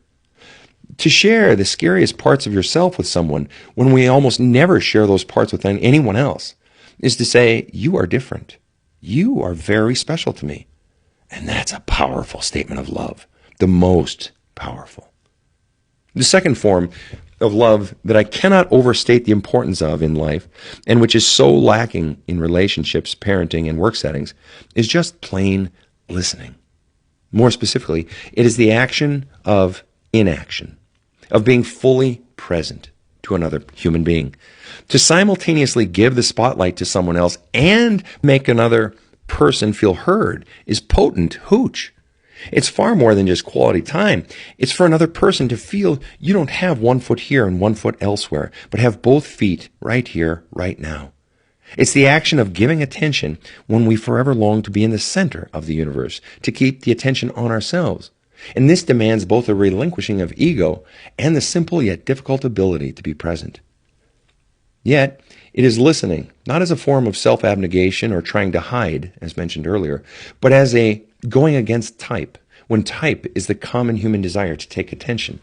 To share the scariest parts of yourself with someone when we almost never share those parts with anyone else is to say, you are different. You are very special to me. And that's a powerful statement of love, the most powerful. The second form of love that I cannot overstate the importance of in life, and which is so lacking in relationships, parenting, and work settings, is just plain listening. More specifically, it is the action of inaction, of being fully present to another human being. To simultaneously give the spotlight to someone else and make another person feel heard is potent hooch. It's far more than just quality time. It's for another person to feel you don't have one foot here and one foot elsewhere, but have both feet right here, right now. It's the action of giving attention when we forever long to be in the center of the universe, to keep the attention on ourselves. And this demands both a relinquishing of ego and the simple yet difficult ability to be present. Yet, it is listening, not as a form of self-abnegation or trying to hide, as mentioned earlier, but as a going against type, when type is the common human desire to take attention.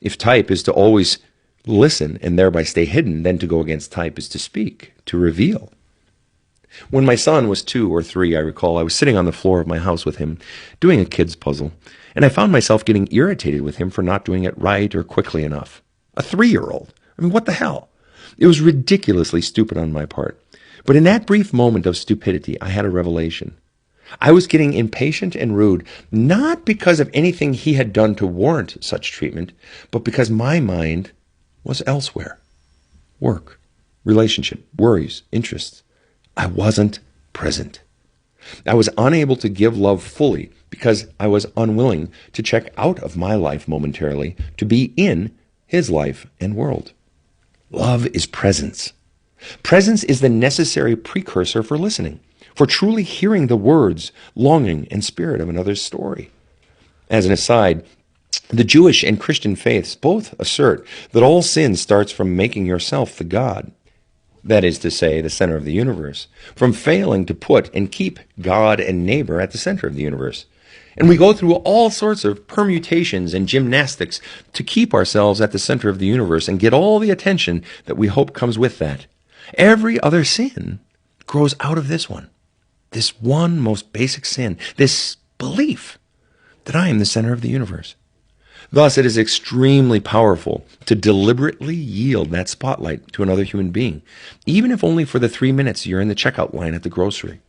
If type is to always listen and thereby stay hidden, then to go against type is to speak, to reveal. When my son was 2 or 3, I recall, I was sitting on the floor of my house with him, doing a kid's puzzle, and I found myself getting irritated with him for not doing it right or quickly enough. A 3-year-old. I mean, what the hell? It was ridiculously stupid on my part. But in that brief moment of stupidity, I had a revelation. I was getting impatient and rude, not because of anything he had done to warrant such treatment, but because my mind was elsewhere. Work, relationship, worries, interests. I wasn't present. I was unable to give love fully because I was unwilling to check out of my life momentarily to be in his life and world. Love is presence. Presence is the necessary precursor for listening, for truly hearing the words, longing, and spirit of another's story. As an aside, the Jewish and Christian faiths both assert that all sin starts from making yourself the God, that is to say, the center of the universe, from failing to put and keep God and neighbor at the center of the universe. And we go through all sorts of permutations and gymnastics to keep ourselves at the center of the universe and get all the attention that we hope comes with that. Every other sin grows out of this one most basic sin, this belief that I am the center of the universe. Thus, it is extremely powerful to deliberately yield that spotlight to another human being, even if only for the 3 minutes you're in the checkout line at the grocery,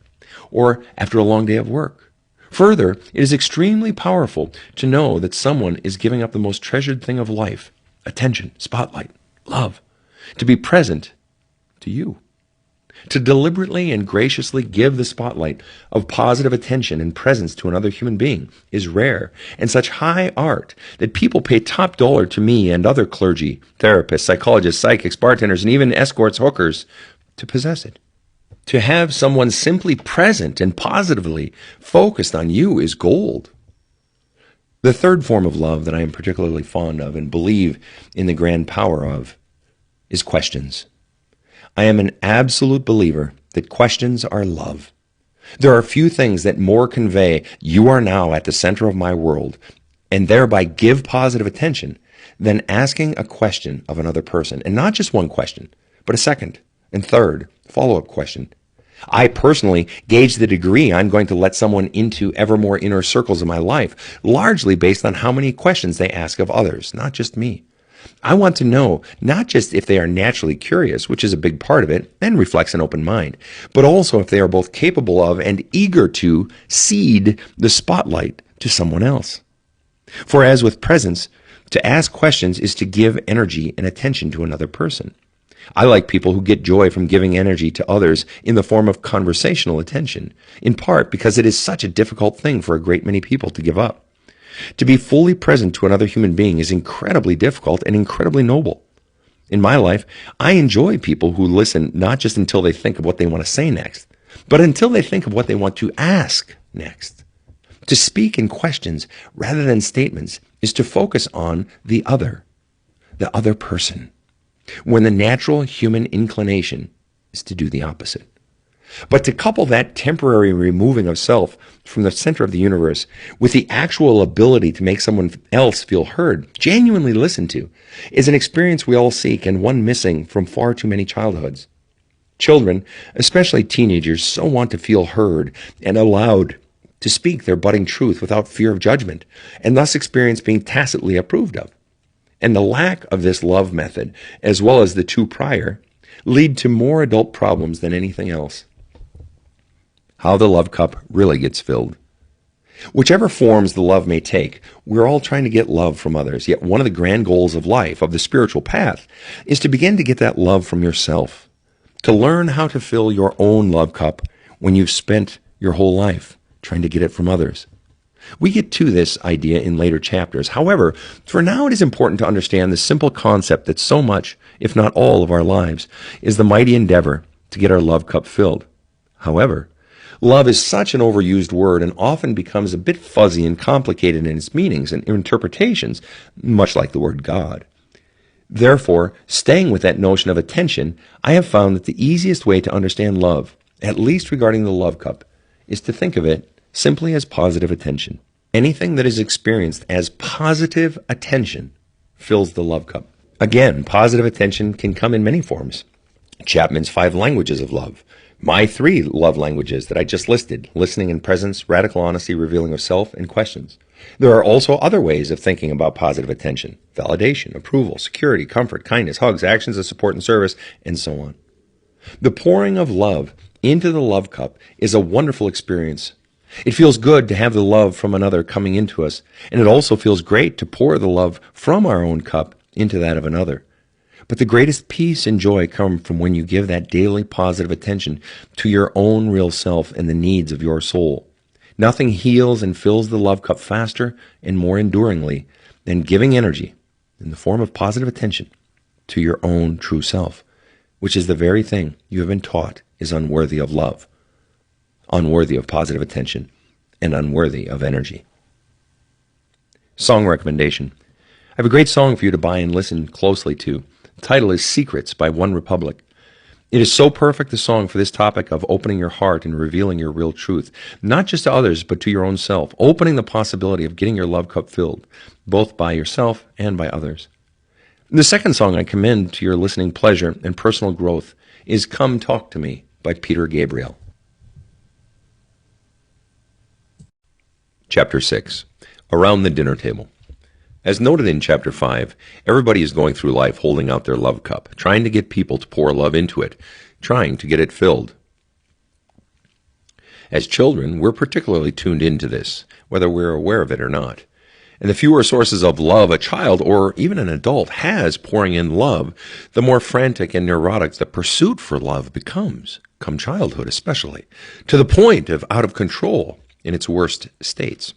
or after a long day of work. Further, it is extremely powerful to know that someone is giving up the most treasured thing of life, attention, spotlight, love, to be present to you. To deliberately and graciously give the spotlight of positive attention and presence to another human being is rare and such high art that people pay top dollar to me and other clergy, therapists, psychologists, psychics, bartenders, and even escorts, hookers to possess it. To have someone simply present and positively focused on you is gold. The third form of love that I am particularly fond of and believe in the grand power of is questions. I am an absolute believer that questions are love. There are few things that more convey you are now at the center of my world and thereby give positive attention than asking a question of another person. And not just one question, but a second and third follow-up question. I personally gauge the degree I'm going to let someone into ever more inner circles of my life, largely based on how many questions they ask of others, not just me. I want to know not just if they are naturally curious, which is a big part of it and reflects an open mind, but also if they are both capable of and eager to cede the spotlight to someone else. For as with presence, to ask questions is to give energy and attention to another person. I like people who get joy from giving energy to others in the form of conversational attention, in part because it is such a difficult thing for a great many people to give up. To be fully present to another human being is incredibly difficult and incredibly noble. In my life, I enjoy people who listen not just until they think of what they want to say next, but until they think of what they want to ask next. To speak in questions rather than statements is to focus on the other person, when the natural human inclination is to do the opposite. But to couple that temporary removing of self from the center of the universe with the actual ability to make someone else feel heard, genuinely listened to, is an experience we all seek and one missing from far too many childhoods. Children, especially teenagers, so want to feel heard and allowed to speak their budding truth without fear of judgment, and thus experience being tacitly approved of. And the lack of this love method, as well as the two prior, lead to more adult problems than anything else. How the love cup really gets filled. Whichever forms the love may take, we're all trying to get love from others, yet one of the grand goals of life, of the spiritual path, is to begin to get that love from yourself, to learn how to fill your own love cup when you've spent your whole life trying to get it from others. We get to this idea in later chapters. However, for now it is important to understand the simple concept that so much, if not all of our lives, is the mighty endeavor to get our love cup filled. However, love is such an overused word and often becomes a bit fuzzy and complicated in its meanings and interpretations, much like the word God. Therefore, staying with that notion of attention, I have found that the easiest way to understand love, at least regarding the love cup, is to think of it simply as positive attention. Anything that is experienced as positive attention fills the love cup. Again, positive attention can come in many forms. Chapman's 5 languages of love. My 3 love languages that I just listed: listening and presence, radical honesty, revealing of self, and questions. There are also other ways of thinking about positive attention: validation, approval, security, comfort, kindness, hugs, actions of support and service, and so on. The pouring of love into the love cup is a wonderful experience. It feels good to have the love from another coming into us, and it also feels great to pour the love from our own cup into that of another. But the greatest peace and joy come from when you give that daily positive attention to your own real self and the needs of your soul. Nothing heals and fills the love cup faster and more enduringly than giving energy in the form of positive attention to your own true self, which is the very thing you have been taught is unworthy of love, unworthy of positive attention, and unworthy of energy. Song recommendation. I have a great song for you to buy and listen closely to. The title is Secrets by One Republic. It is so perfect a song for this topic of opening your heart and revealing your real truth, not just to others, but to your own self, opening the possibility of getting your love cup filled, both by yourself and by others. The second song I commend to your listening pleasure and personal growth is Come Talk to Me by Peter Gabriel. Chapter 6. Around the Dinner Table. As noted in Chapter 5, everybody is going through life holding out their love cup, trying to get people to pour love into it, trying to get it filled. As children, we're particularly tuned into this, whether we're aware of it or not. And the fewer sources of love a child or even an adult has pouring in love, the more frantic and neurotic the pursuit for love becomes, come childhood especially, to the point of out of control in its worst states.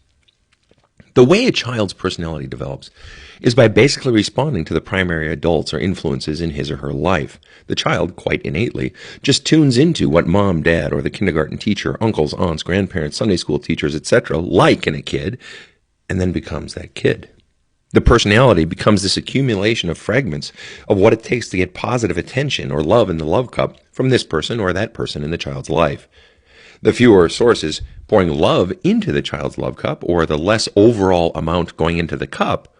The way a child's personality develops is by basically responding to the primary adults or influences in his or her life. The child, quite innately, just tunes into what mom, dad, or the kindergarten teacher, uncles, aunts, grandparents, Sunday school teachers, etc. like in a kid, and then becomes that kid. The personality becomes this accumulation of fragments of what it takes to get positive attention or love in the love cup from this person or that person in the child's life. The fewer sources pouring love into the child's love cup, or the less overall amount going into the cup,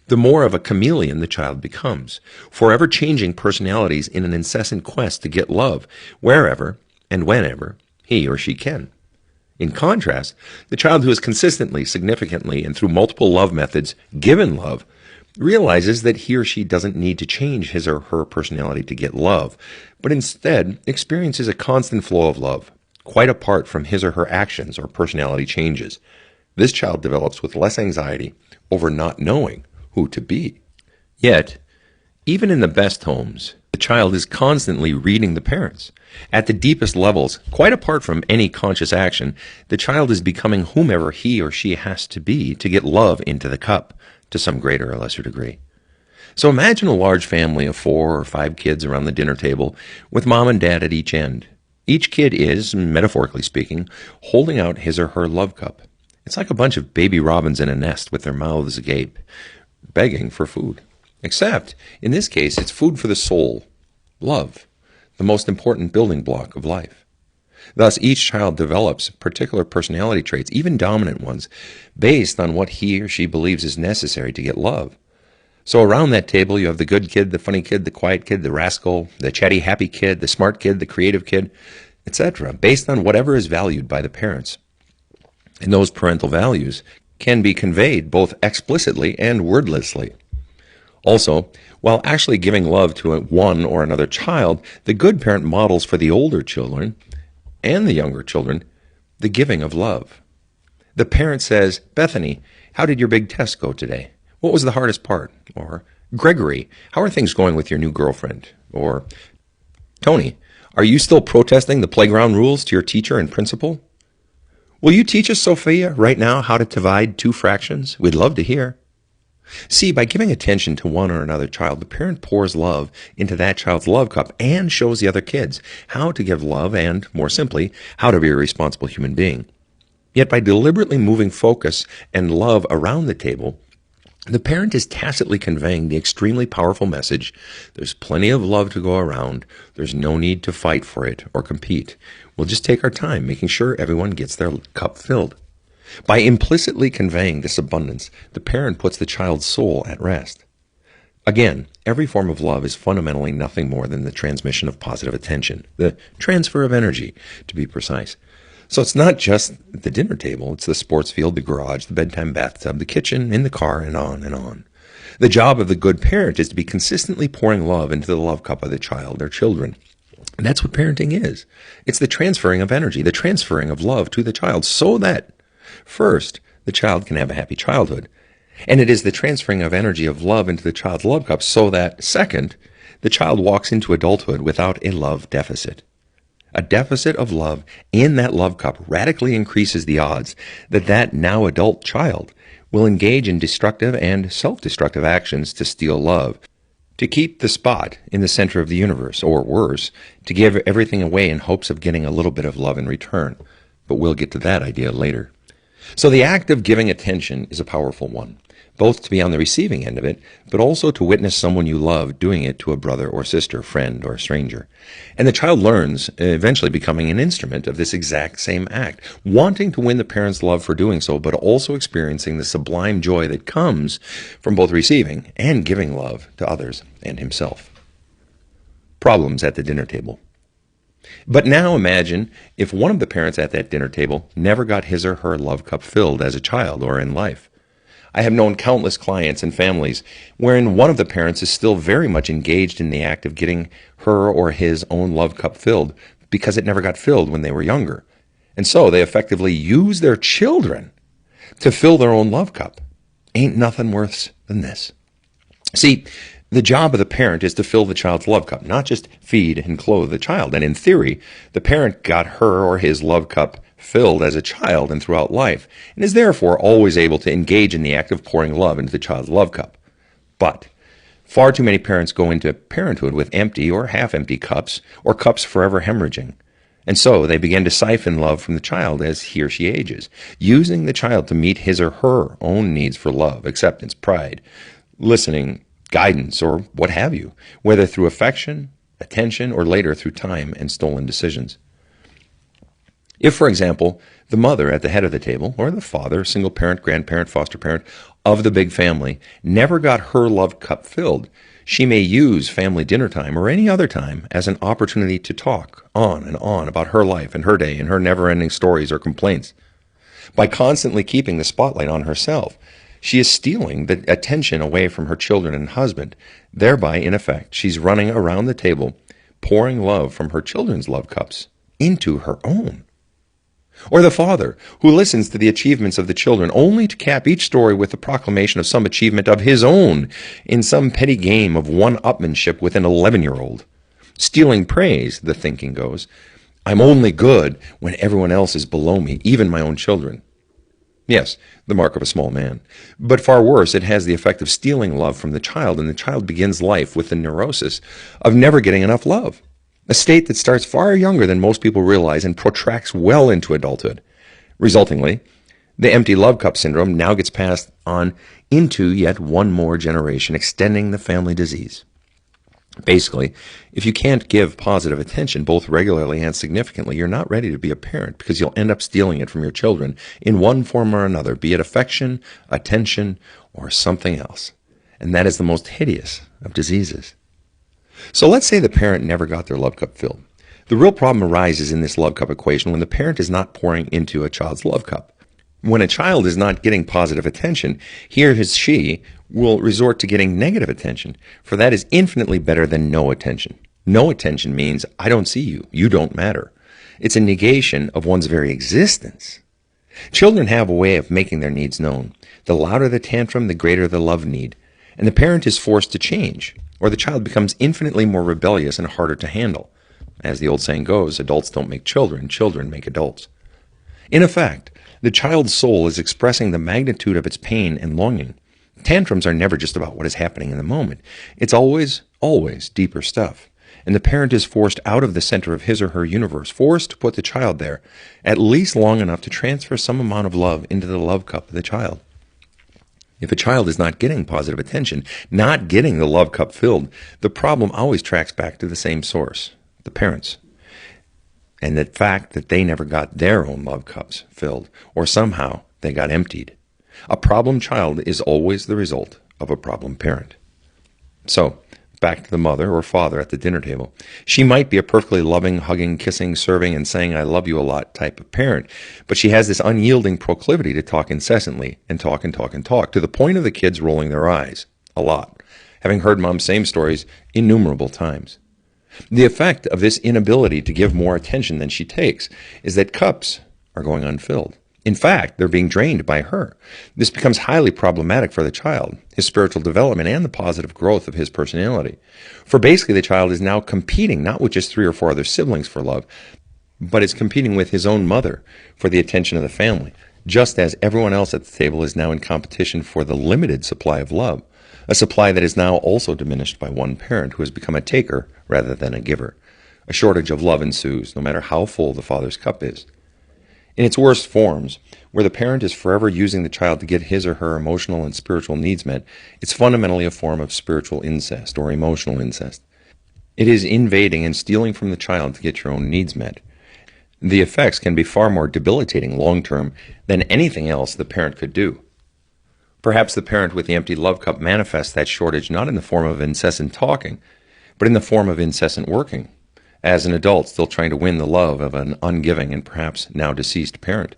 the more of a chameleon the child becomes, forever changing personalities in an incessant quest to get love wherever and whenever he or she can. In contrast, the child who is consistently, significantly, and through multiple love methods given love realizes that he or she doesn't need to change his or her personality to get love, but instead experiences a constant flow of love, quite apart from his or her actions or personality changes. This child develops with less anxiety over not knowing who to be. Yet, even in the best homes, the child is constantly reading the parents. At the deepest levels, quite apart from any conscious action, the child is becoming whomever he or she has to be to get love into the cup, to some greater or lesser degree. So imagine a large family of 4 or 5 kids around the dinner table, with mom and dad at each end. Each kid is, metaphorically speaking, holding out his or her love cup. It's like a bunch of baby robins in a nest with their mouths agape, begging for food. Except, in this case, it's food for the soul, love, the most important building block of life. Thus, each child develops particular personality traits, even dominant ones, based on what he or she believes is necessary to get love. So around that table, you have the good kid, the funny kid, the quiet kid, the rascal, the chatty, happy kid, the smart kid, the creative kid, etc., based on whatever is valued by the parents. And those parental values can be conveyed both explicitly and wordlessly. Also, while actually giving love to one or another child, the good parent models for the older children and the younger children the giving of love. The parent says, "Bethany, how did your big test go today? What was the hardest part?" Or, "Gregory, how are things going with your new girlfriend?" Or, "Tony, are you still protesting the playground rules to your teacher and principal? Will you teach us, Sophia, right now how to divide 2 fractions? We'd love to hear." See, by giving attention to one or another child, the parent pours love into that child's love cup and shows the other kids how to give love and, more simply, how to be a responsible human being. Yet by deliberately moving focus and love around the table, The parent is tacitly conveying the extremely powerful message: there's plenty of love to go around, there's no need to fight for it or compete. We'll just take our time making sure everyone gets their cup filled. By implicitly conveying this abundance, the parent puts the child's soul at rest. Again, every form of love is fundamentally nothing more than the transmission of positive attention, the transfer of energy, to be precise. So it's not just the dinner table, it's the sports field, the garage, the bedtime bathtub, the kitchen, in the car, and on and on. The job of the good parent is to be consistently pouring love into the love cup of the child or children. And that's what parenting is. It's the transferring of energy, the transferring of love to the child so that, first, the child can have a happy childhood. And it is the transferring of energy of love into the child's love cup so that, second, the child walks into adulthood without a love deficit. A deficit of love in that love cup radically increases the odds that that now adult child will engage in destructive and self-destructive actions to steal love, to keep the spot in the center of the universe, or worse, to give everything away in hopes of getting a little bit of love in return. But we'll get to that idea later. So the act of giving attention is a powerful one, both to be on the receiving end of it, but also to witness someone you love doing it to a brother or sister, friend or stranger. And the child learns, eventually becoming an instrument of this exact same act, wanting to win the parent's love for doing so, but also experiencing the sublime joy that comes from both receiving and giving love to others and himself. Problems at the dinner table. But now imagine if one of the parents at that dinner table never got his or her love cup filled as a child or in life. I have known countless clients and families wherein one of the parents is still very much engaged in the act of getting her or his own love cup filled because it never got filled when they were younger. And so they effectively use their children to fill their own love cup. Ain't nothing worse than this. See, the job of the parent is to fill the child's love cup, not just feed and clothe the child. And in theory, the parent got her or his love cup filled as a child and throughout life, and is therefore always able to engage in the act of pouring love into the child's love cup. But far too many parents go into parenthood with empty or half-empty cups, or cups forever hemorrhaging. And so they begin to siphon love from the child as he or she ages, using the child to meet his or her own needs for love, acceptance, pride, listening, guidance, or what have you, whether through affection, attention, or later through time and stolen decisions. If, for example, the mother at the head of the table, or the father, single parent, grandparent, foster parent of the big family, never got her love cup filled, she may use family dinner time or any other time as an opportunity to talk on and on about her life and her day and her never-ending stories or complaints. By constantly keeping the spotlight on herself, she is stealing the attention away from her children and husband. Thereby, in effect, she's running around the table, pouring love from her children's love cups into her own. Or the father, who listens to the achievements of the children only to cap each story with the proclamation of some achievement of his own in some petty game of one-upmanship with an 11-year-old. Stealing praise, the thinking goes. I'm only good when everyone else is below me, even my own children. Yes, the mark of a small man. But far worse, it has the effect of stealing love from the child, and the child begins life with the neurosis of never getting enough love. A state that starts far younger than most people realize and protracts well into adulthood. Resultingly, the empty love cup syndrome now gets passed on into yet one more generation, extending the family disease. Basically, if you can't give positive attention both regularly and significantly, you're not ready to be a parent because you'll end up stealing it from your children in one form or another, be it affection, attention, or something else. And that is the most hideous of diseases. So let's say the parent never got their love cup filled. The real problem arises in this love cup equation when the parent is not pouring into a child's love cup. When a child is not getting positive attention, he or she will resort to getting negative attention, for that is infinitely better than no attention. No attention means, I don't see you, you don't matter. It's a negation of one's very existence. Children have a way of making their needs known. The louder the tantrum, the greater the love need. And the parent is forced to change, or the child becomes infinitely more rebellious and harder to handle. As the old saying goes, adults don't make children, children make adults. In effect, the child's soul is expressing the magnitude of its pain and longing. Tantrums are never just about what is happening in the moment. It's always, always deeper stuff. And the parent is forced out of the center of his or her universe, forced to put the child there, at least long enough to transfer some amount of love into the love cup of the child. If a child is not getting positive attention, not getting the love cup filled, the problem always tracks back to the same source, the parents. And the fact that they never got their own love cups filled, or somehow they got emptied. A problem child is always the result of a problem parent. So, back to the mother or father at the dinner table. She might be a perfectly loving, hugging, kissing, serving, and saying, "I love you a lot" type of parent, but she has this unyielding proclivity to talk incessantly and talk and talk and talk, to the point of the kids rolling their eyes a lot, having heard mom's same stories innumerable times. The effect of this inability to give more attention than she takes is that cups are going unfilled. In fact, they're being drained by her. This becomes highly problematic for the child, his spiritual development, and the positive growth of his personality. For basically, the child is now competing not with just 3 or 4 other siblings for love, but is competing with his own mother for the attention of the family, just as everyone else at the table is now in competition for the limited supply of love, a supply that is now also diminished by one parent who has become a taker rather than a giver. A shortage of love ensues, no matter how full the father's cup is. In its worst forms, where the parent is forever using the child to get his or her emotional and spiritual needs met, it's fundamentally a form of spiritual incest or emotional incest. It is invading and stealing from the child to get your own needs met. The effects can be far more debilitating long-term than anything else the parent could do. Perhaps the parent with the empty love cup manifests that shortage not in the form of incessant talking, but in the form of incessant working, as an adult still trying to win the love of an ungiving and perhaps now deceased parent.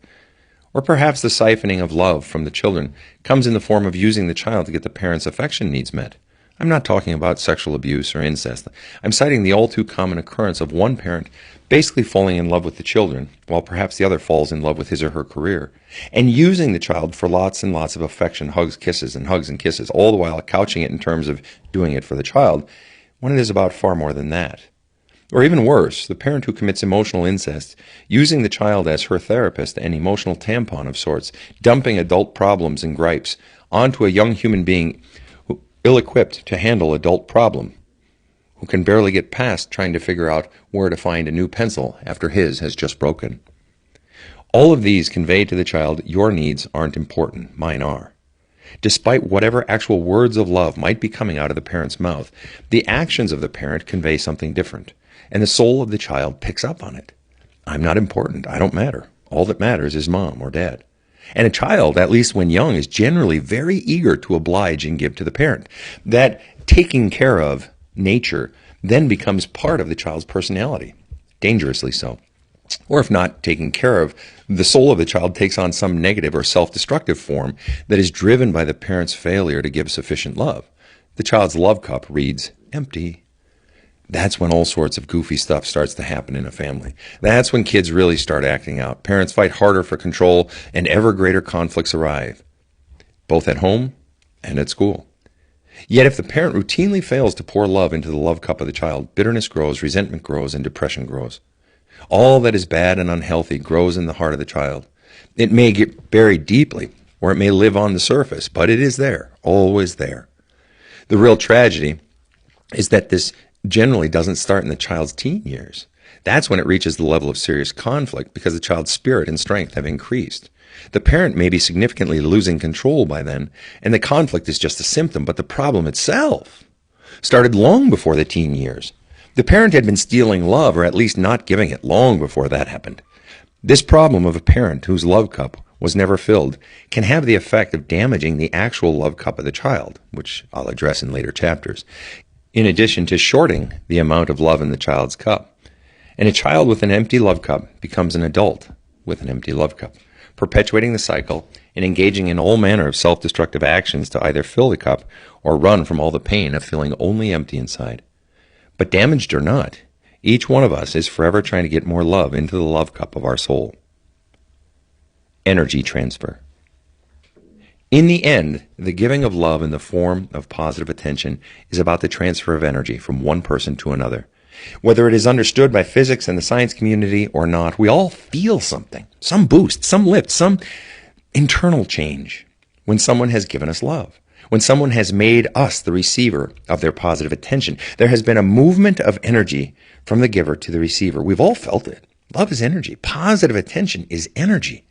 Or perhaps the siphoning of love from the children comes in the form of using the child to get the parent's affection needs met. I'm not talking about sexual abuse or incest. I'm citing the all too common occurrence of one parent basically falling in love with the children, while perhaps the other falls in love with his or her career, and using the child for lots and lots of affection, hugs, kisses, and hugs and kisses, all the while couching it in terms of doing it for the child, when it is about far more than that. Or even worse, the parent who commits emotional incest, using the child as her therapist and emotional tampon of sorts, dumping adult problems and gripes onto a young human being ill-equipped to handle adult problem, who can barely get past trying to figure out where to find a new pencil after his has just broken. All of these convey to the child, your needs aren't important, mine are. Despite whatever actual words of love might be coming out of the parent's mouth, the actions of the parent convey something different, and the soul of the child picks up on it. I'm not important. I don't matter. All that matters is mom or dad. And a child, at least when young, is generally very eager to oblige and give to the parent. That taking care of nature then becomes part of the child's personality, dangerously so. Or if not taken care of, the soul of the child takes on some negative or self-destructive form that is driven by the parent's failure to give sufficient love. The child's love cup reads empty. That's when all sorts of goofy stuff starts to happen in a family. That's when kids really start acting out. Parents fight harder for control, and ever greater conflicts arrive, both at home and at school. Yet if the parent routinely fails to pour love into the love cup of the child, bitterness grows, resentment grows, and depression grows. All that is bad and unhealthy grows in the heart of the child. It may get buried deeply, or it may live on the surface, but it is there, always there. The real tragedy is that this generally doesn't start in the child's teen years. That's when it reaches the level of serious conflict because the child's spirit and strength have increased. The parent may be significantly losing control by then, and the conflict is just a symptom, but the problem itself started long before the teen years. The parent had been stealing love, or at least not giving it, long before that happened. This problem of a parent whose love cup was never filled can have the effect of damaging the actual love cup of the child, which I'll address in later chapters, in addition to shorting the amount of love in the child's cup. And a child with an empty love cup becomes an adult with an empty love cup, perpetuating the cycle and engaging in all manner of self-destructive actions to either fill the cup or run from all the pain of feeling only empty inside. But damaged or not, each one of us is forever trying to get more love into the love cup of our soul. Energy transfer. In the end, the giving of love in the form of positive attention is about the transfer of energy from one person to another. Whether it is understood by physics and the science community or not, we all feel something, some boost, some lift, some internal change when someone has given us love, when someone has made us the receiver of their positive attention. There has been a movement of energy from the giver to the receiver. We've all felt it. Love is energy. Positive attention is energy.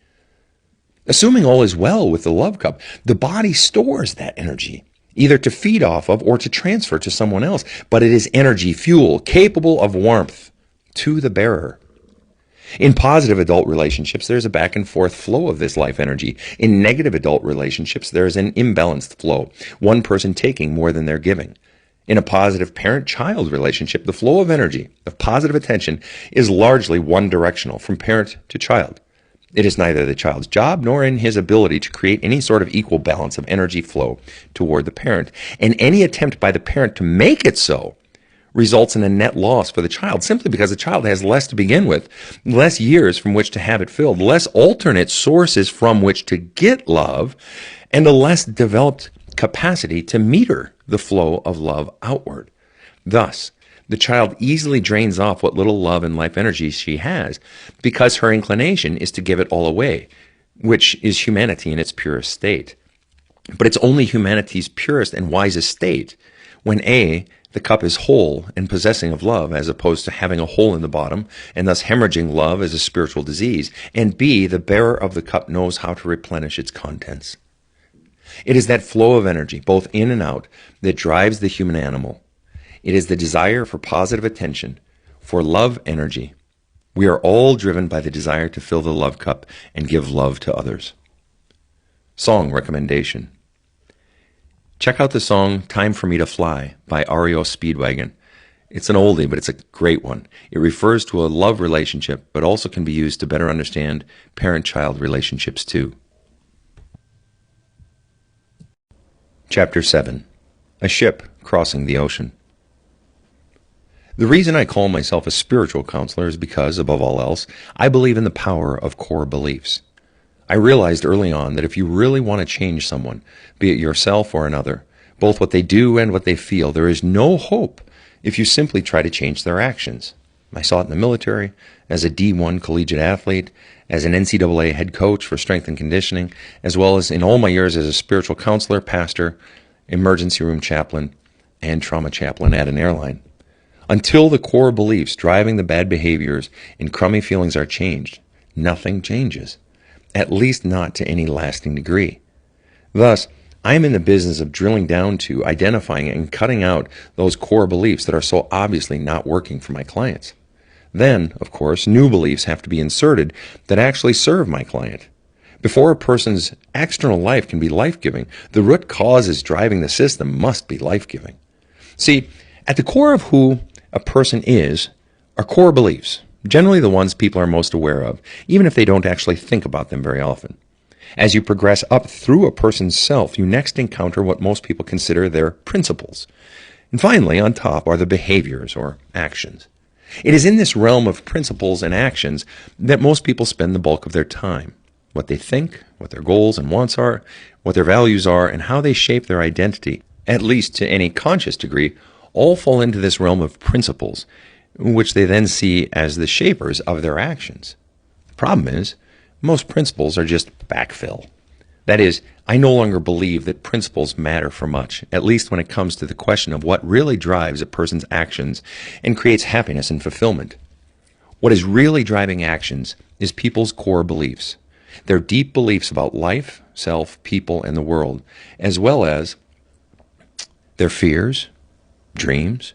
Assuming all is well with the love cup, the body stores that energy, either to feed off of or to transfer to someone else, but it is energy, fuel, capable of warmth to the bearer. In positive adult relationships, there's a back and forth flow of this life energy. In negative adult relationships, there's an imbalanced flow, one person taking more than they're giving. In a positive parent-child relationship, the flow of energy, of positive attention, is largely one-directional from parent to child. It is neither the child's job nor in his ability to create any sort of equal balance of energy flow toward the parent. And any attempt by the parent to make it so results in a net loss for the child, simply because the child has less to begin with, less years from which to have it filled, less alternate sources from which to get love, and a less developed capacity to meter the flow of love outward. Thus, the child easily drains off what little love and life energy she has because her inclination is to give it all away, which is humanity in its purest state. But it's only humanity's purest and wisest state when A, the cup is whole and possessing of love as opposed to having a hole in the bottom and thus hemorrhaging love as a spiritual disease, and B, the bearer of the cup knows how to replenish its contents. It is that flow of energy, both in and out, that drives the human animal. It is the desire for positive attention, for love energy. We are all driven by the desire to fill the love cup and give love to others. Song recommendation. Check out the song Time for Me to Fly by REO Speedwagon. It's an oldie, but it's a great one. It refers to a love relationship, but also can be used to better understand parent-child relationships too. Chapter 7. A Ship Crossing the Ocean. The reason I call myself a spiritual counselor is because, above all else, I believe in the power of core beliefs. I realized early on that if you really want to change someone, be it yourself or another, both what they do and what they feel, there is no hope if you simply try to change their actions. I saw it in the military, as a D1 collegiate athlete, as an NCAA head coach for strength and conditioning, as well as in all my years as a spiritual counselor, pastor, emergency room chaplain, and trauma chaplain at an airline. Until the core beliefs driving the bad behaviors and crummy feelings are changed, nothing changes, at least not to any lasting degree. Thus, I am in the business of drilling down to, identifying, and cutting out those core beliefs that are so obviously not working for my clients. Then, of course, new beliefs have to be inserted that actually serve my client. Before a person's external life can be life-giving, the root causes driving the system must be life-giving. See, at the core of who a person is are core beliefs, generally the ones people are most aware of, even if they don't actually think about them very often. As you progress up through a person's self, you next encounter what most people consider their principles. And finally, on top are the behaviors or actions. It is in this realm of principles and actions that most people spend the bulk of their time. What they think, what their goals and wants are, what their values are, and how they shape their identity, at least to any conscious degree, all fall into this realm of principles, which they then see as the shapers of their actions. The problem is, most principles are just backfill. That is, I no longer believe that principles matter for much, at least when it comes to the question of what really drives a person's actions and creates happiness and fulfillment. What is really driving actions is people's core beliefs, their deep beliefs about life, self, people, and the world, as well as their fears, dreams,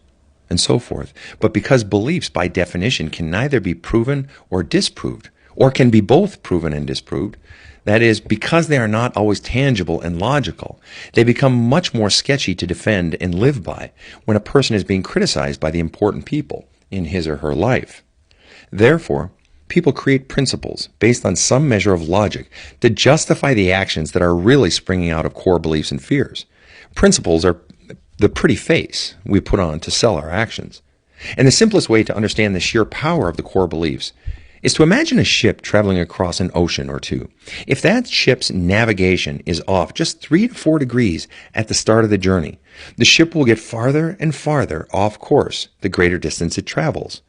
and so forth. But because beliefs, by definition, can neither be proven or disproved, or can be both proven and disproved, that is, because they are not always tangible and logical, they become much more sketchy to defend and live by when a person is being criticized by the important people in his or her life. Therefore, people create principles based on some measure of logic to justify the actions that are really springing out of core beliefs and fears. Principles are the pretty face we put on to sell our actions. And the simplest way to understand the sheer power of the core beliefs is to imagine a ship traveling across an ocean or two. If that ship's navigation is off just 3 to 4 degrees at the start of the journey, the ship will get farther and farther off course the greater distance it travels.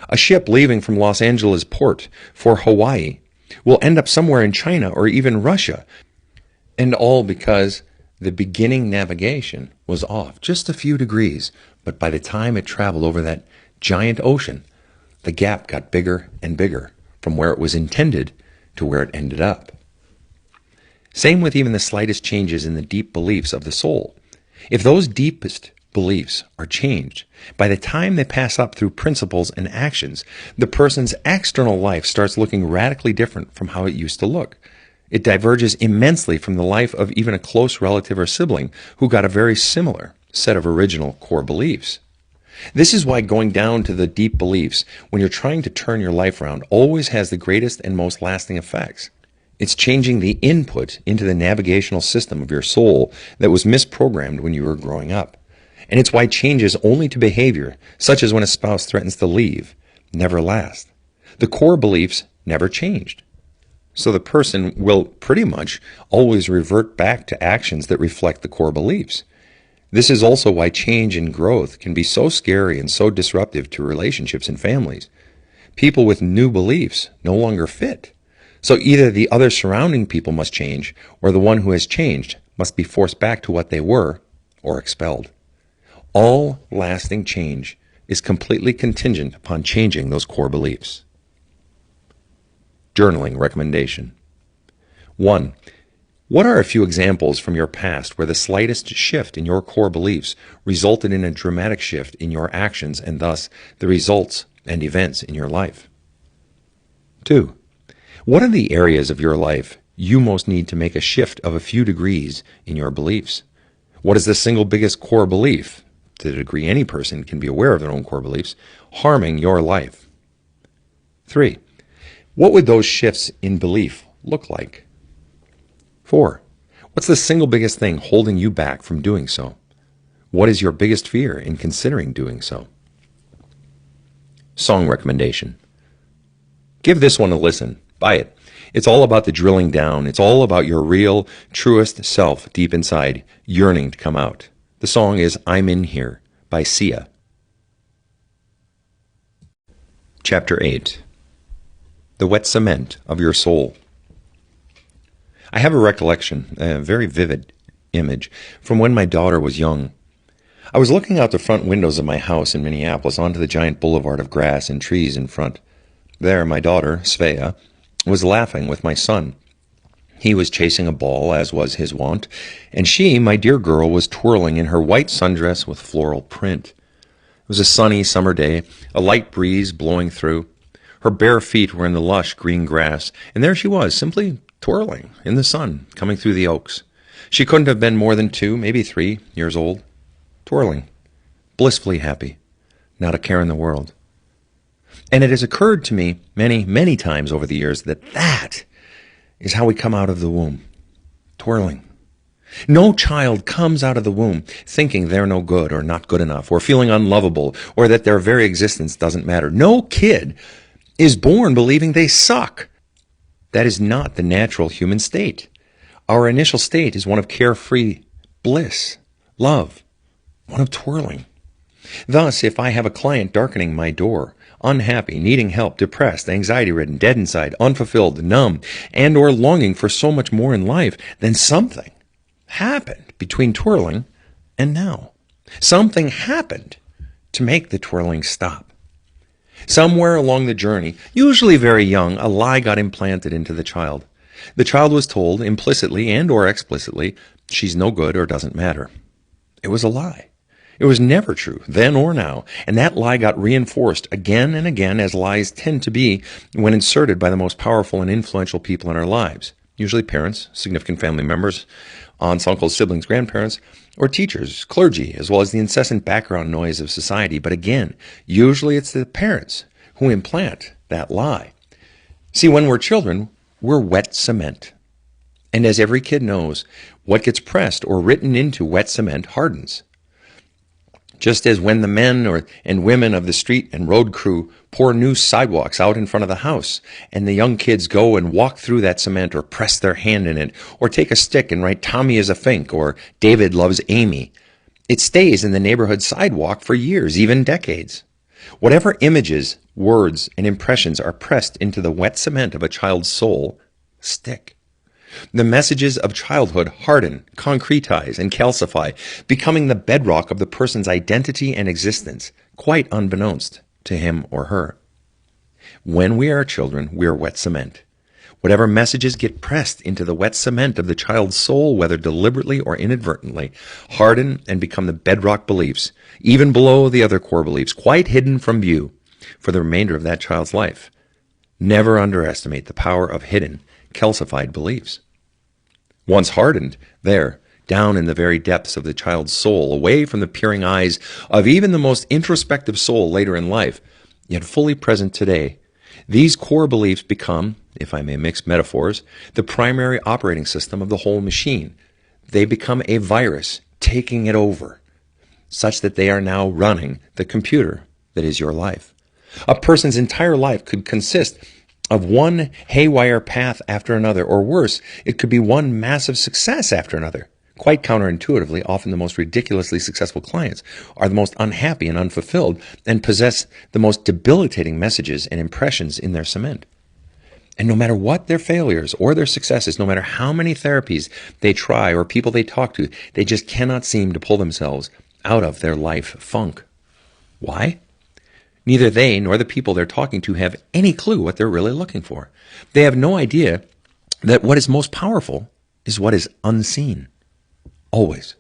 A ship leaving from Los Angeles port for Hawaii will end up somewhere in China or even Russia, and all because the beginning navigation was off just a few degrees, but by the time it traveled over that giant ocean, the gap got bigger and bigger from where it was intended to where it ended up. Same with even the slightest changes in the deep beliefs of the soul. If those deepest beliefs are changed, by the time they pass up through principles and actions, the person's external life starts looking radically different from how it used to look. It diverges immensely from the life of even a close relative or sibling who got a very similar set of original core beliefs. This is why going down to the deep beliefs when you're trying to turn your life around always has the greatest and most lasting effects. It's changing the input into the navigational system of your soul that was misprogrammed when you were growing up. And it's why changes only to behavior, such as when a spouse threatens to leave, never last. The core beliefs never changed. So the person will pretty much always revert back to actions that reflect the core beliefs. This is also why change and growth can be so scary and so disruptive to relationships and families. People with new beliefs no longer fit. So either the other surrounding people must change, or the one who has changed must be forced back to what they were, or expelled. All lasting change is completely contingent upon changing those core beliefs. Journaling recommendation. 1. What are a few examples from your past where the slightest shift in your core beliefs resulted in a dramatic shift in your actions and thus the results and events in your life? 2. What are the areas of your life you most need to make a shift of a few degrees in your beliefs? What is the single biggest core belief, to the degree any person can be aware of their own core beliefs, harming your life? 3. What would those shifts in belief look like? 4. What's the single biggest thing holding you back from doing so? What is your biggest fear in considering doing so? Song recommendation. Give this one a listen. Buy it. It's all about the drilling down. It's all about your real, truest self deep inside, yearning to come out. The song is I'm In Here by Sia. Chapter 8. The Wet Cement of Your Soul. I have a recollection, a very vivid image, from when my daughter was young. I was looking out the front windows of my house in Minneapolis onto the giant boulevard of grass and trees in front. There, my daughter, Svea, was laughing with my son. He was chasing a ball, as was his wont, and she, my dear girl, was twirling in her white sundress with floral print. It was a sunny summer day, a light breeze blowing through. Her bare feet were in the lush green grass, and there she was, simply twirling in the sun, coming through the oaks. She couldn't have been more than 2, maybe 3 years old. Twirling, blissfully happy, not a care in the world. And it has occurred to me many, many times over the years that is how we come out of the womb, twirling. No child comes out of the womb thinking they're no good or not good enough or feeling unlovable or that their very existence doesn't matter. No kid is born believing they suck. That is not the natural human state. Our initial state is one of carefree bliss, love, one of twirling. Thus, if I have a client darkening my door, unhappy, needing help, depressed, anxiety-ridden, dead inside, unfulfilled, numb, and or longing for so much more in life, then something happened between twirling and now. Something happened to make the twirling stop. Somewhere along the journey, usually very young, a lie got implanted into the child. The child was told, implicitly and or explicitly, she's no good or doesn't matter. It was a lie. It was never true, then or now, and that lie got reinforced again and again, as lies tend to be when inserted by the most powerful and influential people in our lives, usually parents, significant family members, aunts, uncles, siblings, grandparents, or teachers, clergy, as well as the incessant background noise of society. But again, usually it's the parents who implant that lie. See, when we're children, we're wet cement. And as every kid knows, what gets pressed or written into wet cement hardens. Just as when the men and women of the street and road crew pour new sidewalks out in front of the house, and the young kids go and walk through that cement or press their hand in it, or take a stick and write Tommy is a Fink or David loves Amy, it stays in the neighborhood sidewalk for years, even decades. Whatever images, words, and impressions are pressed into the wet cement of a child's soul stick. The messages of childhood harden, concretize, and calcify, becoming the bedrock of the person's identity and existence, quite unbeknownst to him or her. When we are children, we are wet cement. Whatever messages get pressed into the wet cement of the child's soul, whether deliberately or inadvertently, harden and become the bedrock beliefs, even below the other core beliefs, quite hidden from view for the remainder of that child's life. Never underestimate the power of hidden, calcified beliefs. Once hardened, there, down in the very depths of the child's soul, away from the peering eyes of even the most introspective soul later in life, yet fully present today, these core beliefs become, if I may mix metaphors, the primary operating system of the whole machine. They become a virus taking it over, such that they are now running the computer that is your life. A person's entire life could consist of one haywire path after another, or worse, it could be one massive success after another. Quite counterintuitively, often the most ridiculously successful clients are the most unhappy and unfulfilled and possess the most debilitating messages and impressions in their cement. And no matter what their failures or their successes, no matter how many therapies they try or people they talk to, they just cannot seem to pull themselves out of their life funk. Why? Neither they nor the people they're talking to have any clue what they're really looking for. They have no idea that what is most powerful is what is unseen. Always.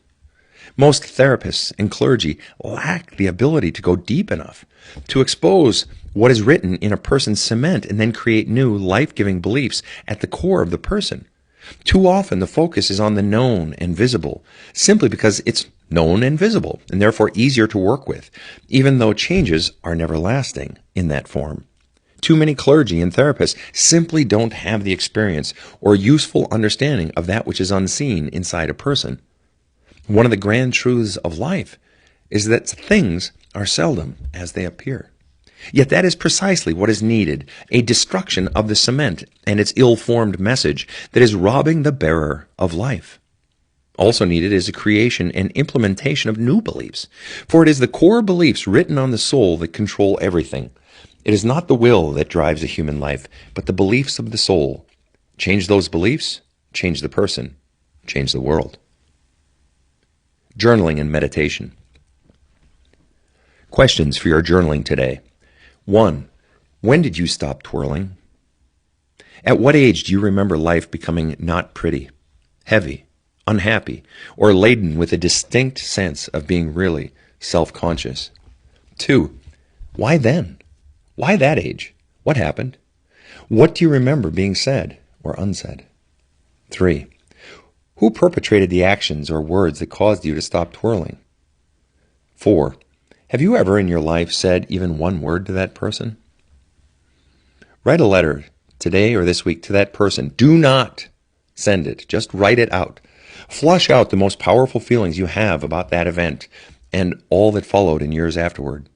Most therapists and clergy lack the ability to go deep enough to expose what is written in a person's cement and then create new life-giving beliefs at the core of the person. Too often the focus is on the known and visible, simply because it's known and visible, and therefore easier to work with, even though changes are never lasting in that form. Too many clergy and therapists simply don't have the experience or useful understanding of that which is unseen inside a person. One of the grand truths of life is that things are seldom as they appear. Yet that is precisely what is needed, a destruction of the cement and its ill-formed message that is robbing the bearer of life. Also needed is a creation and implementation of new beliefs, for it is the core beliefs written on the soul that control everything. It is not the will that drives a human life, but the beliefs of the soul. Change those beliefs, change the person, change the world. Journaling and meditation. Questions for your journaling today. 1. When did you stop twirling? At what age do you remember life becoming not pretty, heavy, unhappy, or laden with a distinct sense of being really self-conscious? 2. Why then? Why that age? What happened? What do you remember being said or unsaid? 3. Who perpetrated the actions or words that caused you to stop twirling? 4. Have you ever in your life said even one word to that person? Write a letter today or this week to that person. Do not send it. Just write it out. Flush out the most powerful feelings you have about that event and all that followed in years afterward.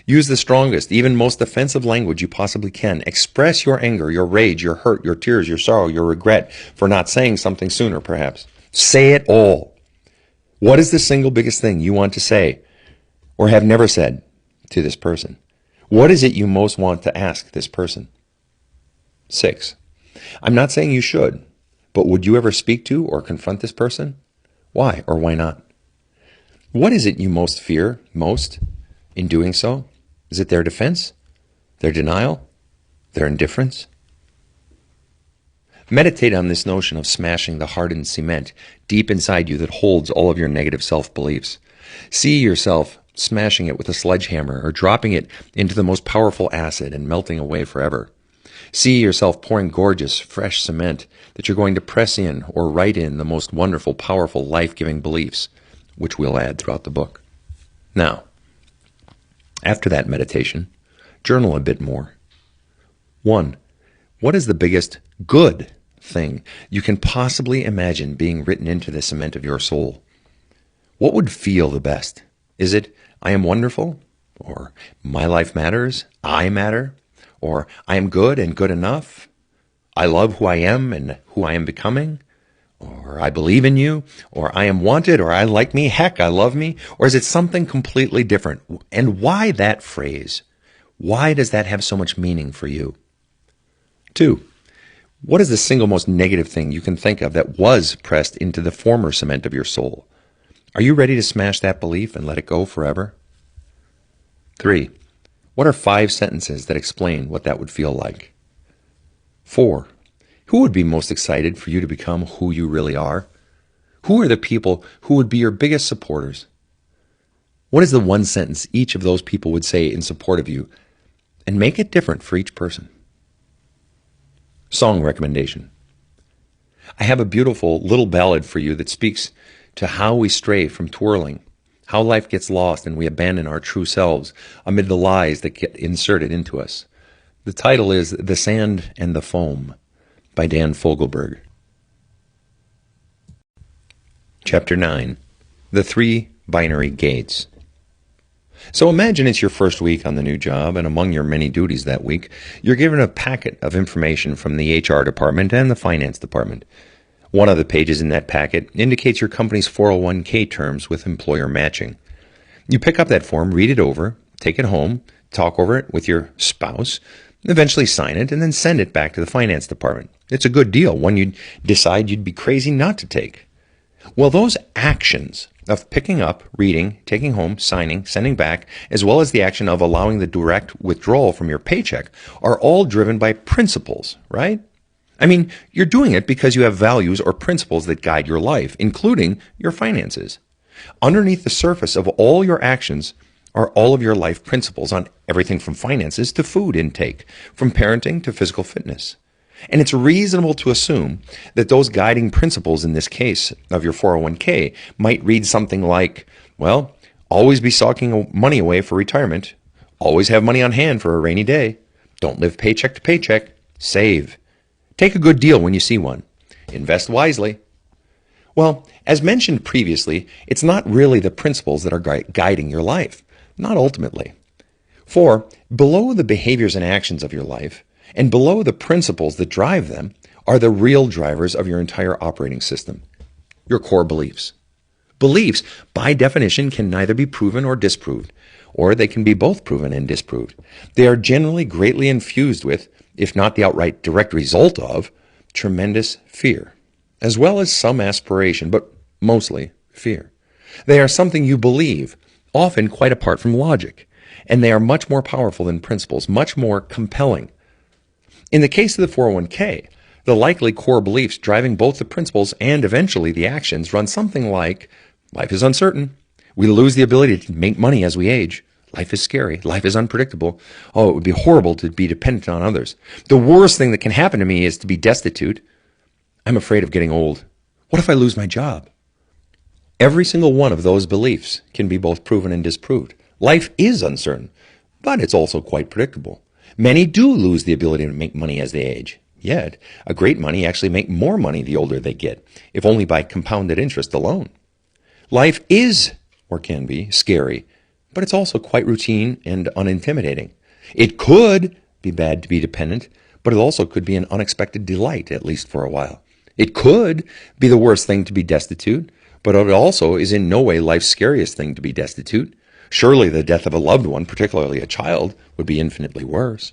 Use the strongest, even most offensive language you possibly can. Express your anger, your rage, your hurt, your tears, your sorrow, your regret for not saying something sooner, perhaps. Say it all. What is the single biggest thing you want to say or have never said to this person? What is it you most want to ask this person? 6. I'm not saying you should, but would you ever speak to or confront this person? Why or why not? What is it you most fear most in doing so? Is it their defense, their denial, their indifference? Meditate on this notion of smashing the hardened cement deep inside you that holds all of your negative self-beliefs. See yourself smashing it with a sledgehammer or dropping it into the most powerful acid and melting away forever. See yourself pouring gorgeous, fresh cement that you're going to press in or write in the most wonderful, powerful, life-giving beliefs, which we'll add throughout the book. Now, after that meditation, journal a bit more. 1. What is the biggest good thing you can possibly imagine being written into the cement of your soul? What would feel the best? Is it, I am wonderful? Or my life matters? I matter? Or I am good and good enough? I love who I am and who I am becoming? Or I believe in you? Or I am wanted? Or I like me? Heck, I love me? Or is it something completely different? And why that phrase? Why does that have so much meaning for you? 2. What is the single most negative thing you can think of that was pressed into the former cement of your soul? Are you ready to smash that belief and let it go forever? 3. What are 5 sentences that explain what that would feel like? 4. Who would be most excited for you to become who you really are? Who are the people who would be your biggest supporters? What is the one sentence each of those people would say in support of you? And make it different for each person. Song recommendation. I have a beautiful little ballad for you that speaks to how we stray from twirling, how life gets lost and we abandon our true selves amid the lies that get inserted into us. The title is The Sand and the Foam by Dan Fogelberg. Chapter 9. The Three Binary Gates. So imagine it's your first week on the new job, and among your many duties that week, you're given a packet of information from the HR department and the finance department. One of the pages in that packet indicates your company's 401k terms with employer matching. You pick up that form, read it over, take it home, talk over it with your spouse, eventually sign it, and then send it back to the finance department. It's a good deal, one you'd decide you'd be crazy not to take. Well, those actions of picking up, reading, taking home, signing, sending back, as well as the action of allowing the direct withdrawal from your paycheck are all driven by principles, right? I mean, you're doing it because you have values or principles that guide your life, including your finances. Underneath the surface of all your actions are all of your life principles on everything from finances to food intake, from parenting to physical fitness. And it's reasonable to assume that those guiding principles in this case of your 401k might read something like, well, always be socking money away for retirement, always have money on hand for a rainy day, don't live paycheck to paycheck, save, take a good deal when you see one, invest wisely. Well, as mentioned previously, it's not really the principles that are guiding your life, not ultimately. For below the behaviors and actions of your life, and below the principles that drive them, are the real drivers of your entire operating system, your core beliefs. Beliefs, by definition, can neither be proven or disproved, or they can be both proven and disproved. They are generally greatly infused with, if not the outright direct result of, tremendous fear, as well as some aspiration, but mostly fear. They are something you believe, often quite apart from logic, and they are much more powerful than principles, much more compelling. In the case of the 401k, the likely core beliefs driving both the principles and eventually the actions run something like, life is uncertain, we lose the ability to make money as we age, life is scary, life is unpredictable, oh, it would be horrible to be dependent on others, the worst thing that can happen to me is to be destitute, I'm afraid of getting old, what if I lose my job? Every single one of those beliefs can be both proven and disproved. Life is uncertain, but it's also quite predictable. Many do lose the ability to make money as they age. Yet, a great many actually make more money the older they get, if only by compounded interest alone. Life is, or can be, scary, but it's also quite routine and unintimidating. It could be bad to be dependent, but it also could be an unexpected delight, at least for a while. It could be the worst thing to be destitute, but it also is in no way life's scariest thing to be destitute. Surely the death of a loved one, particularly a child, would be infinitely worse.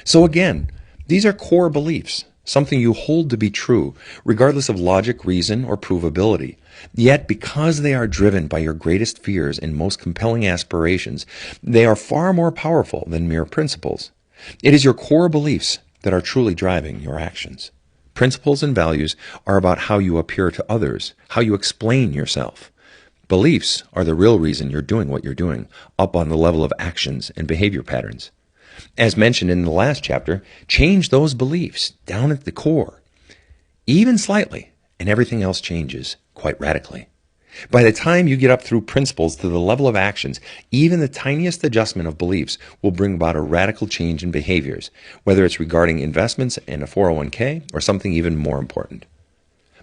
So again, these are core beliefs, something you hold to be true, regardless of logic, reason, or provability. Yet, because they are driven by your greatest fears and most compelling aspirations, they are far more powerful than mere principles. It is your core beliefs that are truly driving your actions. Principles and values are about how you appear to others, how you explain yourself. Beliefs are the real reason you're doing what you're doing, up on the level of actions and behavior patterns. As mentioned in the last chapter, change those beliefs down at the core, even slightly, and everything else changes quite radically. By the time you get up through principles to the level of actions, even the tiniest adjustment of beliefs will bring about a radical change in behaviors, whether it's regarding investments in a 401k or something even more important.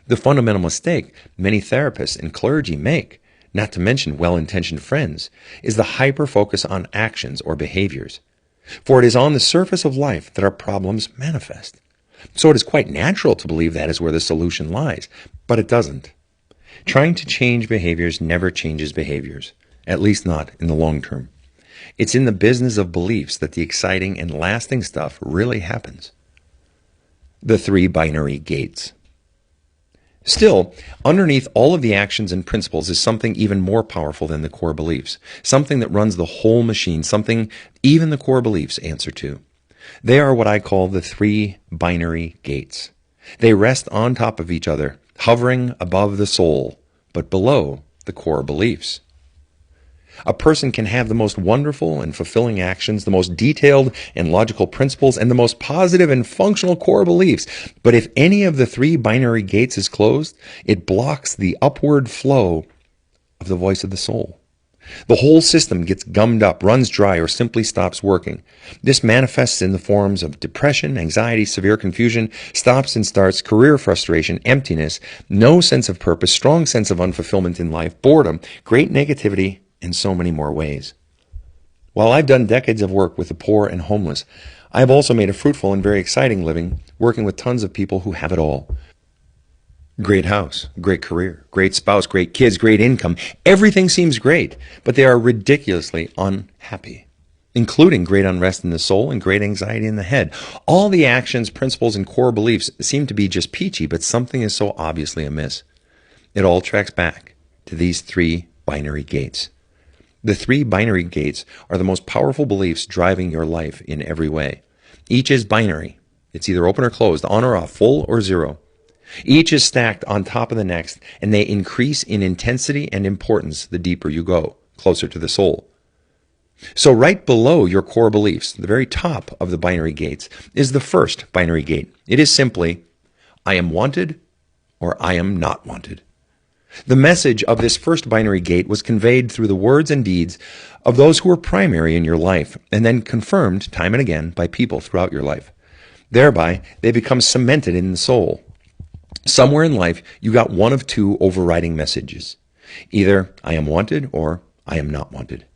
The fundamental mistake many therapists and clergy make, not to mention well-intentioned friends, is the hyper-focus on actions or behaviors. For it is on the surface of life that our problems manifest. So it is quite natural to believe that is where the solution lies, but it doesn't. Trying to change behaviors never changes behaviors, at least not in the long term. It's in the business of beliefs that the exciting and lasting stuff really happens. The three binary gates. Still, underneath all of the actions and principles is something even more powerful than the core beliefs, something that runs the whole machine, something even the core beliefs answer to. They are what I call the three binary gates. They rest on top of each other, hovering above the soul, but below the core beliefs. A person can have the most wonderful and fulfilling actions, the most detailed and logical principles, and the most positive and functional core beliefs. But if any of the three binary gates is closed, it blocks the upward flow of the voice of the soul. The whole system gets gummed up, runs dry, or simply stops working. This manifests in the forms of depression, anxiety, severe confusion, stops and starts, career frustration, emptiness, no sense of purpose, strong sense of unfulfillment in life, boredom, great negativity, and so many more ways. While I've done decades of work with the poor and homeless, I have also made a fruitful and very exciting living working with tons of people who have it all. Great house, great career, great spouse, great kids, great income. Everything seems great, but they are ridiculously unhappy, including great unrest in the soul and great anxiety in the head. All the actions, principles, and core beliefs seem to be just peachy, but something is so obviously amiss. It all tracks back to these three binary gates. The three binary gates are the most powerful beliefs driving your life in every way. Each is binary. It's either open or closed, on or off, full or zero. Each is stacked on top of the next, and they increase in intensity and importance the deeper you go, closer to the soul. So right below your core beliefs, the very top of the binary gates, is the first binary gate. It is simply, I am wanted or I am not wanted. The message of this first binary gate was conveyed through the words and deeds of those who were primary in your life, and then confirmed time and again by people throughout your life. Thereby, they become cemented in the soul. Somewhere in life, you got one of two overriding messages. Either I am wanted or I am not wanted.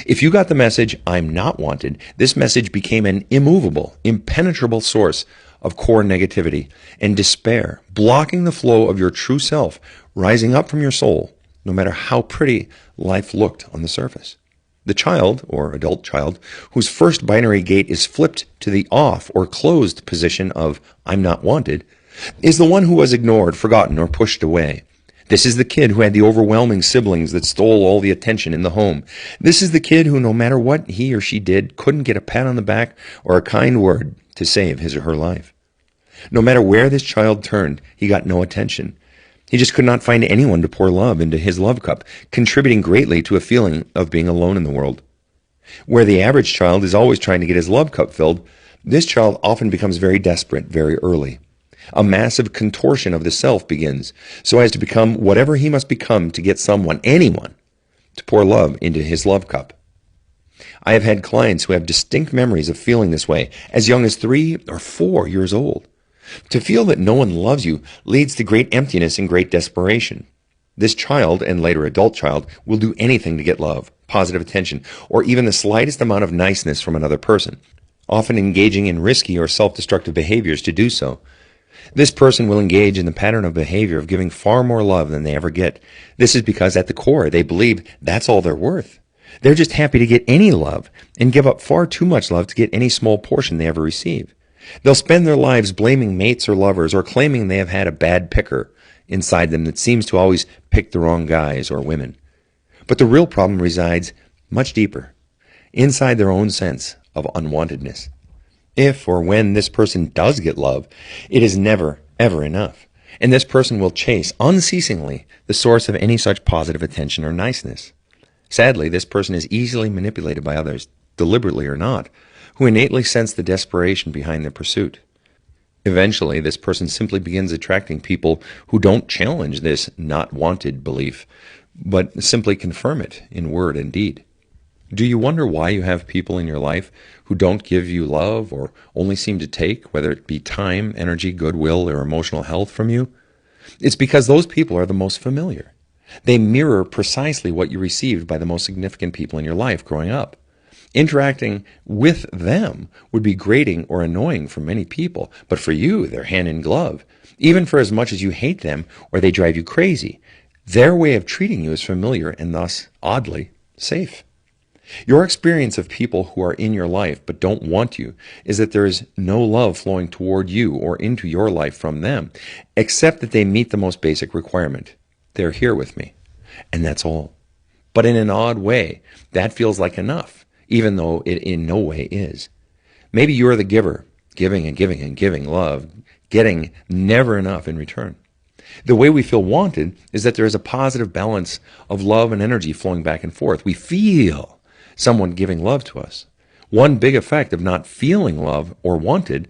If you got the message, I'm not wanted, this message became an immovable, impenetrable source of core negativity and despair, blocking the flow of your true self, rising up from your soul, no matter how pretty life looked on the surface. The child, or adult child, whose first binary gate is flipped to the off or closed position of I'm not wanted, is the one who was ignored, forgotten, or pushed away. This is the kid who had the overwhelming siblings that stole all the attention in the home. This is the kid who, no matter what he or she did, couldn't get a pat on the back or a kind word to save his or her life. No matter where this child turned, he got no attention. He just could not find anyone to pour love into his love cup, contributing greatly to a feeling of being alone in the world. Where the average child is always trying to get his love cup filled, this child often becomes very desperate very early. A massive contortion of the self begins, so as to become whatever he must become to get someone, anyone, to pour love into his love cup. I have had clients who have distinct memories of feeling this way as young as 3 or 4 years old. To feel that no one loves you leads to great emptiness and great desperation. This child, and later adult child, will do anything to get love, positive attention, or even the slightest amount of niceness from another person, often engaging in risky or self-destructive behaviors to do so. This person will engage in the pattern of behavior of giving far more love than they ever get. This is because at the core they believe that's all they're worth. They're just happy to get any love and give up far too much love to get any small portion they ever receive. They'll spend their lives blaming mates or lovers or claiming they have had a bad picker inside them that seems to always pick the wrong guys or women. But the real problem resides much deeper, inside their own sense of unwantedness. If or when this person does get love, it is never, ever enough. And this person will chase unceasingly the source of any such positive attention or niceness. Sadly, this person is easily manipulated by others, deliberately or not, who innately sense the desperation behind their pursuit. Eventually, this person simply begins attracting people who don't challenge this not wanted belief, but simply confirm it in word and deed. Do you wonder why you have people in your life who don't give you love or only seem to take, whether it be time, energy, goodwill, or emotional health from you? It's because those people are the most familiar. They mirror precisely what you received by the most significant people in your life growing up. Interacting with them would be grating or annoying for many people, but for you, they're hand in glove. Even for as much as you hate them or they drive you crazy, their way of treating you is familiar and thus, oddly, safe. Your experience of people who are in your life but don't want you is that there is no love flowing toward you or into your life from them, except that they meet the most basic requirement. They're here with me, and that's all. But in an odd way, that feels like enough, even though it in no way is. Maybe you're the giver, giving and giving and giving love, getting never enough in return. The way we feel wanted is that there is a positive balance of love and energy flowing back and forth. We feel someone giving love to us. One big effect of not feeling love or wanted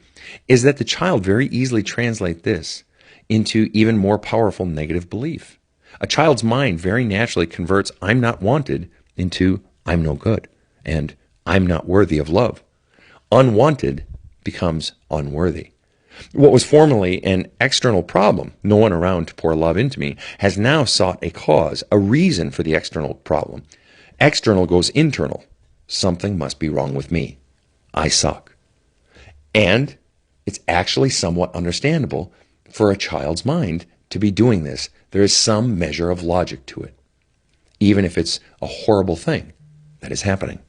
is that the child very easily translates this into even more powerful negative belief. A child's mind very naturally converts "I'm not wanted" into "I'm no good" and "I'm not worthy of love." Unwanted becomes unworthy. What was formerly an external problem, no one around to pour love into me, has now sought a cause, a reason for the external problem. External goes internal. Something must be wrong with me. I suck. And it's actually somewhat understandable for a child's mind to be doing this. There is some measure of logic to it, even if it's a horrible thing that is happening.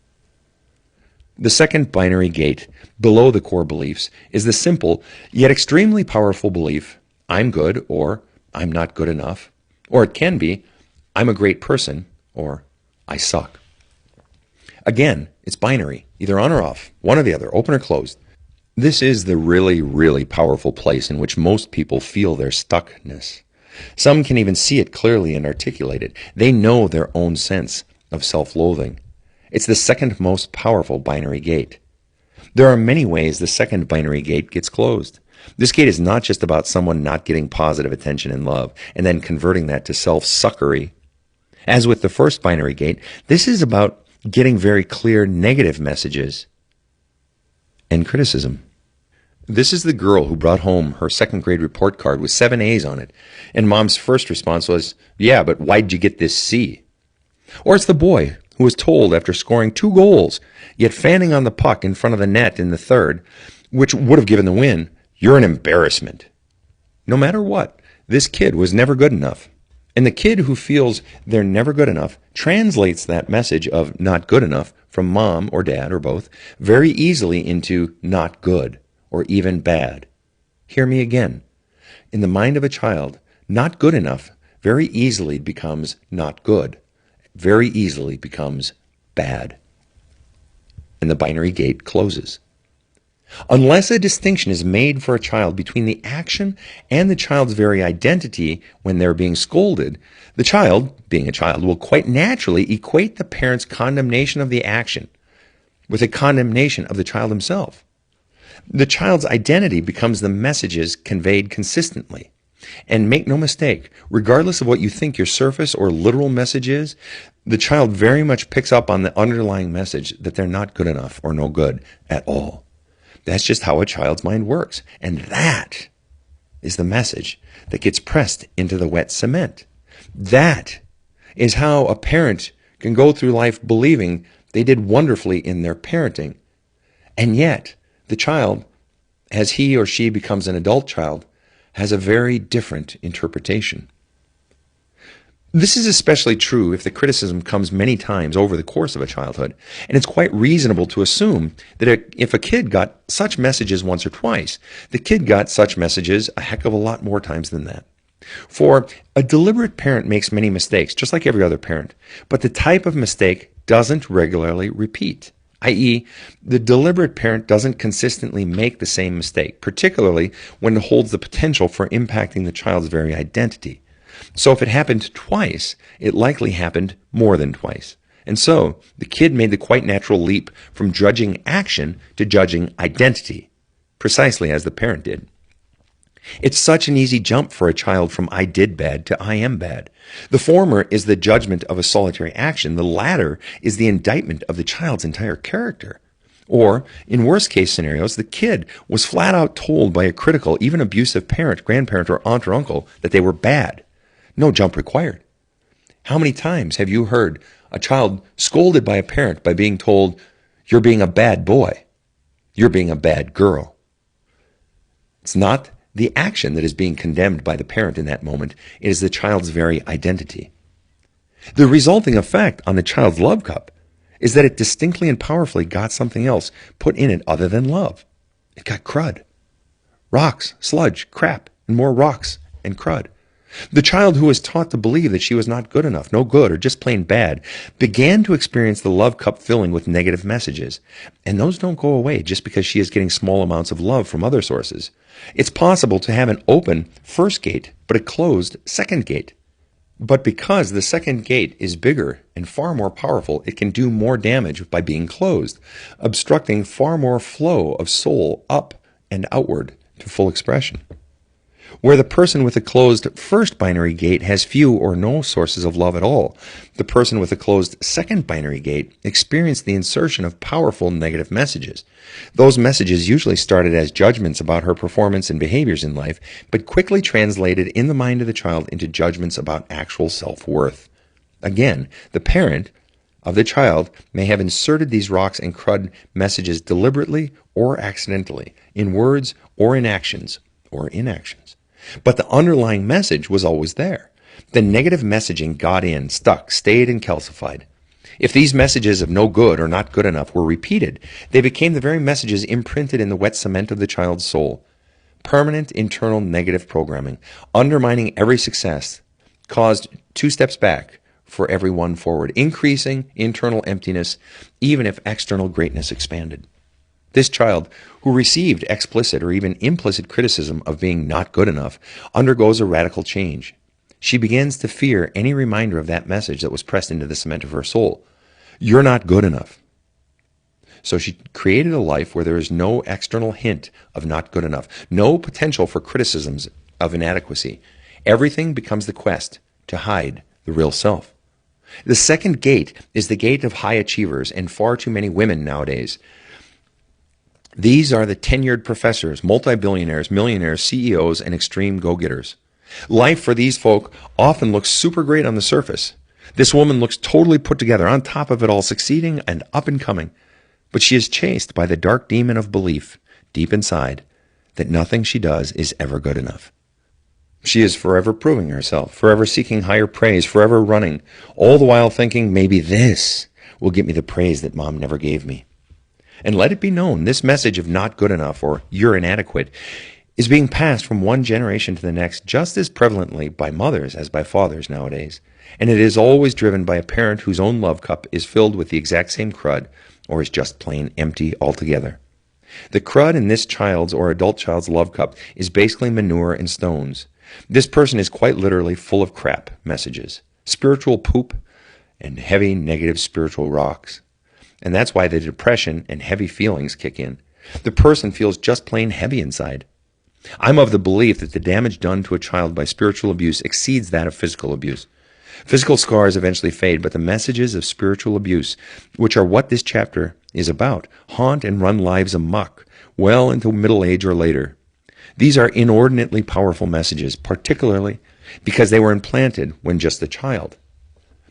The second binary gate, below the core beliefs, is the simple yet extremely powerful belief, I'm good, or I'm not good enough, or it can be, I'm a great person, or I suck. Again, it's binary, either on or off, one or the other, open or closed. This is the really, really powerful place in which most people feel their stuckness. Some can even see it clearly and articulate it. They know their own sense of self-loathing. It's the second most powerful binary gate. There are many ways the second binary gate gets closed. This gate is not just about someone not getting positive attention and love and then converting that to self-suckery. As with the first binary gate, this is about getting very clear negative messages and criticism. This is the girl who brought home her second grade report card with 7 A's on it, and mom's first response was, "Yeah, but why'd you get this C?" Or it's the boy who was told after scoring 2 goals, yet fanning on the puck in front of the net in the third, which would have given the win, "You're an embarrassment." No matter what, this kid was never good enough. And the kid who feels they're never good enough translates that message of not good enough from mom or dad or both very easily into not good or even bad. Hear me again. In the mind of a child, not good enough very easily becomes not good, very easily becomes bad. And the binary gate closes. Unless a distinction is made for a child between the action and the child's very identity when they're being scolded, the child, being a child, will quite naturally equate the parent's condemnation of the action with a condemnation of the child himself. The child's identity becomes the messages conveyed consistently. And make no mistake, regardless of what you think your surface or literal message is, the child very much picks up on the underlying message that they're not good enough or no good at all. That's just how a child's mind works. And that is the message that gets pressed into the wet cement. That is how a parent can go through life believing they did wonderfully in their parenting. And yet, the child, as he or she becomes an adult child, has a very different interpretation. This is especially true if the criticism comes many times over the course of a childhood, and it's quite reasonable to assume that if a kid got such messages once or twice, the kid got such messages a heck of a lot more times than that. For a deliberate parent makes many mistakes, just like every other parent, but the type of mistake doesn't regularly repeat, i.e., the deliberate parent doesn't consistently make the same mistake, particularly when it holds the potential for impacting the child's very identity. So if it happened twice, it likely happened more than twice. And so the kid made the quite natural leap from judging action to judging identity, precisely as the parent did. It's such an easy jump for a child from I did bad to I am bad. The former is the judgment of a solitary action. The latter is the indictment of the child's entire character. Or, in worst case scenarios, the kid was flat out told by a critical, even abusive parent, grandparent, or aunt or uncle that they were bad. No jump required. How many times have you heard a child scolded by a parent by being told, "You're being a bad boy. You're being a bad girl"? It's not the action that is being condemned by the parent in that moment. It is the child's very identity. The resulting effect on the child's love cup is that it distinctly and powerfully got something else put in it other than love. It got crud. Rocks, sludge, crap, and more rocks and crud. The child who was taught to believe that she was not good enough, no good, or just plain bad, began to experience the love cup filling with negative messages. And those don't go away just because she is getting small amounts of love from other sources. It's possible to have an open first gate, but a closed second gate. But because the second gate is bigger and far more powerful, it can do more damage by being closed, obstructing far more flow of soul up and outward to full expression. Where the person with a closed first binary gate has few or no sources of love at all, the person with a closed second binary gate experienced the insertion of powerful negative messages. Those messages usually started as judgments about her performance and behaviors in life, but quickly translated in the mind of the child into judgments about actual self-worth. Again, the parent of the child may have inserted these rocks and crud messages deliberately or accidentally, in words or in actions or inactions. But the underlying message was always there. The negative messaging got in, stuck, stayed, and calcified. If these messages of no good or not good enough were repeated, they became the very messages imprinted in the wet cement of the child's soul. Permanent internal negative programming, undermining every success, caused 2 steps back for every one forward, increasing internal emptiness, even if external greatness expanded. This child, who received explicit or even implicit criticism of being not good enough, undergoes a radical change. She begins to fear any reminder of that message that was pressed into the cement of her soul. You're not good enough. So she created a life where there is no external hint of not good enough, no potential for criticisms of inadequacy. Everything becomes the quest to hide the real self. The second gate is the gate of high achievers and far too many women nowadays. These are the tenured professors, multi-billionaires, millionaires, CEOs, and extreme go-getters. Life for these folk often looks super great on the surface. This woman looks totally put together, on top of it all, succeeding and up and coming. But she is chased by the dark demon of belief, deep inside, that nothing she does is ever good enough. She is forever proving herself, forever seeking higher praise, forever running, all the while thinking, maybe this will get me the praise that mom never gave me. And let it be known, this message of not good enough or you're inadequate is being passed from one generation to the next just as prevalently by mothers as by fathers nowadays. And it is always driven by a parent whose own love cup is filled with the exact same crud or is just plain empty altogether. The crud in this child's or adult child's love cup is basically manure and stones. This person is quite literally full of crap messages, spiritual poop, and heavy negative spiritual rocks. And that's why the depression and heavy feelings kick in. The person feels just plain heavy inside. I'm of the belief that the damage done to a child by spiritual abuse exceeds that of physical abuse. Physical scars eventually fade, but the messages of spiritual abuse, which are what this chapter is about, haunt and run lives amok, well into middle age or later. These are inordinately powerful messages, particularly because they were implanted when just a child.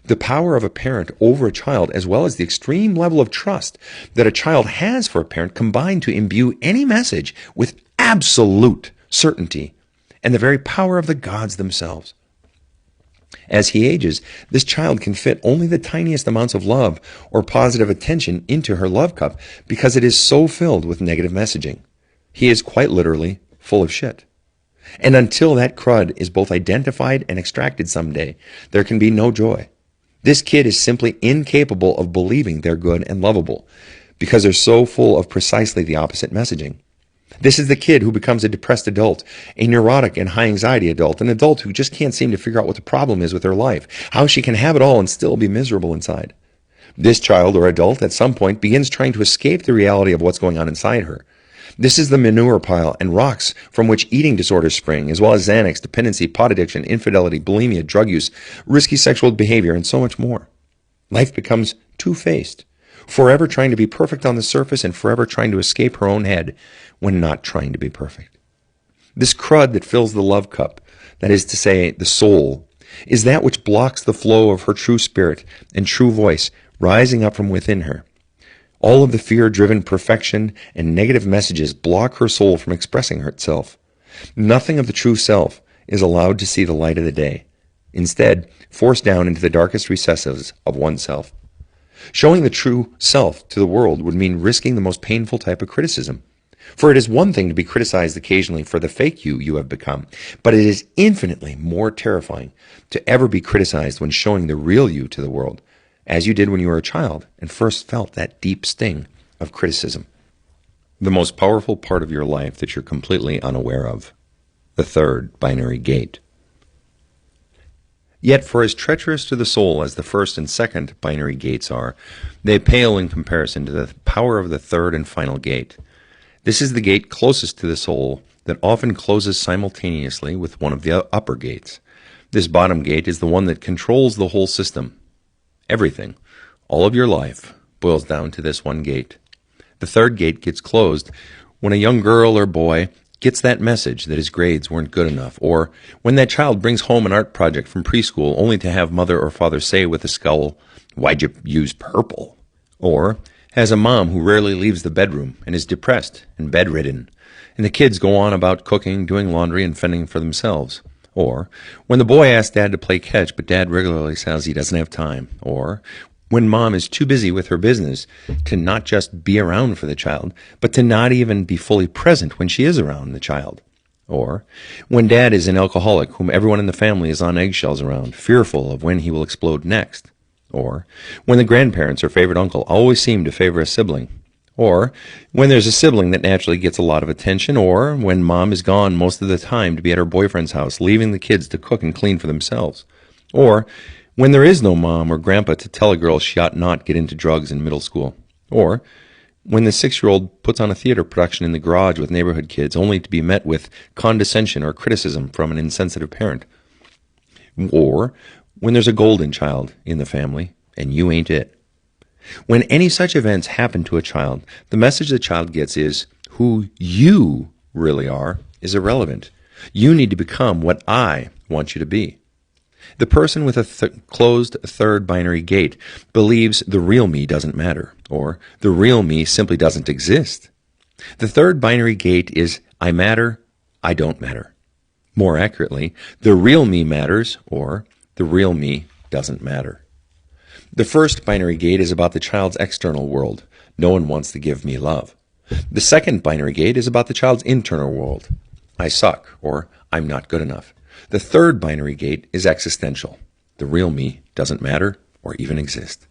The power of a parent over a child, as well as the extreme level of trust that a child has for a parent, combine to imbue any message with absolute certainty and the very power of the gods themselves. As he ages, this child can fit only the tiniest amounts of love or positive attention into her love cup because it is so filled with negative messaging. He is quite literally full of shit. And until that crud is both identified and extracted someday, there can be no joy. This kid is simply incapable of believing they're good and lovable because they're so full of precisely the opposite messaging. This is the kid who becomes a depressed adult, a neurotic and high anxiety adult, an adult who just can't seem to figure out what the problem is with her life, how she can have it all and still be miserable inside. This child or adult at some point begins trying to escape the reality of what's going on inside her. This is the manure pile and rocks from which eating disorders spring, as well as Xanax, dependency, pot addiction, infidelity, bulimia, drug use, risky sexual behavior, and so much more. Life becomes two-faced, forever trying to be perfect on the surface and forever trying to escape her own head when not trying to be perfect. This crud that fills the love cup, that is to say, the soul, is that which blocks the flow of her true spirit and true voice rising up from within her. All of the fear-driven perfection and negative messages block her soul from expressing herself. Nothing of the true self is allowed to see the light of the day, instead forced down into the darkest recesses of oneself. Showing the true self to the world would mean risking the most painful type of criticism. For it is one thing to be criticized occasionally for the fake you have become, but it is infinitely more terrifying to ever be criticized when showing the real you to the world, as you did when you were a child and first felt that deep sting of criticism. The most powerful part of your life that you're completely unaware of, the third binary gate. Yet for as treacherous to the soul as the first and second binary gates are, they pale in comparison to the power of the third and final gate. This is the gate closest to the soul that often closes simultaneously with one of the upper gates. This bottom gate is the one that controls the whole system. Everything, all of your life, boils down to this one gate. The third gate gets closed when a young girl or boy gets that message that his grades weren't good enough, or when that child brings home an art project from preschool only to have mother or father say with a scowl, "Why'd you use purple?" Or has a mom who rarely leaves the bedroom and is depressed and bedridden, and the kids go on about cooking, doing laundry, and fending for themselves. Or when the boy asks dad to play catch, but dad regularly says he doesn't have time. Or when mom is too busy with her business to not just be around for the child, but to not even be fully present when she is around the child. Or when dad is an alcoholic whom everyone in the family is on eggshells around, fearful of when he will explode next. Or when the grandparents or favorite uncle always seem to favor a sibling. Or when there's a sibling that naturally gets a lot of attention. Or when mom is gone most of the time to be at her boyfriend's house, leaving the kids to cook and clean for themselves. Or when there is no mom or grandpa to tell a girl she ought not get into drugs in middle school. Or when the 6-year-old puts on a theater production in the garage with neighborhood kids only to be met with condescension or criticism from an insensitive parent. Or when there's a golden child in the family and you ain't it. When any such events happen to a child, the message the child gets is who you really are is irrelevant. You need to become what I want you to be. The person with a closed third binary gate believes the real me doesn't matter, or the real me simply doesn't exist. The third binary gate is I matter, I don't matter. More accurately, the real me matters, or the real me doesn't matter. The first binary gate is about the child's external world. No one wants to give me love. The second binary gate is about the child's internal world. I suck, or I'm not good enough. The third binary gate is existential. The real me doesn't matter or even exist.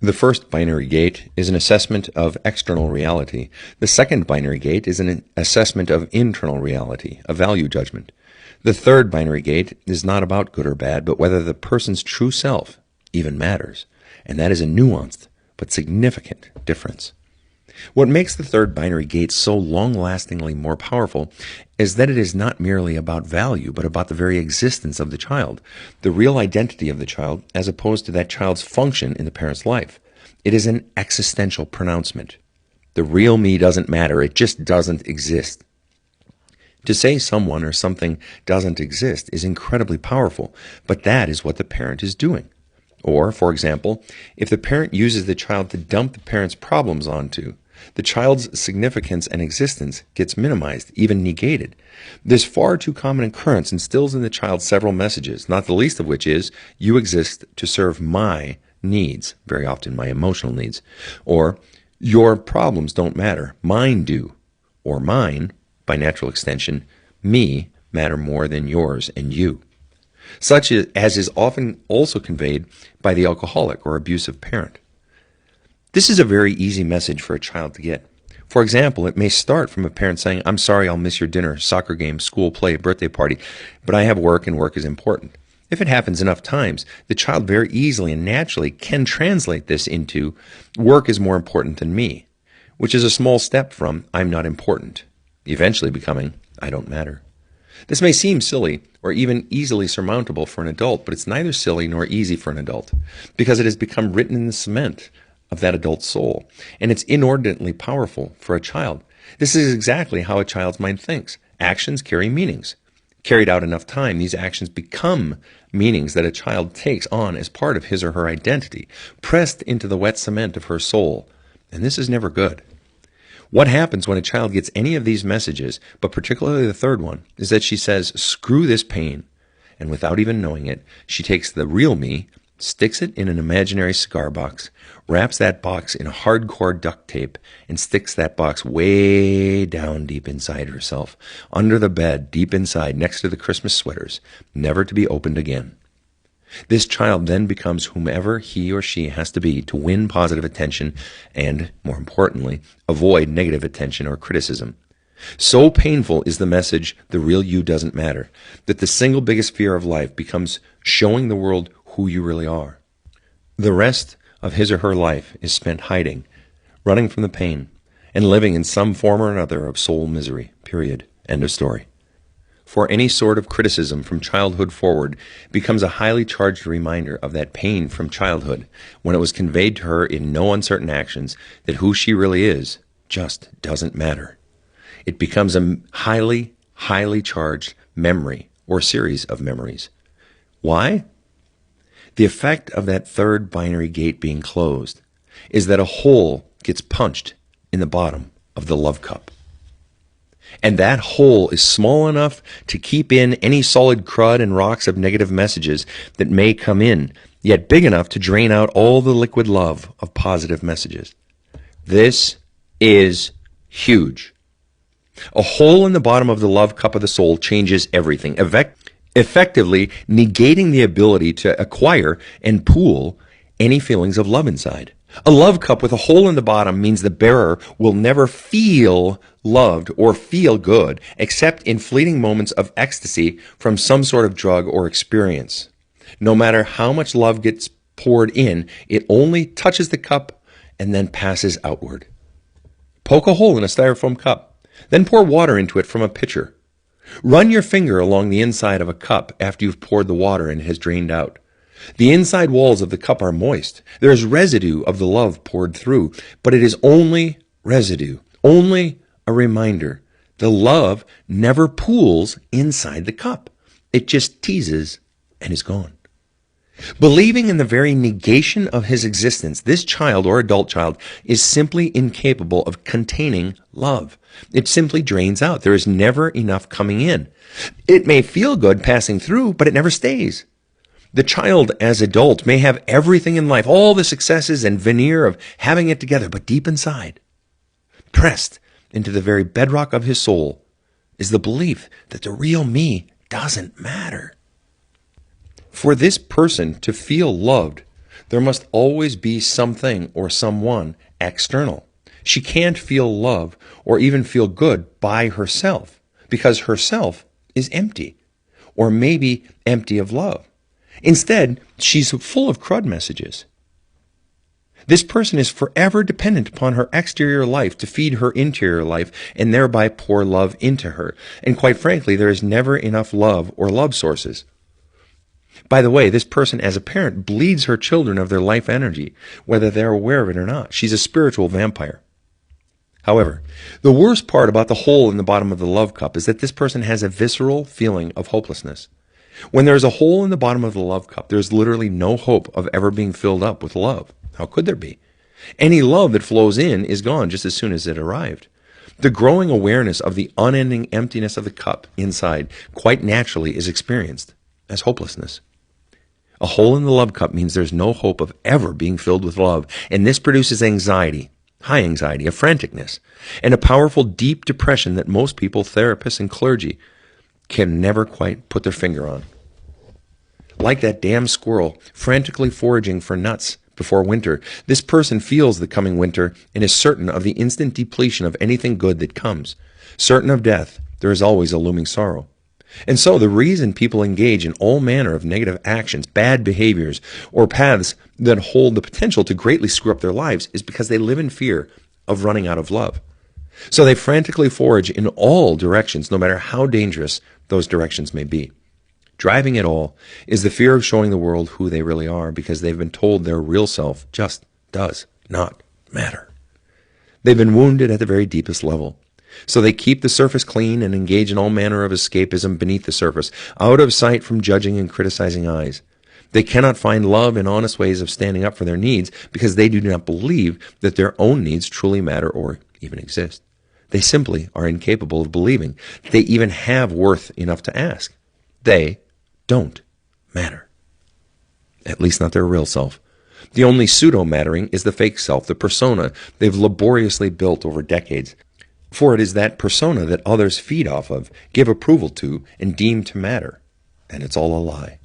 The first binary gate is an assessment of external reality. The second binary gate is an assessment of internal reality, a value judgment. The third binary gate is not about good or bad, but whether the person's true self even matters. And that is a nuanced but significant difference. What makes the third binary gate so long-lastingly more powerful is that it is not merely about value, but about the very existence of the child, the real identity of the child, as opposed to that child's function in the parent's life. It is an existential pronouncement. The real me doesn't matter. It just doesn't exist. To say someone or something doesn't exist is incredibly powerful, but that is what the parent is doing. Or, for example, if the parent uses the child to dump the parent's problems onto, the child's significance and existence gets minimized, even negated. This far too common occurrence instills in the child several messages, not the least of which is, you exist to serve my needs, very often my emotional needs, or your problems don't matter, mine do, or mine, by natural extension, me, matter more than yours and you. Such as is often also conveyed by the alcoholic or abusive parent. This is a very easy message for a child to get. For example, it may start from a parent saying, I'm sorry I'll miss your dinner, soccer game, school play, birthday party, but I have work and work is important. If it happens enough times, the child very easily and naturally can translate this into, work is more important than me, which is a small step from, I'm not important, eventually becoming, I don't matter. This may seem silly or even easily surmountable for an adult, but it's neither silly nor easy for an adult, because it has become written in the cement of that adult's soul, and it's inordinately powerful for a child. This is exactly how a child's mind thinks. Actions carry meanings. Carried out enough time, these actions become meanings that a child takes on as part of his or her identity, pressed into the wet cement of her soul, and this is never good. What happens when a child gets any of these messages, but particularly the third one, is that she says, screw this pain, and without even knowing it, she takes the real me, sticks it in an imaginary cigar box, wraps that box in hardcore duct tape, and sticks that box way down deep inside herself, under the bed, deep inside, next to the Christmas sweaters, never to be opened again. This child then becomes whomever he or she has to be to win positive attention and, more importantly, avoid negative attention or criticism. So painful is the message, the real you doesn't matter, that the single biggest fear of life becomes showing the world who you really are. The rest of his or her life is spent hiding, running from the pain, and living in some form or another of soul misery. Period. End of story. For any sort of criticism from childhood forward becomes a highly charged reminder of that pain from childhood when it was conveyed to her in no uncertain actions that who she really is just doesn't matter. It becomes a highly, highly charged memory or series of memories. Why? The effect of that third binary gate being closed is that a hole gets punched in the bottom of the love cup. And that hole is small enough to keep in any solid crud and rocks of negative messages that may come in, yet big enough to drain out all the liquid love of positive messages. This is huge. A hole in the bottom of the love cup of the soul changes everything, effectively negating the ability to acquire and pool any feelings of love inside. A love cup with a hole in the bottom means the bearer will never feel loved or feel good except in fleeting moments of ecstasy from some sort of drug or experience. No matter how much love gets poured in, it only touches the cup and then passes outward. Poke a hole in a styrofoam cup, then pour water into it from a pitcher. Run your finger along the inside of a cup after you've poured the water and it has drained out. The inside walls of the cup are moist. There is residue of the love poured through, but it is only residue, only a reminder. The love never pools inside the cup. It just teases and is gone. Believing in the very negation of his existence, this child or adult child is simply incapable of containing love. It simply drains out. There is never enough coming in. It may feel good passing through, but it never stays. The child as adult may have everything in life, all the successes and veneer of having it together, but deep inside, pressed into the very bedrock of his soul, is the belief that the real me doesn't matter. For this person to feel loved, there must always be something or someone external. She can't feel love or even feel good by herself because herself is empty, or maybe empty of love. Instead, she's full of crud messages. This person is forever dependent upon her exterior life to feed her interior life and thereby pour love into her. And quite frankly, there is never enough love or love sources. By the way, this person as a parent bleeds her children of their life energy, whether they're aware of it or not. She's a spiritual vampire. However, the worst part about the hole in the bottom of the love cup is that this person has a visceral feeling of hopelessness. When there's a hole in the bottom of the love cup, there's literally no hope of ever being filled up with love. How could there be? Any love that flows in is gone just as soon as it arrived. The growing awareness of the unending emptiness of the cup inside quite naturally is experienced as hopelessness. A hole in the love cup means there's no hope of ever being filled with love, and this produces anxiety, high anxiety, a franticness, and a powerful deep depression that most people, therapists, and clergy can never quite put their finger on. Like that damn squirrel frantically foraging for nuts before winter, this person feels the coming winter and is certain of the instant depletion of anything good that comes. Certain of death, there is always a looming sorrow. And so the reason people engage in all manner of negative actions, bad behaviors, or paths that hold the potential to greatly screw up their lives is because they live in fear of running out of love. So they frantically forage in all directions, no matter how dangerous those directions may be. Driving it all is the fear of showing the world who they really are because they've been told their real self just does not matter. They've been wounded at the very deepest level. So they keep the surface clean and engage in all manner of escapism beneath the surface, out of sight from judging and criticizing eyes. They cannot find love and honest ways of standing up for their needs because they do not believe that their own needs truly matter or even exist. They simply are incapable of believing that they even have worth enough to ask. They don't matter. At least not their real self. The only pseudo-mattering is the fake self, the persona they've laboriously built over decades. For it is that persona that others feed off of, give approval to, and deem to matter. And it's all a lie.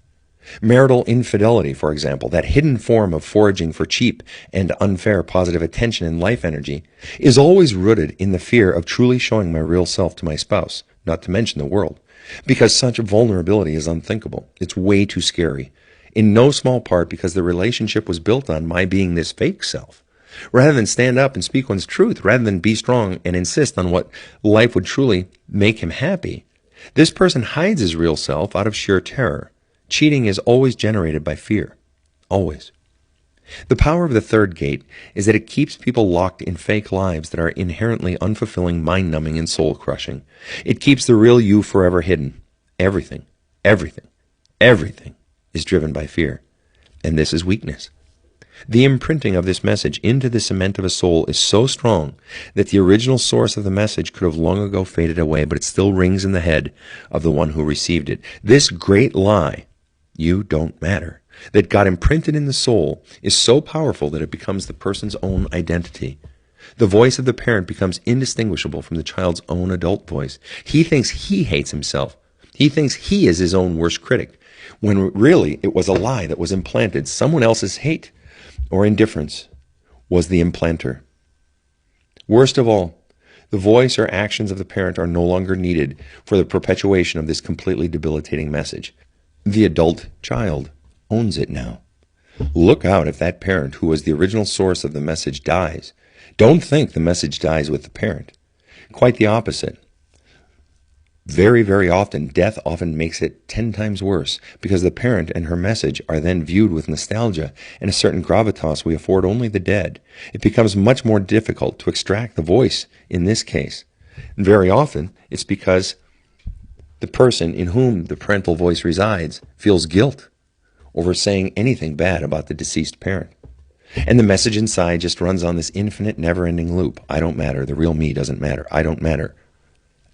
Marital infidelity, for example, that hidden form of foraging for cheap and unfair positive attention and life energy, is always rooted in the fear of truly showing my real self to my spouse, not to mention the world. Because such vulnerability is unthinkable. It's way too scary. In no small part because the relationship was built on my being this fake self. Rather than stand up and speak one's truth, rather than be strong and insist on what life would truly make him happy, this person hides his real self out of sheer terror. Cheating is always generated by fear. Always. The power of the third gate is that it keeps people locked in fake lives that are inherently unfulfilling, mind-numbing, and soul-crushing. It keeps the real you forever hidden. Everything is driven by fear. And this is weakness. The imprinting of this message into the cement of a soul is so strong that the original source of the message could have long ago faded away, but it still rings in the head of the one who received it. This great lie, you don't matter, that got imprinted in the soul is so powerful that it becomes the person's own identity. The voice of the parent becomes indistinguishable from the child's own adult voice. He thinks he hates himself. He thinks he is his own worst critic, when really it was a lie that was implanted. Someone else's hate or indifference was the implanter. Worst of all, the voice or actions of the parent are no longer needed for the perpetuation of this completely debilitating message. The adult child owns it now. Look out if that parent who was the original source of the message dies. Don't think the message dies with the parent. Quite the opposite. Very, very often, death often makes it 10 times worse, because the parent and her message are then viewed with nostalgia and a certain gravitas we afford only the dead. It becomes much more difficult to extract the voice in this case. And very often, it's because the person in whom the parental voice resides feels guilt over saying anything bad about the deceased parent. And the message inside just runs on this infinite, never-ending loop. I don't matter. The real me doesn't matter. I don't matter.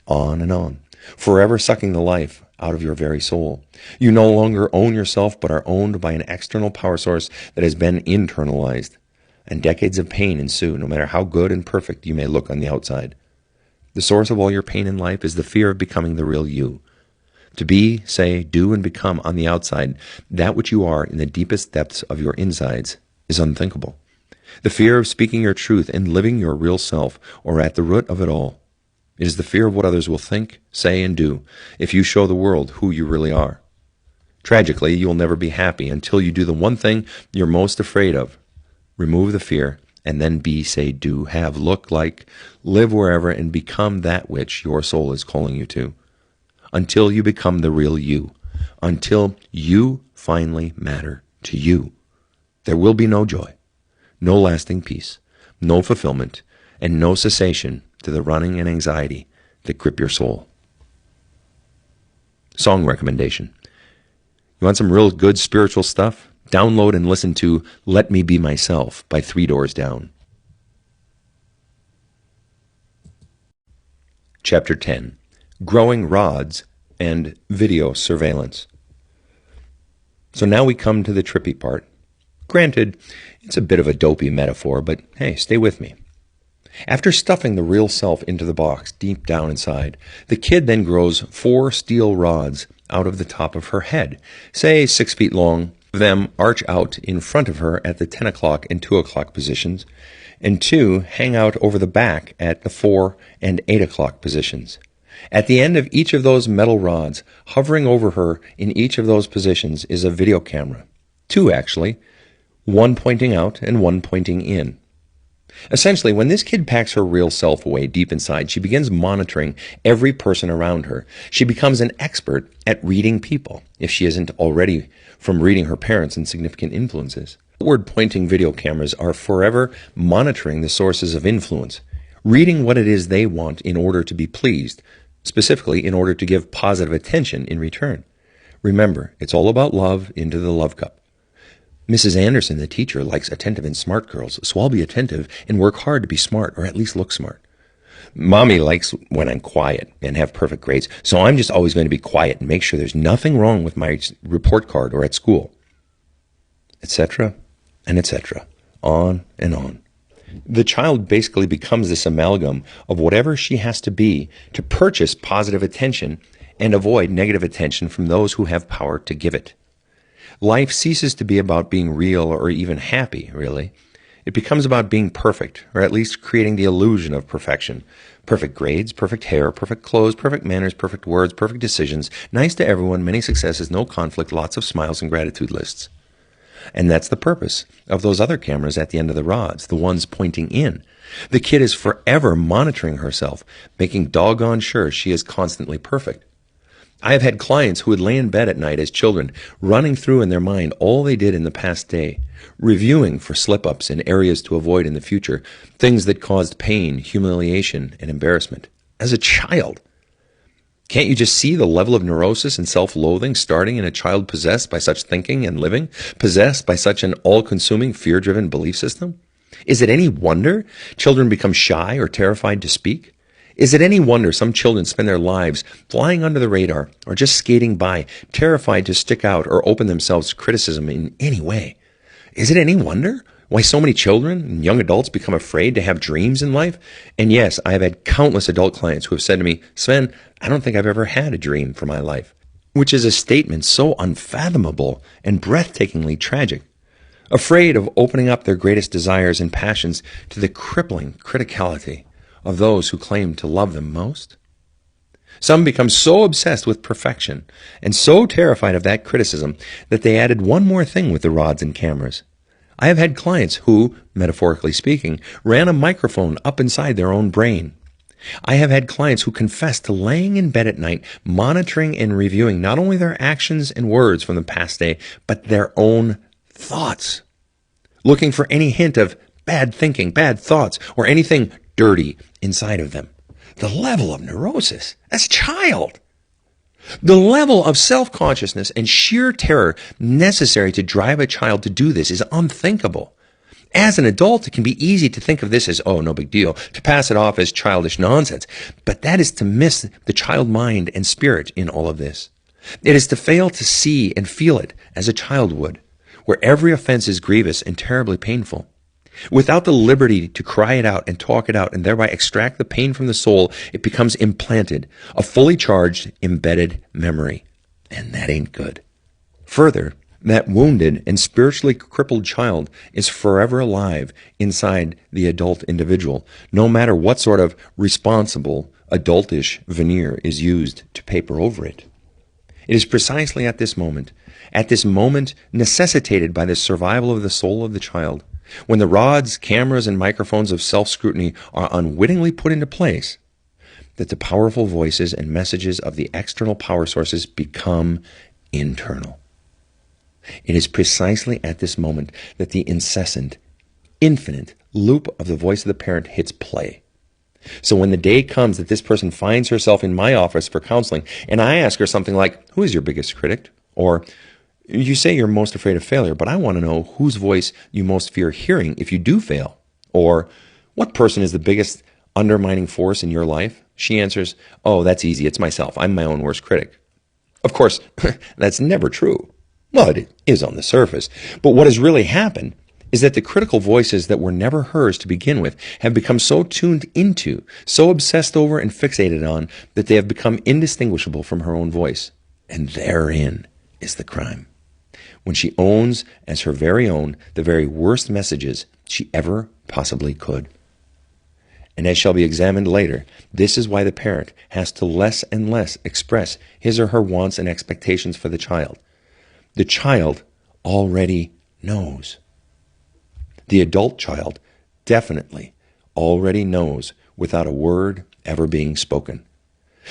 On and on. Forever sucking the life out of your very soul. You no longer own yourself, but are owned by an external power source that has been internalized. And decades of pain ensue, no matter how good and perfect you may look on the outside. The source of all your pain in life is the fear of becoming the real you. To be, say, do, and become on the outside that which you are in the deepest depths of your insides is unthinkable. The fear of speaking your truth and living your real self are at the root of it all. It is the fear of what others will think, say, and do if you show the world who you really are. Tragically, you will never be happy until you do the one thing you're most afraid of. Remove the fear, and then be, say, do, have, look like, live wherever, and become that which your soul is calling you to. Until you become the real you. Until you finally matter to you. There will be no joy, no lasting peace, no fulfillment, and no cessation to the running and anxiety that grip your soul. Song recommendation. You want some real good spiritual stuff? Download and listen to Let Me Be Myself by Three Doors Down. Chapter 10. Growing Rods and Video Surveillance. So now we come to the trippy part. Granted, it's a bit of a dopey metaphor, but hey, stay with me. After stuffing the real self into the box deep down inside, the kid then grows 4 steel rods out of the top of her head, say 6 feet long. Them arch out in front of her at the 10 o'clock and 2 o'clock positions, and 2 hang out over the back at the 4 and 8 o'clock positions. At the end of each of those metal rods, hovering over her in each of those positions, is a video camera. 2 actually, one pointing out and one pointing in. Essentially, when this kid packs her real self away deep inside, she begins monitoring every person around her. She becomes an expert at reading people, if she isn't already from reading her parents and significant influences. Outward-pointing video cameras are forever monitoring the sources of influence, reading what it is they want in order to be pleased, specifically in order to give positive attention in return. Remember, it's all about love into the love cup. Mrs. Anderson, the teacher, likes attentive and smart girls, so I'll be attentive and work hard to be smart, or at least look smart. Mommy likes when I'm quiet and have perfect grades, so I'm just always going to be quiet and make sure there's nothing wrong with my report card or at school. etc., and etc., on and on. The child basically becomes this amalgam of whatever she has to be to purchase positive attention and avoid negative attention from those who have power to give it. Life ceases to be about being real or even happy, really. It becomes about being perfect, or at least creating the illusion of perfection. Perfect grades, perfect hair, perfect clothes, perfect manners, perfect words, perfect decisions, nice to everyone, many successes, no conflict, lots of smiles and gratitude lists. And that's the purpose of those other cameras at the end of the rods, the ones pointing in. The kid is forever monitoring herself, making doggone sure she is constantly perfect. I have had clients who would lay in bed at night as children, running through in their mind all they did in the past day, reviewing for slip-ups and areas to avoid in the future, things that caused pain, humiliation, and embarrassment. As a child. Can't you just see the level of neurosis and self-loathing starting in a child possessed by such thinking and living, possessed by such an all-consuming, fear-driven belief system? Is it any wonder children become shy or terrified to speak? Is it any wonder some children spend their lives flying under the radar or just skating by, terrified to stick out or open themselves to criticism in any way? Is it any wonder why so many children and young adults become afraid to have dreams in life? And yes, I have had countless adult clients who have said to me, Sven, I don't think I've ever had a dream for my life, which is a statement so unfathomable and breathtakingly tragic. Afraid of opening up their greatest desires and passions to the crippling criticality of those who claim to love them most? Some become so obsessed with perfection and so terrified of that criticism that they added one more thing with the rods and cameras. I have had clients who, metaphorically speaking, ran a microphone up inside their own brain. I have had clients who confessed to laying in bed at night, monitoring and reviewing not only their actions and words from the past day, but their own thoughts, looking for any hint of bad thinking, bad thoughts, or anything dirty inside of them. The level of neurosis as a child. The level of self-consciousness and sheer terror necessary to drive a child to do this is unthinkable. As an adult, it can be easy to think of this as, oh, no big deal, to pass it off as childish nonsense. But that is to miss the child mind and spirit in all of this. It is to fail to see and feel it as a child would, where every offense is grievous and terribly painful. Without the liberty to cry it out and talk it out and thereby extract the pain from the soul, it becomes implanted, a fully charged, embedded memory. And that ain't good. Further, that wounded and spiritually crippled child is forever alive inside the adult individual, no matter what sort of responsible, adultish veneer is used to paper over it. It is precisely at this moment necessitated by the survival of the soul of the child, when the rods, cameras, and microphones of self-scrutiny are unwittingly put into place, that the powerful voices and messages of the external power sources become internal. It is precisely at this moment that the incessant, infinite loop of the voice of the parent hits play. So when the day comes that this person finds herself in my office for counseling, and I ask her something like, who is your biggest critic? Or, you say you're most afraid of failure, but I want to know whose voice you most fear hearing if you do fail. Or, what person is the biggest undermining force in your life? She answers, oh, that's easy. It's myself. I'm my own worst critic. Of course, that's never true. Well, it is on the surface. But what has really happened is that the critical voices that were never hers to begin with have become so tuned into, so obsessed over and fixated on, that they have become indistinguishable from her own voice. And therein is the crime. When she owns as her very own the very worst messages she ever possibly could. And as shall be examined later, this is why the parent has to less and less express his or her wants and expectations for the child. The child already knows. The adult child definitely already knows without a word ever being spoken.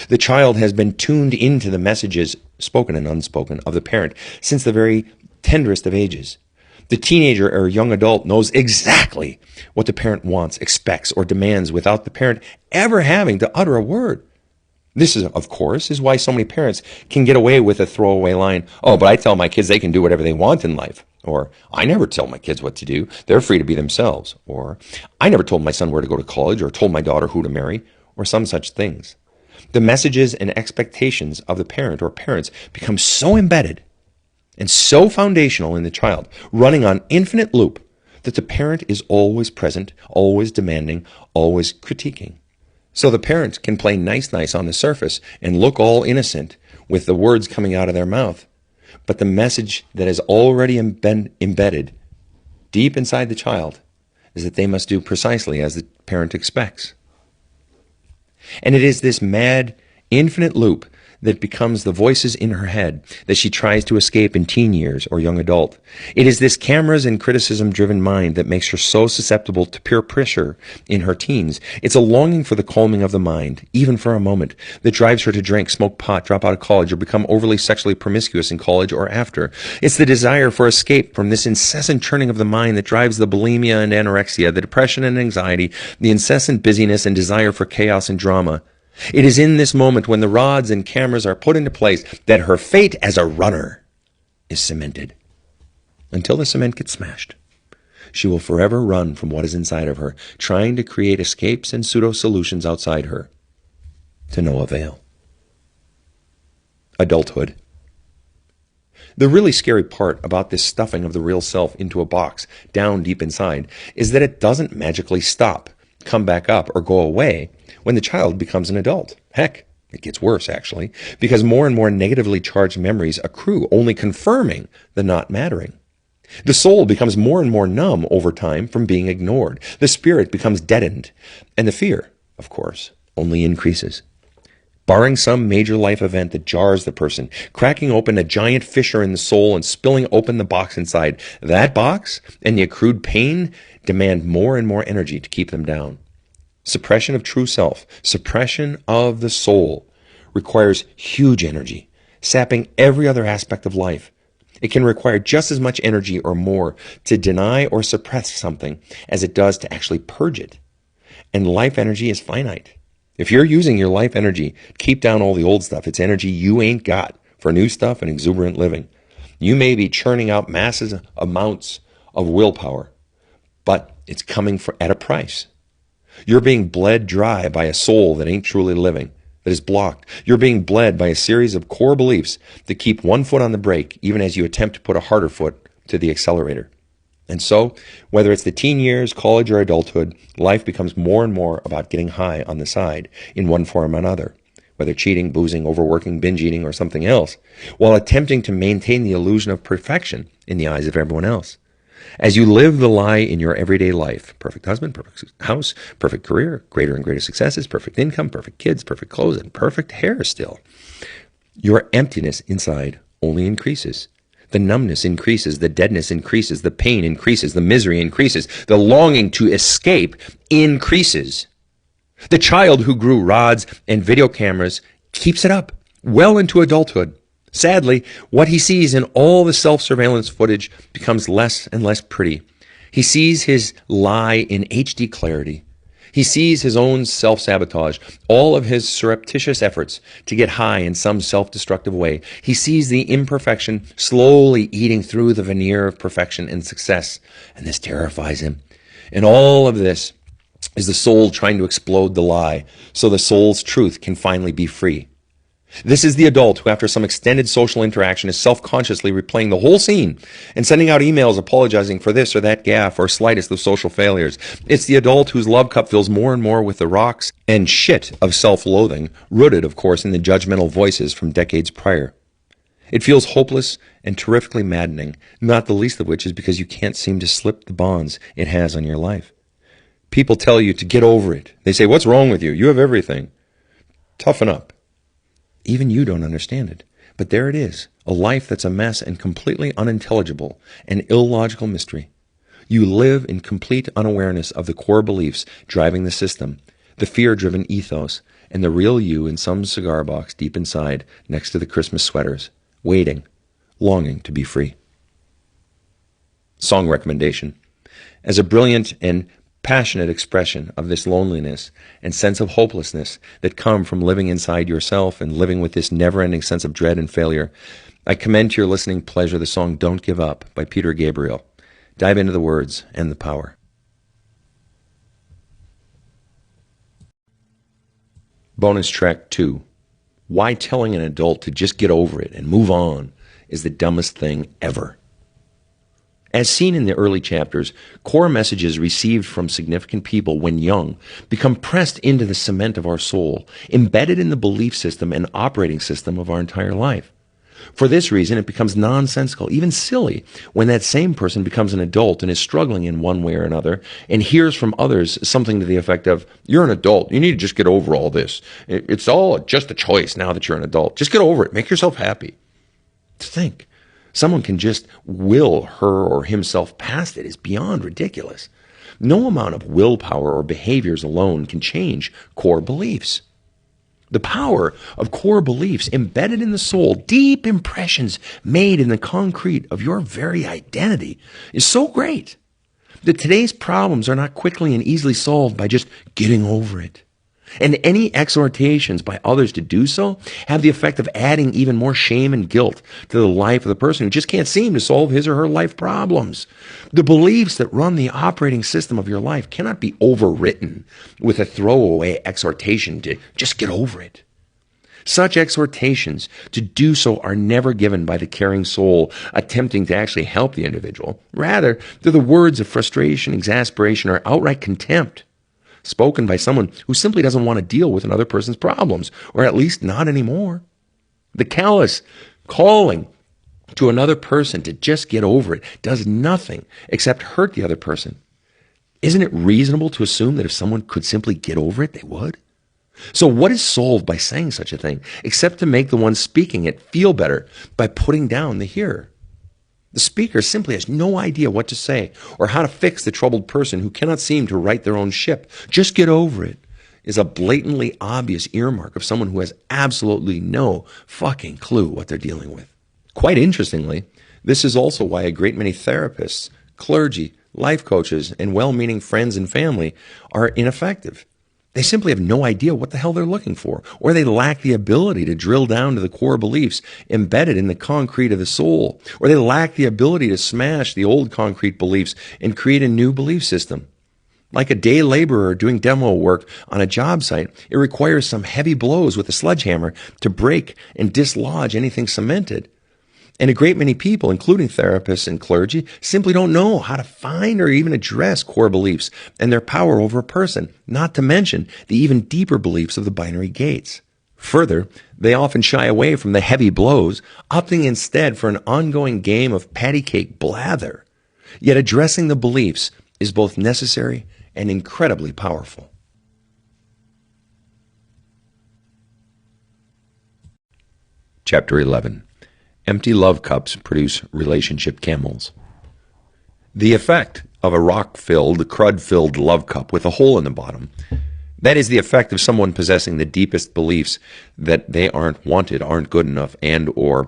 The child has been tuned into the messages, spoken and unspoken, of the parent since the very tenderest of ages. The teenager or young adult knows exactly what the parent wants, expects, or demands without the parent ever having to utter a word. This, of course, is why so many parents can get away with a throwaway line, oh, but I tell my kids they can do whatever they want in life. Or, I never tell my kids what to do. They're free to be themselves. Or, I never told my son where to go to college or told my daughter who to marry, or some such things. The messages and expectations of the parent or parents become so embedded and so foundational in the child, running on infinite loop, that the parent is always present, always demanding, always critiquing. So the parent can play nice on the surface and look all innocent with the words coming out of their mouth, but the message that is already embedded deep inside the child is that they must do precisely as the parent expects. And it is this mad, infinite loop that becomes the voices in her head that she tries to escape in teen years or young adult. It is this cameras and criticism-driven mind that makes her so susceptible to peer pressure in her teens. It's a longing for the calming of the mind, even for a moment, that drives her to drink, smoke pot, drop out of college, or become overly sexually promiscuous in college or after. It's the desire for escape from this incessant churning of the mind that drives the bulimia and anorexia, the depression and anxiety, the incessant busyness and desire for chaos and drama. It is in this moment when the rods and cameras are put into place that her fate as a runner is cemented. Until the cement gets smashed, she will forever run from what is inside of her, trying to create escapes and pseudo-solutions outside her, to no avail. Adulthood. The really scary part about this stuffing of the real self into a box down deep inside is that it doesn't magically stop, come back up, or go away when the child becomes an adult. Heck, it gets worse, actually, because more and more negatively charged memories accrue, only confirming the not mattering. The soul becomes more and more numb over time from being ignored. The spirit becomes deadened, and the fear, of course, only increases. Barring some major life event that jars the person, cracking open a giant fissure in the soul and spilling open the box inside, that box and the accrued pain demand more and more energy to keep them down. Suppression of true self, suppression of the soul, requires huge energy, sapping every other aspect of life. It can require just as much energy or more to deny or suppress something as it does to actually purge it. And life energy is finite. If you're using your life energy to keep down all the old stuff, it's energy you ain't got for new stuff and exuberant living. You may be churning out massive amounts of willpower, but it's coming at a price. You're being bled dry by a soul that ain't truly living, that is blocked. You're being bled by a series of core beliefs that keep one foot on the brake even as you attempt to put a harder foot to the accelerator. And so, whether it's the teen years, college, or adulthood, life becomes more and more about getting high on the side in one form or another, whether cheating, boozing, overworking, binge eating, or something else, while attempting to maintain the illusion of perfection in the eyes of everyone else. As you live the lie in your everyday life, perfect husband, perfect house, perfect career, greater and greater successes, perfect income, perfect kids, perfect clothes, and perfect hair still, your emptiness inside only increases. The numbness increases, the deadness increases, the pain increases, the misery increases, the longing to escape increases. The child who grew rods and video cameras keeps it up well into adulthood. Sadly, what he sees in all the self-surveillance footage becomes less and less pretty. He sees his lie in HD clarity. He sees his own self-sabotage, all of his surreptitious efforts to get high in some self-destructive way. He sees the imperfection slowly eating through the veneer of perfection and success, and this terrifies him. And all of this is the soul trying to explode the lie so the soul's truth can finally be free. This is the adult who, after some extended social interaction, is self-consciously replaying the whole scene and sending out emails apologizing for this or that gaffe or slightest of social failures. It's the adult whose love cup fills more and more with the rocks and shit of self-loathing, rooted, of course, in the judgmental voices from decades prior. It feels hopeless and terrifically maddening, not the least of which is because you can't seem to slip the bonds it has on your life. People tell you to get over it. They say, "What's wrong with you? You have everything. Toughen up." Even you don't understand it. But there it is, a life that's a mess and completely unintelligible, an illogical mystery. You live in complete unawareness of the core beliefs driving the system, the fear-driven ethos, and the real you in some cigar box deep inside next to the Christmas sweaters, waiting, longing to be free. Song recommendation. As a brilliant and passionate expression of this loneliness and sense of hopelessness that come from living inside yourself and living with this never-ending sense of dread and failure, I commend to your listening pleasure the song Don't Give Up by Peter Gabriel. Dive into the words and the power. Bonus track 2. Why telling an adult to just get over it and move on is the dumbest thing ever. As seen in the early chapters, core messages received from significant people when young become pressed into the cement of our soul, embedded in the belief system and operating system of our entire life. For this reason, it becomes nonsensical, even silly, when that same person becomes an adult and is struggling in one way or another and hears from others something to the effect of, "You're an adult. You need to just get over all this. It's all just a choice now that you're an adult. Just get over it. Make yourself happy." To think someone can just will her or himself past it is beyond ridiculous. No amount of willpower or behaviors alone can change core beliefs. The power of core beliefs embedded in the soul, deep impressions made in the concrete of your very identity, is so great that today's problems are not quickly and easily solved by just getting over it. And any exhortations by others to do so have the effect of adding even more shame and guilt to the life of the person who just can't seem to solve his or her life problems. The beliefs that run the operating system of your life cannot be overwritten with a throwaway exhortation to just get over it. Such exhortations to do so are never given by the caring soul attempting to actually help the individual. Rather, they're the words of frustration, exasperation, or outright contempt, spoken by someone who simply doesn't want to deal with another person's problems, or at least not anymore. The callous calling to another person to just get over it does nothing except hurt the other person. Isn't it reasonable to assume that if someone could simply get over it, they would? So what is solved by saying such a thing, except to make the one speaking it feel better by putting down the hearer? The speaker simply has no idea what to say or how to fix the troubled person who cannot seem to right their own ship. Just get over it is a blatantly obvious earmark of someone who has absolutely no fucking clue what they're dealing with. Quite interestingly, this is also why a great many therapists, clergy, life coaches, and well-meaning friends and family are ineffective. They simply have no idea what the hell they're looking for, or they lack the ability to drill down to the core beliefs embedded in the concrete of the soul, or they lack the ability to smash the old concrete beliefs and create a new belief system. Like a day laborer doing demo work on a job site, it requires some heavy blows with a sledgehammer to break and dislodge anything cemented. And a great many people, including therapists and clergy, simply don't know how to find or even address core beliefs and their power over a person, not to mention the even deeper beliefs of the binary gates. Further, they often shy away from the heavy blows, opting instead for an ongoing game of patty cake blather. Yet addressing the beliefs is both necessary and incredibly powerful. Chapter 11. Empty love cups produce relationship camels. The effect of a rock-filled, crud-filled love cup with a hole in the bottom, that is the effect of someone possessing the deepest beliefs that they aren't wanted, aren't good enough, and or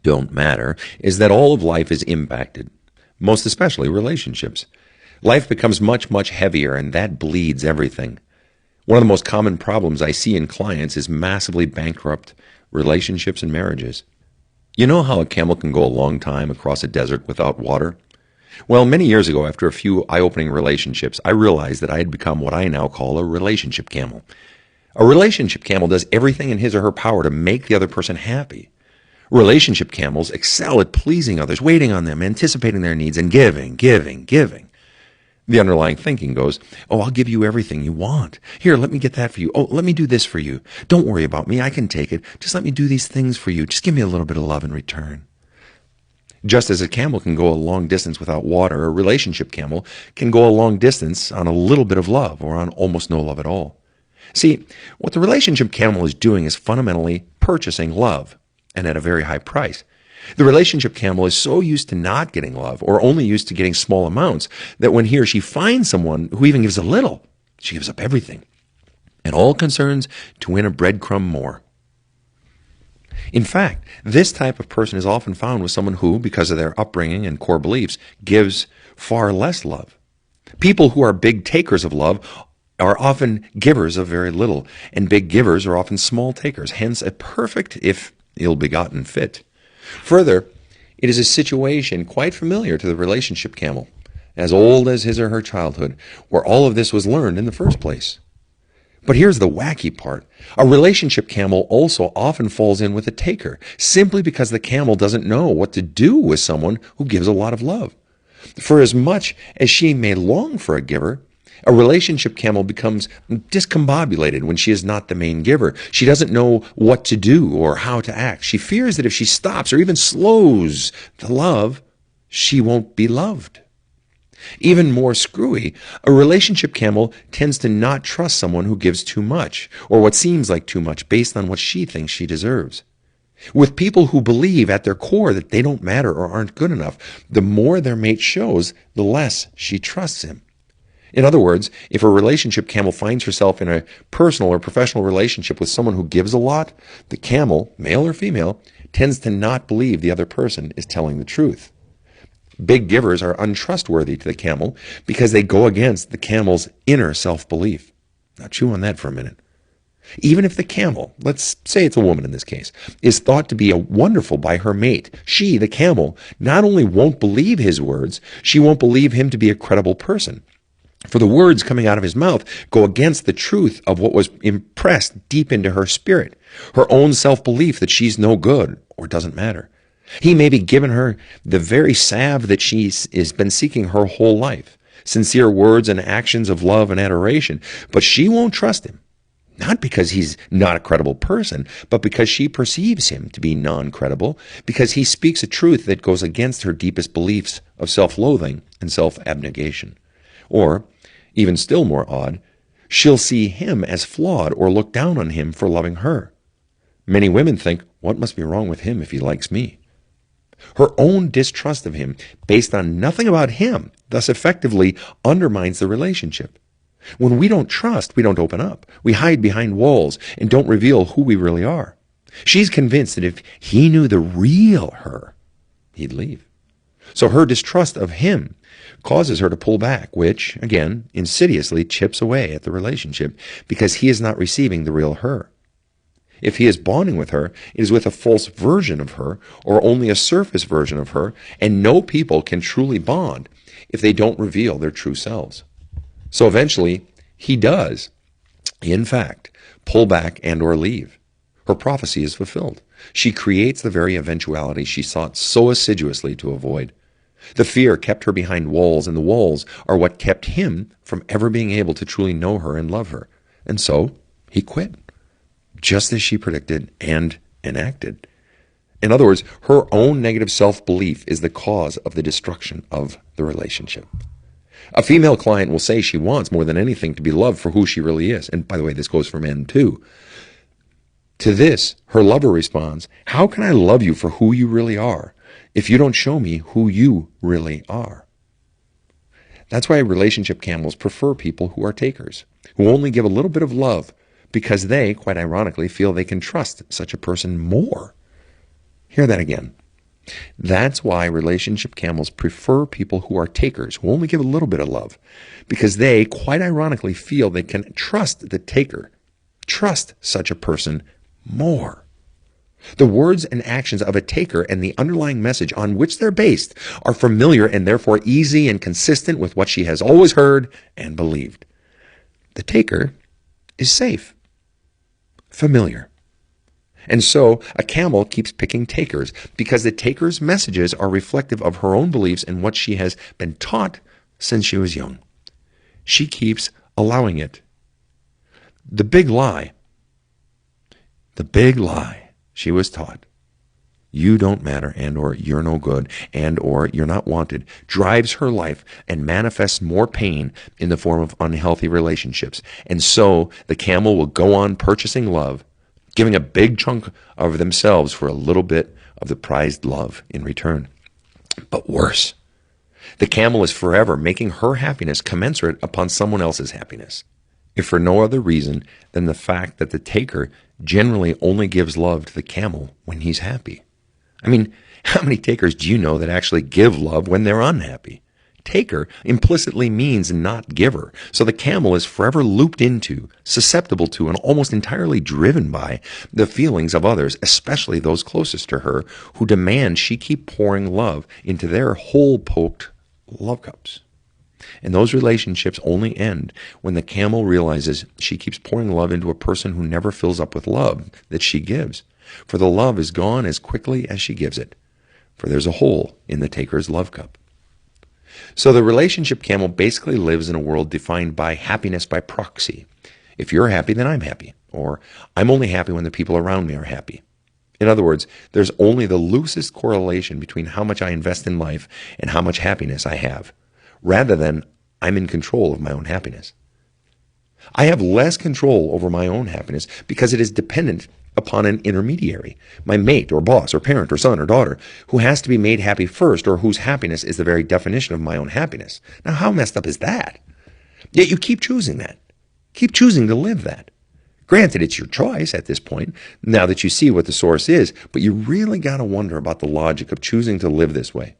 don't matter, is that all of life is impacted, most especially relationships. Life becomes much, much heavier, and that bleeds everything. One of the most common problems I see in clients is massively bankrupt relationships and marriages. You know how a camel can go a long time across a desert without water? Well, many years ago, after a few eye-opening relationships, I realized that I had become what I now call a relationship camel. A relationship camel does everything in his or her power to make the other person happy. Relationship camels excel at pleasing others, waiting on them, anticipating their needs, and giving. The underlying thinking goes, "Oh, I'll give you everything you want. Here, let me get that for you. Oh, let me do this for you. Don't worry about me. I can take it. Just let me do these things for you. Just give me a little bit of love in return." Just as a camel can go a long distance without water, a relationship camel can go a long distance on a little bit of love or on almost no love at all. See, what the relationship camel is doing is fundamentally purchasing love, and at a very high price. The relationship camel is so used to not getting love, or only used to getting small amounts, that when he or she finds someone who even gives a little, she gives up everything, and all concerns to win a breadcrumb more. In fact, this type of person is often found with someone who, because of their upbringing and core beliefs, gives far less love. People who are big takers of love are often givers of very little, and big givers are often small takers, hence a perfect, if ill-begotten, fit. Further, it is a situation quite familiar to the relationship camel, as old as his or her childhood, where all of this was learned in the first place. But here's the wacky part. A relationship camel also often falls in with a taker, simply because the camel doesn't know what to do with someone who gives a lot of love. For as much as she may long for a giver, a relationship camel becomes discombobulated when she is not the main giver. She doesn't know what to do or how to act. She fears that if she stops or even slows the love, she won't be loved. Even more screwy, a relationship camel tends to not trust someone who gives too much, or what seems like too much based on what she thinks she deserves. With people who believe at their core that they don't matter or aren't good enough, the more their mate shows, the less she trusts him. In other words, if a relationship camel finds herself in a personal or professional relationship with someone who gives a lot, the camel, male or female, tends to not believe the other person is telling the truth. Big givers are untrustworthy to the camel because they go against the camel's inner self-belief. Now chew on that for a minute. Even if the camel, let's say it's a woman in this case, is thought to be wonderful by her mate, she, the camel, not only won't believe his words, she won't believe him to be a credible person. For the words coming out of his mouth go against the truth of what was impressed deep into her spirit, her own self-belief that she's no good or doesn't matter. He may be giving her the very salve that she's been seeking her whole life, sincere words and actions of love and adoration, but she won't trust him. Not because he's not a credible person, but because she perceives him to be non-credible, because he speaks a truth that goes against her deepest beliefs of self-loathing and self-abnegation. Or, even still more odd, she'll see him as flawed or look down on him for loving her. Many women think, what must be wrong with him if he likes me? Her own distrust of him, based on nothing about him, thus effectively undermines the relationship. When we don't trust, we don't open up. We hide behind walls and don't reveal who we really are. She's convinced that if he knew the real her, he'd leave. So her distrust of him causes her to pull back, which, again, insidiously chips away at the relationship because he is not receiving the real her. If he is bonding with her, it is with a false version of her or only a surface version of her, and no people can truly bond if they don't reveal their true selves. So eventually, he does, in fact, pull back and or leave. Her prophecy is fulfilled. She creates the very eventuality she sought so assiduously to avoid. The fear kept her behind walls, and the walls are what kept him from ever being able to truly know her and love her. And so, he quit, just as she predicted and enacted. In other words, her own negative self-belief is the cause of the destruction of the relationship. A female client will say she wants more than anything to be loved for who she really is. And by the way, this goes for men too. To this, her lover responds, how can I love you for who you really are if you don't show me who you really are? That's why relationship camels prefer people who are takers, who only give a little bit of love because they, quite ironically, feel they can trust such a person more. Hear that again. That's why relationship camels prefer people who are takers, who only give a little bit of love, because they, quite ironically, feel they can trust the taker, trust such a person more. The words and actions of a taker and the underlying message on which they're based are familiar and therefore easy and consistent with what she has always heard and believed. The taker is safe, familiar. And so a camel keeps picking takers because the taker's messages are reflective of her own beliefs and what she has been taught since she was young. She keeps allowing it. The big lie she was taught, you don't matter and or you're no good and or you're not wanted, drives her life and manifests more pain in the form of unhealthy relationships. And so the camel will go on purchasing love, giving a big chunk of themselves for a little bit of the prized love in return. But worse, the camel is forever making her happiness commensurate upon someone else's happiness, if for no other reason than the fact that the taker generally only gives love to the camel when he's happy. I mean, how many takers do you know that actually give love when they're unhappy? Taker implicitly means not giver. So the camel is forever looped into, susceptible to, and almost entirely driven by the feelings of others, especially those closest to her, who demand she keep pouring love into their hole-poked love cups. And those relationships only end when the camel realizes she keeps pouring love into a person who never fills up with love that she gives. For the love is gone as quickly as she gives it. For there's a hole in the taker's love cup. So the relationship camel basically lives in a world defined by happiness by proxy. If you're happy, then I'm happy. Or I'm only happy when the people around me are happy. In other words, there's only the loosest correlation between how much I invest in life and how much happiness I have, rather than I'm in control of my own happiness. I have less control over my own happiness because it is dependent upon an intermediary, my mate or boss or parent or son or daughter, who has to be made happy first or whose happiness is the very definition of my own happiness. Now, how messed up is that? Yet you keep choosing that. Keep choosing to live that. Granted, it's your choice at this point, now that you see what the source is, but you really got to wonder about the logic of choosing to live this way.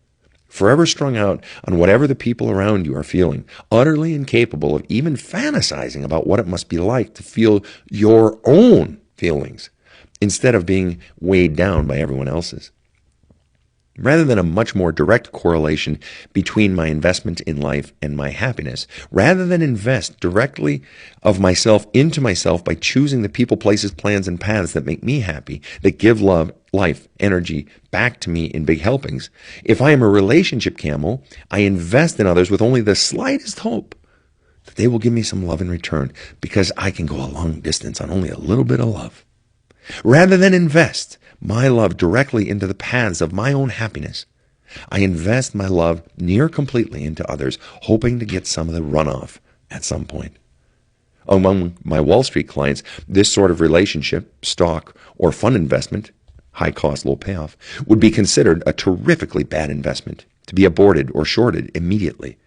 Forever strung out on whatever the people around you are feeling, utterly incapable of even fantasizing about what it must be like to feel your own feelings, instead of being weighed down by everyone else's. Rather than a much more direct correlation between my investment in life and my happiness, rather than invest directly of myself into myself by choosing the people, places, plans, and paths that make me happy, that give love, life, energy back to me in big helpings, if I am a relationship camel, I invest in others with only the slightest hope that they will give me some love in return, because I can go a long distance on only a little bit of love. Rather than invest my love directly into the paths of my own happiness, I invest my love near completely into others, hoping to get some of the runoff at some point. Among my Wall Street clients, this sort of relationship, stock, or fund investment, high cost, low payoff, would be considered a terrifically bad investment, to be aborted or shorted immediately.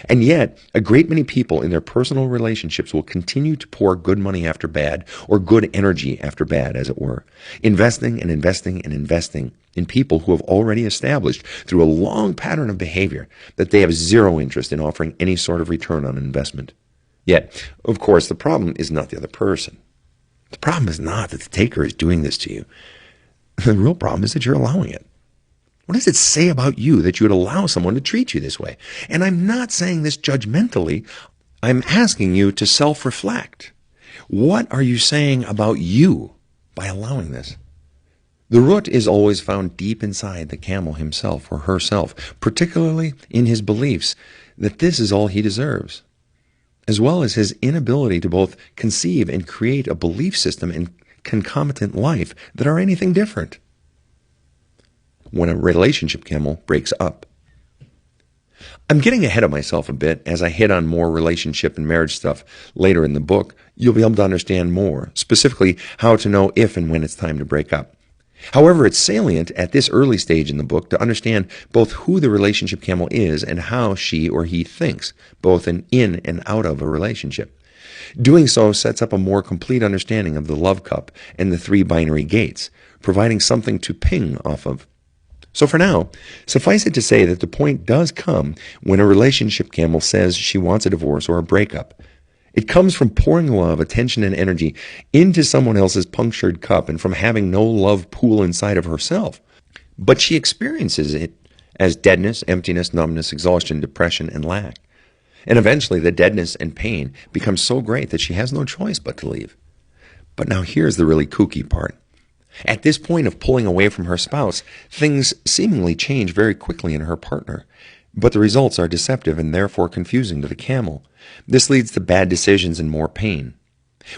And yet, a great many people in their personal relationships will continue to pour good money after bad, or good energy after bad, as it were, investing and investing and investing in people who have already established through a long pattern of behavior that they have zero interest in offering any sort of return on investment. Yet, of course, the problem is not the other person. The problem is not that the taker is doing this to you. The real problem is that you're allowing it. What does it say about you that you would allow someone to treat you this way? And I'm not saying this judgmentally. I'm asking you to self-reflect. What are you saying about you by allowing this? The root is always found deep inside the camel himself or herself, particularly in his beliefs that this is all he deserves, as well as his inability to both conceive and create a belief system and concomitant life that are anything different. When a relationship camel breaks up. I'm getting ahead of myself a bit as I hit on more relationship and marriage stuff later in the book. You'll be able to understand more, specifically how to know if and when it's time to break up. However, it's salient at this early stage in the book to understand both who the relationship camel is and how she or he thinks, both in and out of a relationship. Doing so sets up a more complete understanding of the love cup and the three binary gates, providing something to ping off of. So for now, suffice it to say that the point does come when a relationship camel says she wants a divorce or a breakup. It comes from pouring love, attention, and energy into someone else's punctured cup and from having no love pool inside of herself. But she experiences it as deadness, emptiness, numbness, exhaustion, depression, and lack. And eventually the deadness and pain becomes so great that she has no choice but to leave. But now here's the really kooky part. At this point of pulling away from her spouse, things seemingly change very quickly in her partner, but the results are deceptive and therefore confusing to the camel. This leads to bad decisions and more pain.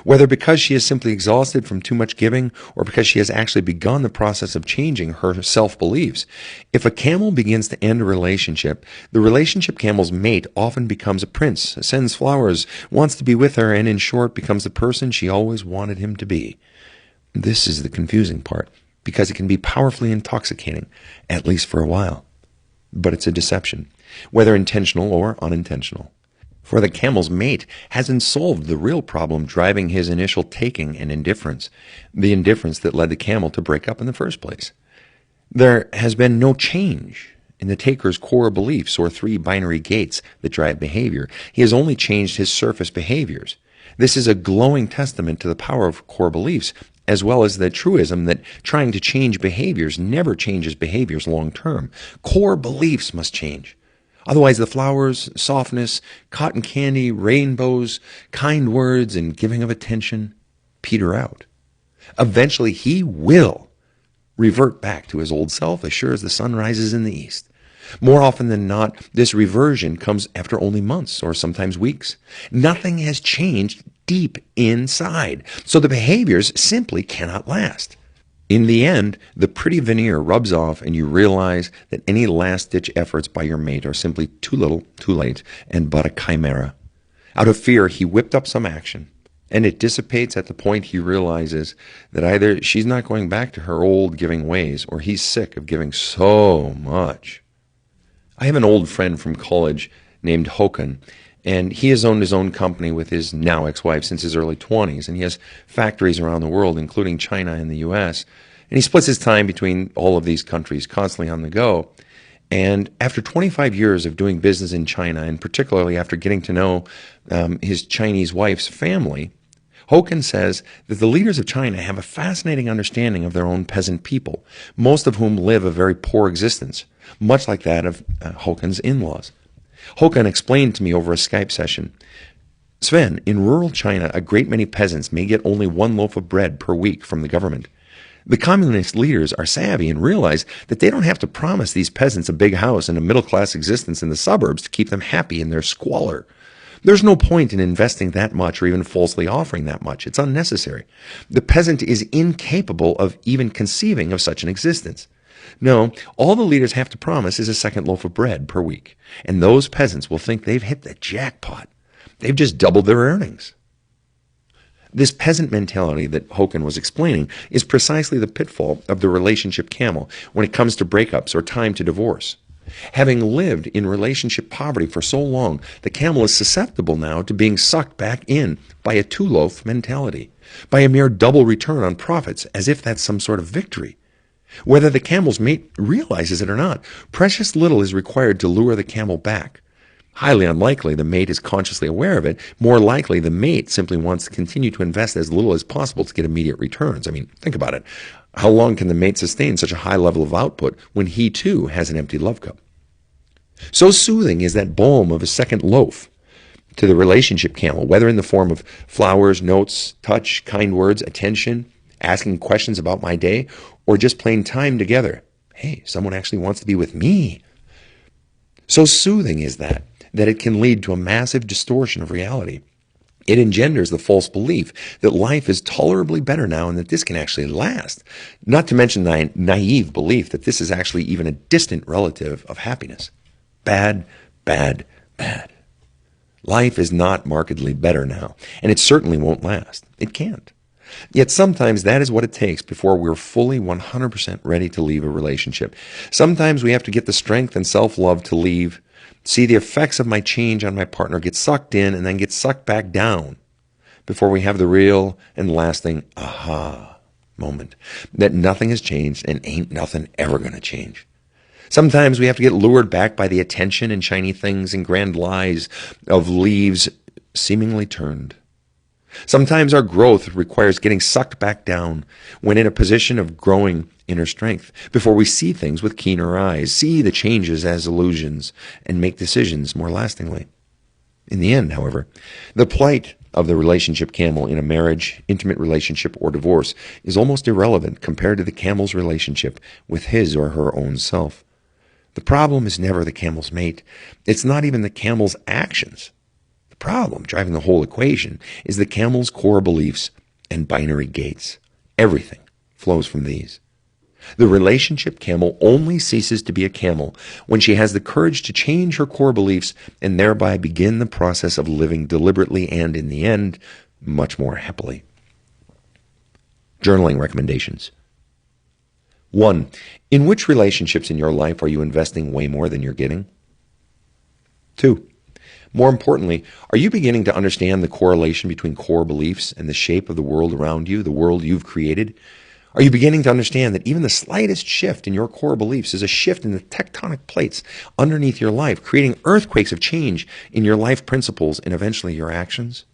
Whether because she is simply exhausted from too much giving or because she has actually begun the process of changing her self-beliefs, if a camel begins to end a relationship, the relationship camel's mate often becomes a prince, sends flowers, wants to be with her, and in short becomes the person she always wanted him to be. This is the confusing part, because it can be powerfully intoxicating, at least for a while. But it's a deception, whether intentional or unintentional. For the camel's mate hasn't solved the real problem driving his initial taking and indifference, the indifference that led the camel to break up in the first place. There has been no change in the taker's core beliefs or three binary gates that drive behavior. He has only changed his surface behaviors. This is a glowing testament to the power of core beliefs, as well as the truism that trying to change behaviors never changes behaviors long term. Core beliefs must change. Otherwise, the flowers, softness, cotton candy, rainbows, kind words, and giving of attention peter out. Eventually, he will revert back to his old self as sure as the sun rises in the east. More often than not, this reversion comes after only months or sometimes weeks. Nothing has changed deep inside, so the behaviors simply cannot last. In the end, the pretty veneer rubs off and you realize that any last-ditch efforts by your mate are simply too little, too late, and but a chimera. Out of fear, he whipped up some action, and it dissipates at the point he realizes that either she's not going back to her old giving ways, or he's sick of giving so much. I have an old friend from college named Håkan, and he has owned his own company with his now ex-wife since his early 20s, and he has factories around the world, including China and the U.S., and he splits his time between all of these countries, constantly on the go. And after 25 years of doing business in China, and particularly after getting to know his Chinese wife's family, Håkan says that the leaders of China have a fascinating understanding of their own peasant people, most of whom live a very poor existence, much like that of Håkan's in-laws. Håkan explained to me over a Skype session, Sven, in rural China, a great many peasants may get only one loaf of bread per week from the government. The communist leaders are savvy and realize that they don't have to promise these peasants a big house and a middle-class existence in the suburbs to keep them happy in their squalor. There's no point in investing that much or even falsely offering that much. It's unnecessary. The peasant is incapable of even conceiving of such an existence. No, all the leaders have to promise is a second loaf of bread per week, and those peasants will think they've hit the jackpot. They've just doubled their earnings. This peasant mentality that Håkan was explaining is precisely the pitfall of the relationship camel when it comes to breakups or time to divorce. Having lived in relationship poverty for so long, the camel is susceptible now to being sucked back in by a two-loaf mentality, by a mere double return on profits, as if that's some sort of victory. Whether the camel's mate realizes it or not, precious little is required to lure the camel back. Highly unlikely the mate is consciously aware of it. More likely the mate simply wants to continue to invest as little as possible to get immediate returns. I mean, think about it. How long can the mate sustain such a high level of output when he too has an empty love cup? So soothing is that balm of a second loaf to the relationship camel, whether in the form of flowers, notes, touch, kind words, attention, asking questions about my day, or just plain time together. Hey, someone actually wants to be with me. So soothing is that it can lead to a massive distortion of reality. It engenders the false belief that life is tolerably better now and that this can actually last. Not to mention the naive belief that this is actually even a distant relative of happiness. Bad, bad, bad. Life is not markedly better now, and it certainly won't last. It can't. Yet sometimes that is what it takes before we're fully 100% ready to leave a relationship. Sometimes we have to get the strength and self-love to leave, see the effects of my change on my partner get sucked in and then get sucked back down before we have the real and lasting aha moment that nothing has changed and ain't nothing ever going to change. Sometimes we have to get lured back by the attention and shiny things and grand lies of leaves seemingly turned. Sometimes our growth requires getting sucked back down when in a position of growing inner strength before we see things with keener eyes, see the changes as illusions, and make decisions more lastingly. In the end, however, the plight of the relationship camel in a marriage, intimate relationship, or divorce is almost irrelevant compared to the camel's relationship with his or her own self. The problem is never the camel's mate. It's not even the camel's actions. The problem driving the whole equation is the camel's core beliefs and binary gates. Everything flows from these. The relationship camel only ceases to be a camel when she has the courage to change her core beliefs and thereby begin the process of living deliberately and, in the end, much more happily. Journaling recommendations. 1. In which relationships in your life are you investing way more than you're getting? 2. More importantly, are you beginning to understand the correlation between core beliefs and the shape of the world around you, the world you've created? Are you beginning to understand that even the slightest shift in your core beliefs is a shift in the tectonic plates underneath your life, creating earthquakes of change in your life principles and eventually your actions?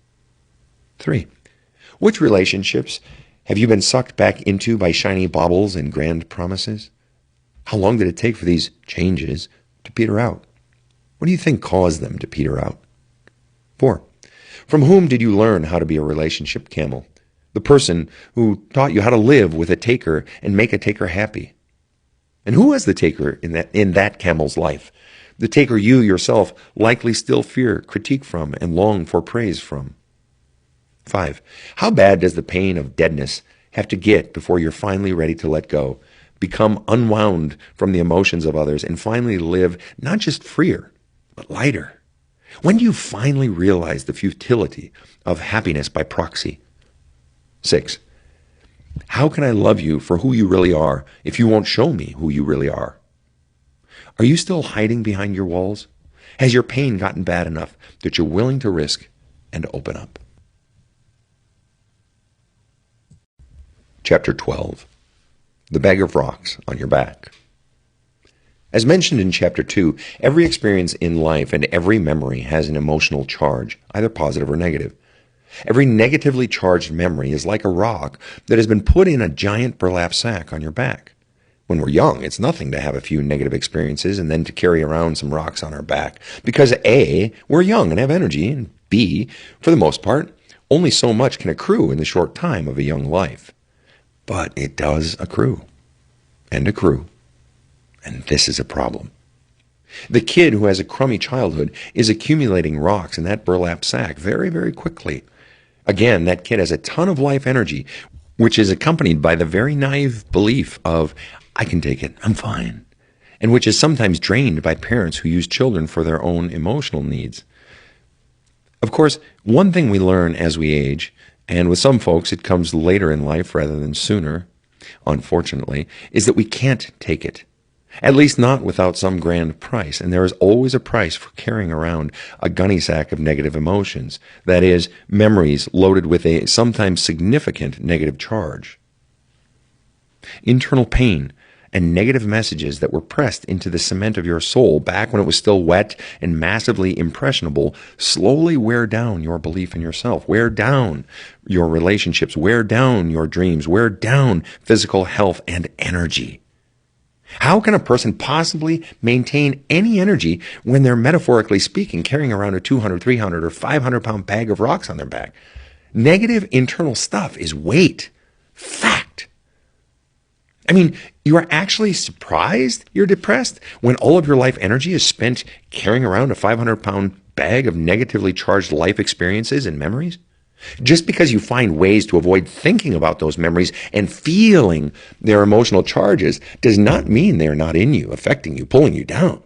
3. Which relationships have you been sucked back into by shiny baubles and grand promises? How long did it take for these changes to peter out? What do you think caused them to peter out? 4. From whom did you learn how to be a relationship camel? The person who taught you how to live with a taker and make a taker happy. And who was the taker in that camel's life? The taker you yourself likely still fear critique from and long for praise from. 5. How bad does the pain of deadness have to get before you're finally ready to let go, become unwound from the emotions of others, and finally live not just freer, but lighter? When do you finally realize the futility of happiness by proxy? 6. How can I love you for who you really are if you won't show me who you really are? Are you still hiding behind your walls? Has your pain gotten bad enough that you're willing to risk and open up? Chapter 12. The Bag of Rocks on Your Back. As mentioned in Chapter 2, every experience in life and every memory has an emotional charge, either positive or negative. Every negatively charged memory is like a rock that has been put in a giant burlap sack on your back. When we're young, it's nothing to have a few negative experiences and then to carry around some rocks on our back. Because A, we're young and have energy, and B, for the most part, only so much can accrue in the short time of a young life. But it does accrue, and accrue, and this is a problem. The kid who has a crummy childhood is accumulating rocks in that burlap sack very, very quickly. Again, that kid has a ton of life energy, which is accompanied by the very naive belief of, I can take it, I'm fine, and which is sometimes drained by parents who use children for their own emotional needs. Of course, one thing we learn as we age, and with some folks it comes later in life rather than sooner, unfortunately, is that we can't take it. At least not without some grand price, and there is always a price for carrying around a gunny sack of negative emotions, that is, memories loaded with a sometimes significant negative charge. Internal pain and negative messages that were pressed into the cement of your soul back when it was still wet and massively impressionable slowly wear down your belief in yourself, wear down your relationships, wear down your dreams, wear down physical health and energy. How can a person possibly maintain any energy when they're, metaphorically speaking, carrying around a 200, 300, or 500-pound bag of rocks on their back? Negative internal stuff is weight. Fact. I mean, you are actually surprised you're depressed when all of your life energy is spent carrying around a 500-pound bag of negatively charged life experiences and memories? Just because you find ways to avoid thinking about those memories and feeling their emotional charges does not mean they're not in you, affecting you, pulling you down.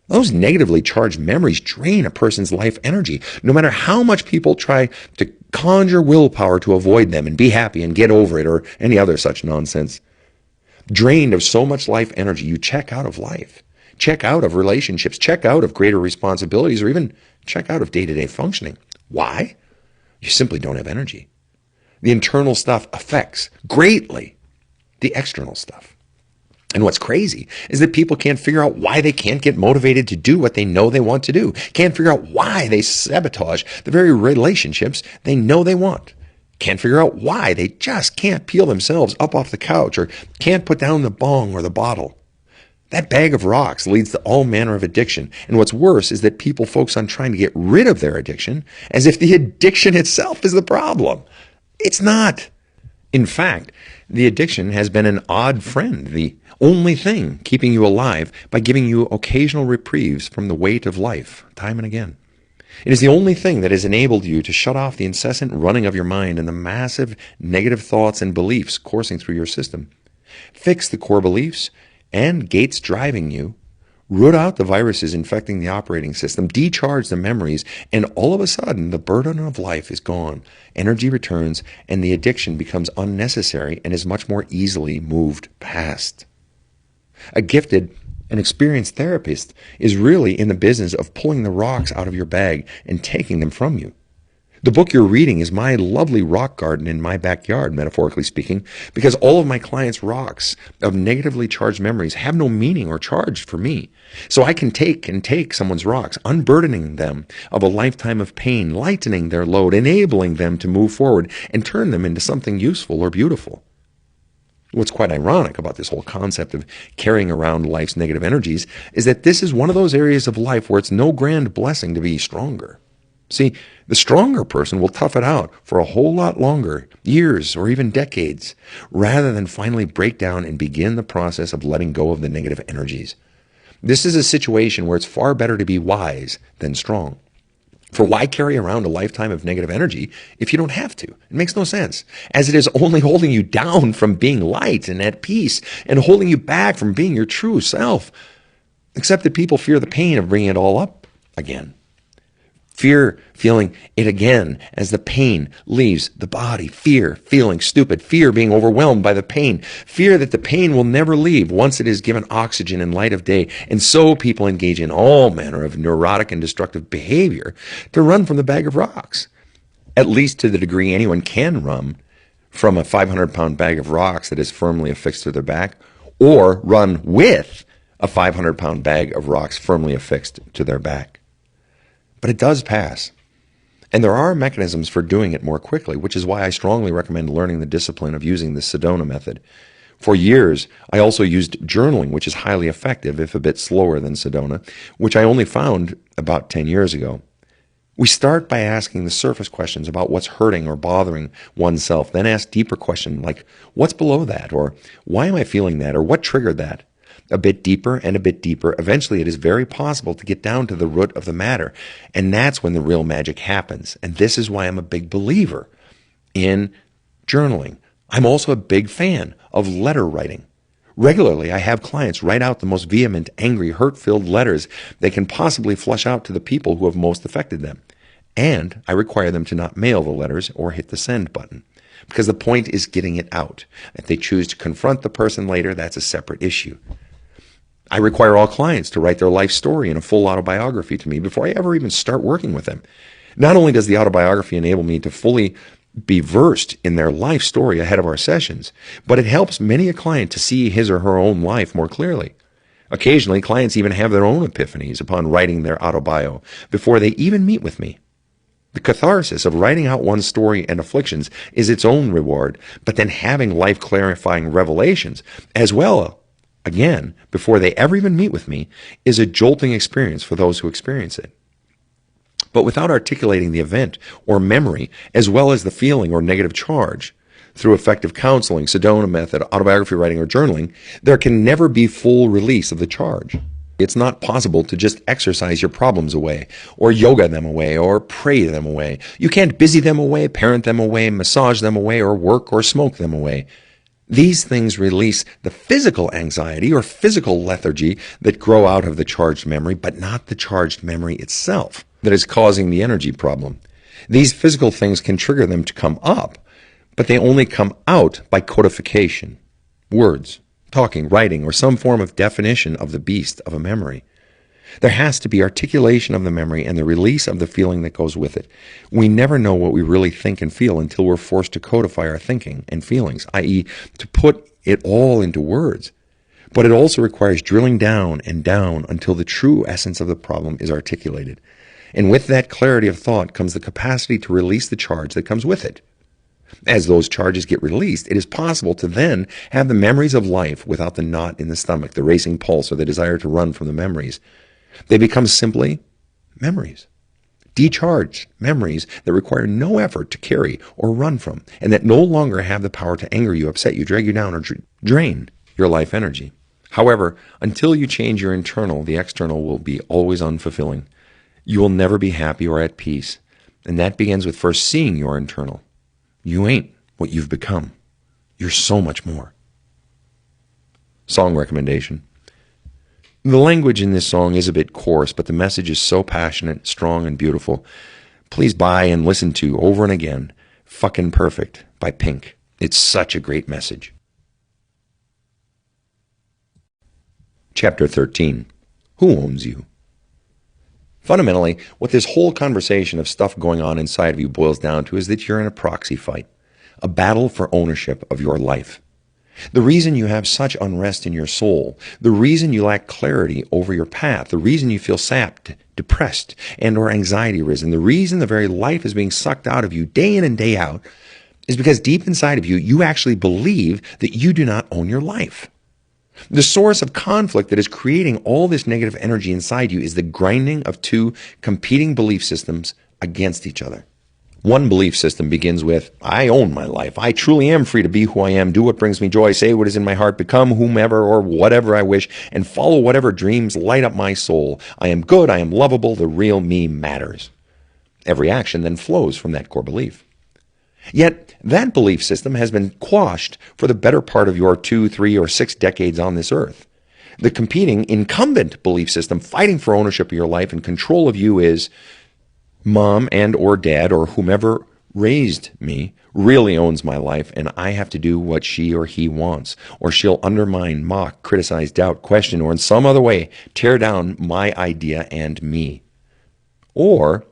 Those negatively charged memories drain a person's life energy, no matter how much people try to conjure willpower to avoid them and be happy and get over it or any other such nonsense. Drained of so much life energy, you check out of life, check out of relationships, check out of greater responsibilities, or even check out of day-to-day functioning. Why? You simply don't have energy. The internal stuff affects greatly the external stuff. And what's crazy is that people can't figure out why they can't get motivated to do what they know they want to do. Can't figure out why they sabotage the very relationships they know they want. Can't figure out why they just can't peel themselves up off the couch or can't put down the bong or the bottle. That bag of rocks leads to all manner of addiction. And what's worse is that people focus on trying to get rid of their addiction as if the addiction itself is the problem. It's not. In fact, the addiction has been an odd friend, the only thing keeping you alive by giving you occasional reprieves from the weight of life, time and again. It is the only thing that has enabled you to shut off the incessant running of your mind and the massive negative thoughts and beliefs coursing through your system. Fix the core beliefs and gates driving you, root out the viruses infecting the operating system, decharge the memories, and all of a sudden the burden of life is gone. Energy returns, and the addiction becomes unnecessary and is much more easily moved past. A gifted and experienced therapist is really in the business of pulling the rocks out of your bag and taking them from you. The book you're reading is my lovely rock garden in my backyard, metaphorically speaking, because all of my clients' rocks of negatively charged memories have no meaning or charge for me. So I can take someone's rocks, unburdening them of a lifetime of pain, lightening their load, enabling them to move forward and turn them into something useful or beautiful. What's quite ironic about this whole concept of carrying around life's negative energies is that this is one of those areas of life where it's no grand blessing to be stronger. See, the stronger person will tough it out for a whole lot longer, years or even decades, rather than finally break down and begin the process of letting go of the negative energies. This is a situation where it's far better to be wise than strong. For why carry around a lifetime of negative energy if you don't have to? It makes no sense, as it is only holding you down from being light and at peace and holding you back from being your true self. Except that people fear the pain of bringing it all up again. Fear feeling it again as the pain leaves the body. Fear feeling stupid. Fear being overwhelmed by the pain. Fear that the pain will never leave once it is given oxygen and light of day. And so people engage in all manner of neurotic and destructive behavior to run from the bag of rocks. At least to the degree anyone can run from a 500-pound bag of rocks that is firmly affixed to their back, or run with a 500-pound bag of rocks firmly affixed to their back. But it does pass. And there are mechanisms for doing it more quickly, which is why I strongly recommend learning the discipline of using the Sedona method. For years, I also used journaling, which is highly effective, if a bit slower than Sedona, which I only found about 10 years ago. We start by asking the surface questions about what's hurting or bothering oneself, then ask deeper questions like, what's below that? Or why am I feeling that? Or what triggered that? A bit deeper and a bit deeper. Eventually, it is very possible to get down to the root of the matter. And that's when the real magic happens. And this is why I'm a big believer in journaling. I'm also a big fan of letter writing. Regularly, I have clients write out the most vehement, angry, hurt-filled letters they can possibly flush out to the people who have most affected them. And I require them to not mail the letters or hit the send button, because the point is getting it out. If they choose to confront the person later, that's a separate issue. I require all clients to write their life story in a full autobiography to me before I ever even start working with them. Not only does the autobiography enable me to fully be versed in their life story ahead of our sessions, but it helps many a client to see his or her own life more clearly. Occasionally, clients even have their own epiphanies upon writing their autobio before they even meet with me. The catharsis of writing out one's story and afflictions is its own reward, but then having life-clarifying revelations as well, again, before they ever even meet with me, is a jolting experience for those who experience it. But without articulating the event or memory, as well as the feeling or negative charge, through effective counseling, Sedona method, autobiography writing, or journaling, there can never be full release of the charge. It's not possible to just exercise your problems away, or yoga them away, or pray them away. You can't busy them away, parent them away, massage them away, or work or smoke them away. These things release the physical anxiety or physical lethargy that grow out of the charged memory, but not the charged memory itself that is causing the energy problem. These physical things can trigger them to come up, but they only come out by codification, words, talking, writing, or some form of definition of the beast of a memory. There has to be articulation of the memory and the release of the feeling that goes with it. We never know what we really think and feel until we're forced to codify our thinking and feelings, i.e., to put it all into words. But it also requires drilling down and down until the true essence of the problem is articulated. And with that clarity of thought comes the capacity to release the charge that comes with it. As those charges get released, it is possible to then have the memories of life without the knot in the stomach, the racing pulse, or the desire to run from the memories. They become simply memories. Decharged memories that require no effort to carry or run from, and that no longer have the power to anger you, upset you, drag you down, or drain your life energy. However, until you change your internal, the external will be always unfulfilling. You will never be happy or at peace, and that begins with first seeing your internal. You ain't what you've become. You're so much more. Song recommendation. The language in this song is a bit coarse, but the message is so passionate, strong, and beautiful. Please buy and listen to over and again Fucking Perfect by Pink. It's such a great message. Chapter 13. Who owns you? Fundamentally, what this whole conversation of stuff going on inside of you boils down to is that you're in a proxy fight, a battle for ownership of your life. The reason you have such unrest in your soul, the reason you lack clarity over your path, the reason you feel sapped, depressed, and or anxiety-ridden, the reason the very life is being sucked out of you day in and day out is because deep inside of you, you actually believe that you do not own your life. The source of conflict that is creating all this negative energy inside you is the grinding of two competing belief systems against each other. One belief system begins with, I own my life. I truly am free to be who I am, do what brings me joy, say what is in my heart, become whomever or whatever I wish, and follow whatever dreams light up my soul. I am good, I am lovable, the real me matters. Every action then flows from that core belief. Yet, that belief system has been quashed for the better part of your 2, 3, or 6 decades on this earth. The competing incumbent belief system fighting for ownership of your life and control of you is, Mom and or Dad or whomever raised me really owns my life and I have to do what she or he wants, or she'll undermine, mock, criticize, doubt, question, or in some other way tear down my idea and me. Or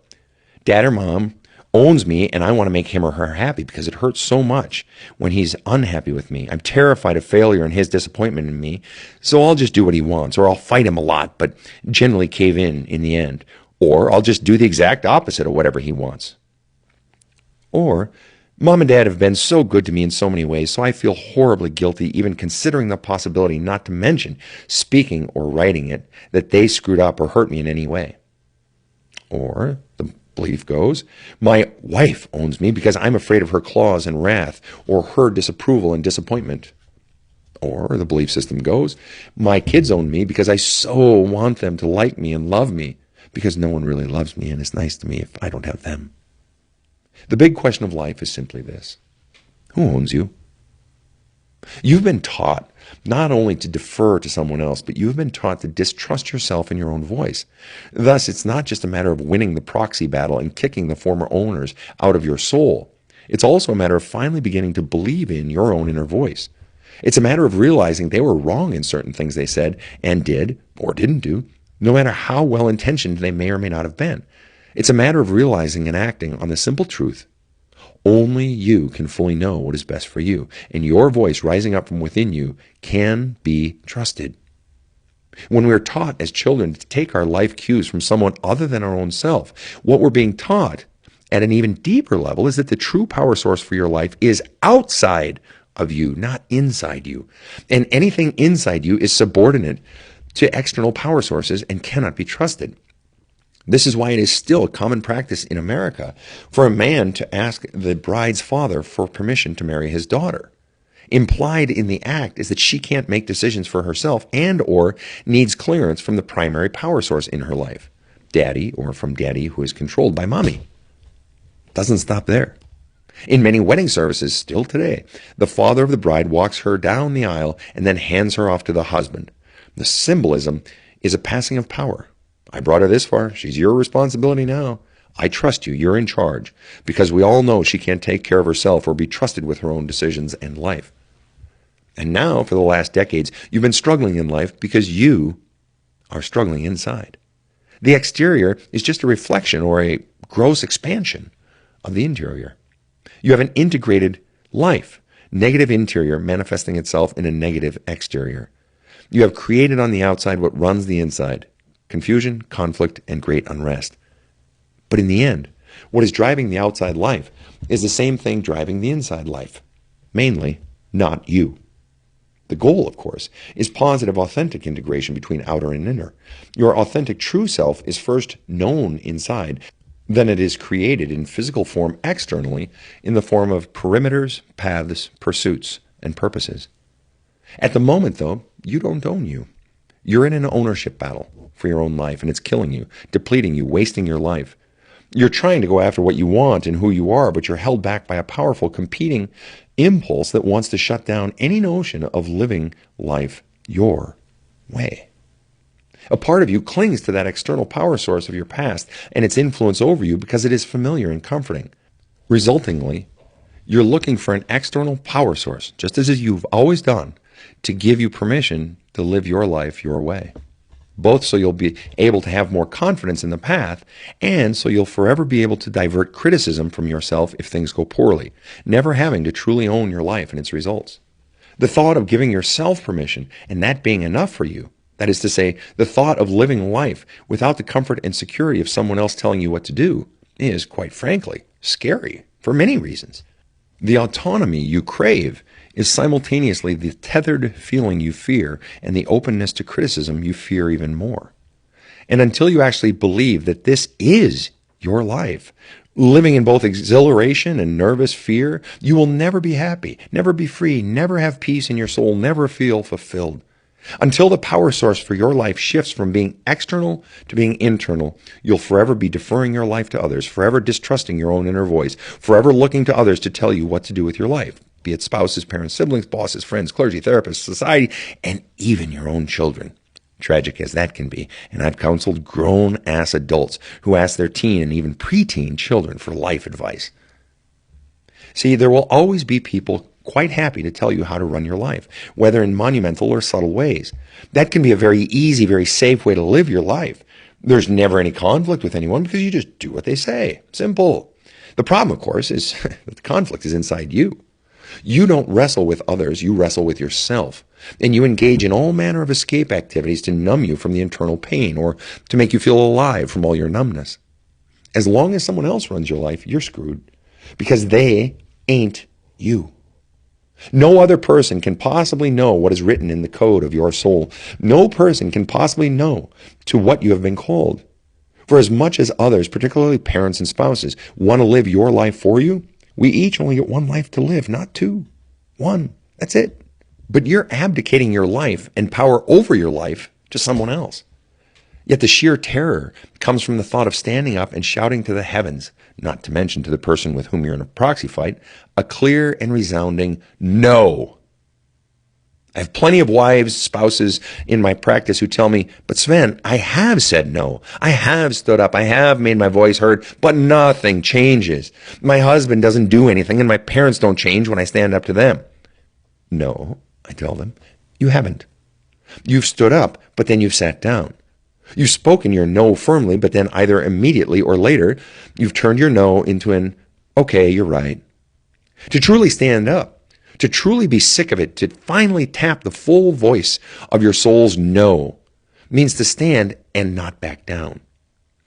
Dad or Mom owns me and I want to make him or her happy because it hurts so much when he's unhappy with me. I'm terrified of failure and his disappointment in me, so I'll just do what he wants, or I'll fight him a lot but generally cave in the end. Or I'll just do the exact opposite of whatever he wants. Or, Mom and Dad have been so good to me in so many ways, so I feel horribly guilty even considering the possibility, not to mention speaking or writing it, that they screwed up or hurt me in any way. Or, the belief goes, my wife owns me because I'm afraid of her claws and wrath, or her disapproval and disappointment. Or the belief system goes, my kids own me because I so want them to like me and love me, because no one really loves me and is nice to me if I don't have them. The big question of life is simply this: who owns you? You've been taught not only to defer to someone else, but you've been taught to distrust yourself and your own voice. Thus, it's not just a matter of winning the proxy battle and kicking the former owners out of your soul. It's also a matter of finally beginning to believe in your own inner voice. It's a matter of realizing they were wrong in certain things they said and did or didn't do, no matter how well-intentioned they may or may not have been. It's a matter of realizing and acting on the simple truth: only you can fully know what is best for you, and your voice rising up from within you can be trusted. When we're taught as children to take our life cues from someone other than our own self, what we're being taught at an even deeper level is that the true power source for your life is outside of you, not inside you. And anything inside you is subordinate to external power sources and cannot be trusted. This is why it is still a common practice in America for a man to ask the bride's father for permission to marry his daughter. Implied in the act is that she can't make decisions for herself and or needs clearance from the primary power source in her life, daddy, or from daddy who is controlled by mommy. Doesn't stop there. In many wedding services still today, the father of the bride walks her down the aisle and then hands her off to the husband. The symbolism is a passing of power. I brought her this far. She's your responsibility now. I trust you. You're in charge. Because we all know she can't take care of herself or be trusted with her own decisions and life. And now, for the last decades, you've been struggling in life because you are struggling inside. The exterior is just a reflection or a gross expansion of the interior. You have an integrated life, negative interior manifesting itself in a negative exterior. You have created on the outside what runs the inside: confusion, conflict, and great unrest. But in the end, what is driving the outside life is the same thing driving the inside life. Mainly, not you. The goal, of course, is positive, authentic integration between outer and inner. Your authentic true self is first known inside, then it is created in physical form externally in the form of perimeters, paths, pursuits, and purposes. At the moment, though, you don't own you. You're in an ownership battle for your own life, and it's killing you, depleting you, wasting your life. You're trying to go after what you want and who you are, but you're held back by a powerful competing impulse that wants to shut down any notion of living life your way. A part of you clings to that external power source of your past and its influence over you because it is familiar and comforting. Resultingly, you're looking for an external power source, just as you've always done, to give you permission to live your life your way. Both so you'll be able to have more confidence in the path, and so you'll forever be able to divert criticism from yourself if things go poorly, never having to truly own your life and its results. The thought of giving yourself permission and that being enough for you, that is to say, the thought of living life without the comfort and security of someone else telling you what to do, is, quite frankly, scary for many reasons. The autonomy you crave is simultaneously the tethered feeling you fear and the openness to criticism you fear even more. And until you actually believe that this is your life, living in both exhilaration and nervous fear, you will never be happy, never be free, never have peace in your soul, never feel fulfilled. Until the power source for your life shifts from being external to being internal, you'll forever be deferring your life to others, forever distrusting your own inner voice, forever looking to others to tell you what to do with your life, be it spouses, parents, siblings, bosses, friends, clergy, therapists, society, and even your own children. Tragic as that can be, and I've counseled grown-ass adults who ask their teen and even preteen children for life advice. See, there will always be people quite happy to tell you how to run your life, whether in monumental or subtle ways. That can be a very easy, very safe way to live your life. There's never any conflict with anyone because you just do what they say. Simple. The problem, of course, is that the conflict is inside you. You don't wrestle with others, you wrestle with yourself. And you engage in all manner of escape activities to numb you from the internal pain or to make you feel alive from all your numbness. As long as someone else runs your life, you're screwed because they ain't you. No other person can possibly know what is written in the code of your soul. No person can possibly know to what you have been called. For as much as others, particularly parents and spouses, want to live your life for you, we each only get one life to live, not two. One. That's it. But you're abdicating your life and power over your life to someone else. Yet the sheer terror comes from the thought of standing up and shouting to the heavens, not to mention to the person with whom you're in a proxy fight, a clear and resounding no. I have plenty of wives, spouses in my practice who tell me, but Sven, I have said no. I have stood up. I have made my voice heard, but nothing changes. My husband doesn't do anything and my parents don't change when I stand up to them. No, I tell them, you haven't. You've stood up, but then you've sat down. You've spoken your no firmly, but then either immediately or later, you've turned your no into an, okay, you're right. To truly stand up, to truly be sick of it, to finally tap the full voice of your soul's no, means to stand and not back down.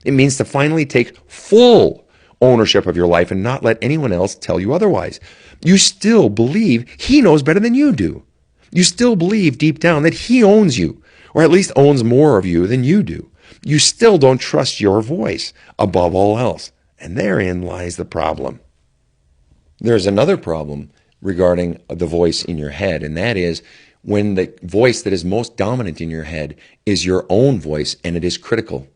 It means to finally take full ownership of your life and not let anyone else tell you otherwise. You still believe he knows better than you do. You still believe deep down that he owns you, or at least owns more of you than you do. You still don't trust your voice above all else. And therein lies the problem. There's another problem regarding the voice in your head, and that is when the voice that is most dominant in your head is your own voice and it is critical.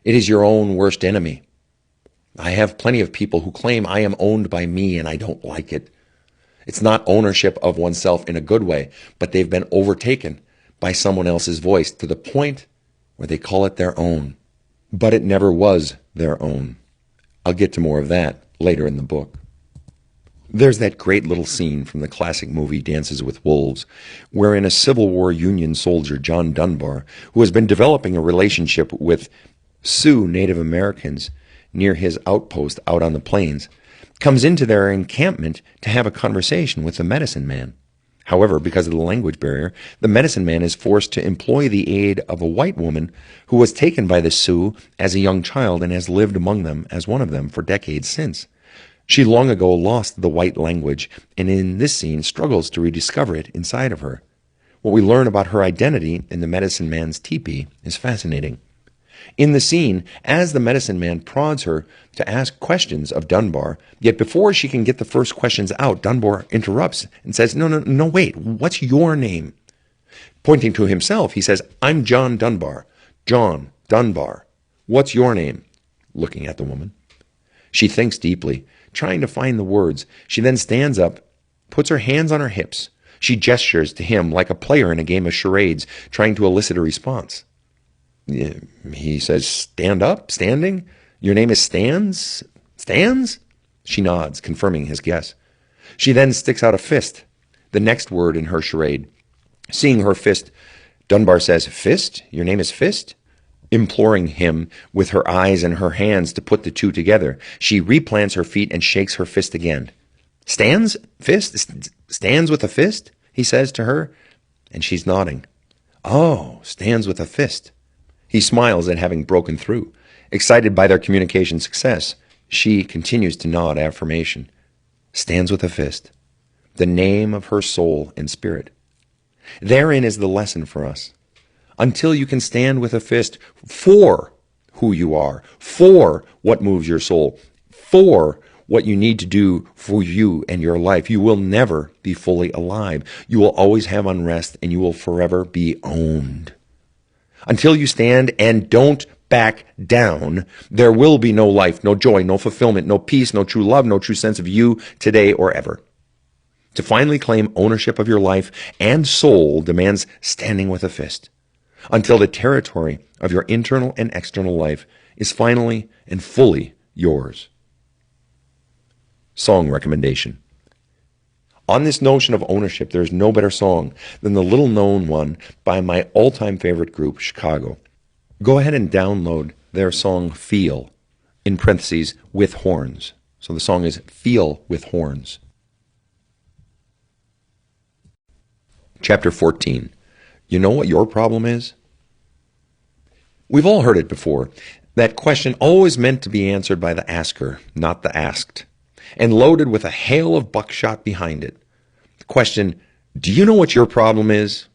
It is your own worst enemy. I have plenty of people who claim I am owned by me and I don't like it. It's not ownership of oneself in a good way, but they've been overtaken by someone else's voice to the point where they call it their own. But it never was their own. I'll get to more of that later in the book. There's that great little scene from the classic movie Dances with Wolves, wherein a Civil War Union soldier, John Dunbar, who has been developing a relationship with Sioux Native Americans near his outpost out on the plains, comes into their encampment to have a conversation with the medicine man. However, because of the language barrier, the medicine man is forced to employ the aid of a white woman who was taken by the Sioux as a young child and has lived among them as one of them for decades since. She long ago lost the white language, and in this scene struggles to rediscover it inside of her. What we learn about her identity in the medicine man's teepee is fascinating. In the scene, as the medicine man prods her to ask questions of Dunbar, yet before she can get the first questions out, Dunbar interrupts and says, No, wait, what's your name? Pointing to himself, he says, I'm John Dunbar. John Dunbar. What's your name? Looking at the woman. She thinks deeply, trying to find the words. She then stands up, puts her hands on her hips. She gestures to him like a player in a game of charades, trying to elicit a response. He says, stand up, standing? Your name is Stans? Stans? She nods, confirming his guess. She then sticks out a fist, the next word in her charade. Seeing her fist, Dunbar says, Fist? Your name is Fist? Imploring him with her eyes and her hands to put the two together, she replants her feet and shakes her fist again. Stands? Fist? Stands with a fist? He says to her, and she's nodding. Oh, stands with a fist. He smiles at having broken through. Excited by their communication success, she continues to nod affirmation. stands with a fist, the name of her soul and spirit. Therein is the lesson for us. Until you can stand with a fist for who you are, for what moves your soul, for what you need to do for you and your life, you will never be fully alive. You will always have unrest, and you will forever be owned. Until you stand and don't back down, there will be no life, no joy, no fulfillment, no peace, no true love, no true sense of you today or ever. To finally claim ownership of your life and soul demands standing with a fist until the territory of your internal and external life is finally and fully yours. Song recommendation. On this notion of ownership, there is no better song than the little-known one by my all-time favorite group, Chicago. Go ahead and download their song Feel, in parentheses, with horns. So the song is Feel with Horns. Chapter 14. You know what your problem is? We've all heard it before. That question always meant to be answered by the asker, not the asked, and loaded with a hail of buckshot behind it. The question, do you know what your problem is?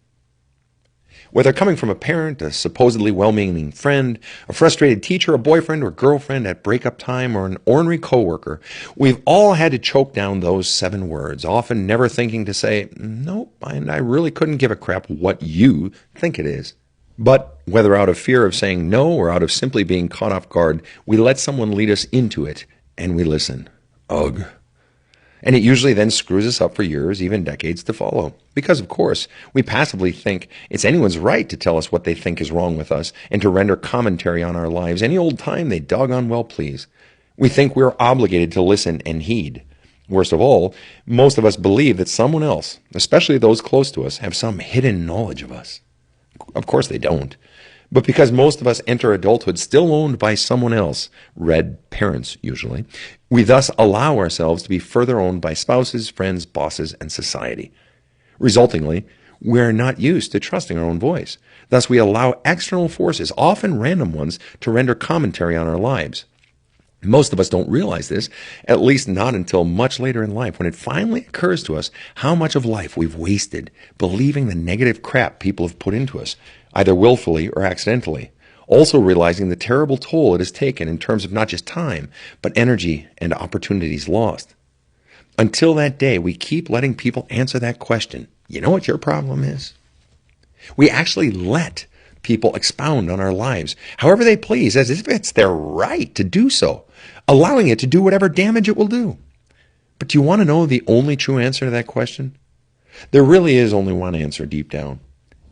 Whether coming from a parent, a supposedly well-meaning friend, a frustrated teacher, a boyfriend or girlfriend at breakup time, or an ornery coworker, we've all had to choke down those 7 words, often never thinking to say, nope, I really couldn't give a crap what you think it is. But whether out of fear of saying no or out of simply being caught off guard, we let someone lead us into it, and we listen. Ugh. And it usually then screws us up for years, even decades to follow. Because, of course, we passively think it's anyone's right to tell us what they think is wrong with us and to render commentary on our lives any old time they doggone well please. We think we're obligated to listen and heed. Worst of all, most of us believe that someone else, especially those close to us, have some hidden knowledge of us. Of course they don't. But because most of us enter adulthood still owned by someone else, red parents usually, we thus allow ourselves to be further owned by spouses, friends, bosses, and society. Resultingly, we are not used to trusting our own voice. Thus, we allow external forces, often random ones, to render commentary on our lives. Most of us don't realize this, at least not until much later in life, when it finally occurs to us how much of life we've wasted believing the negative crap people have put into us, either willfully or accidentally. Also realizing the terrible toll it has taken in terms of not just time, but energy and opportunities lost. Until that day, we keep letting people answer that question. You know what your problem is? We actually let people expound on our lives, however they please, as if it's their right to do so, allowing it to do whatever damage it will do. But do you want to know the only true answer to that question? There really is only one answer deep down.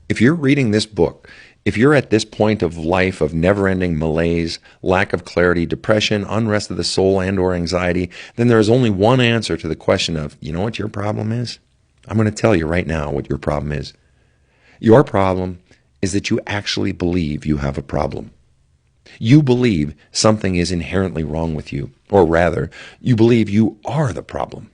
If you're reading this book, if you're at this point of life of never-ending malaise, lack of clarity, depression, unrest of the soul, and or anxiety, then there is only one answer to the question of, you know what your problem is? I'm going to tell you right now what your problem is. Your problem is that you actually believe you have a problem. You believe something is inherently wrong with you, or rather, you believe you are the problem.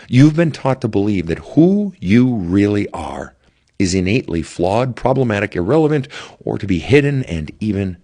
You've been taught to believe that who you really are is innately flawed, problematic, irrelevant, or to be hidden and even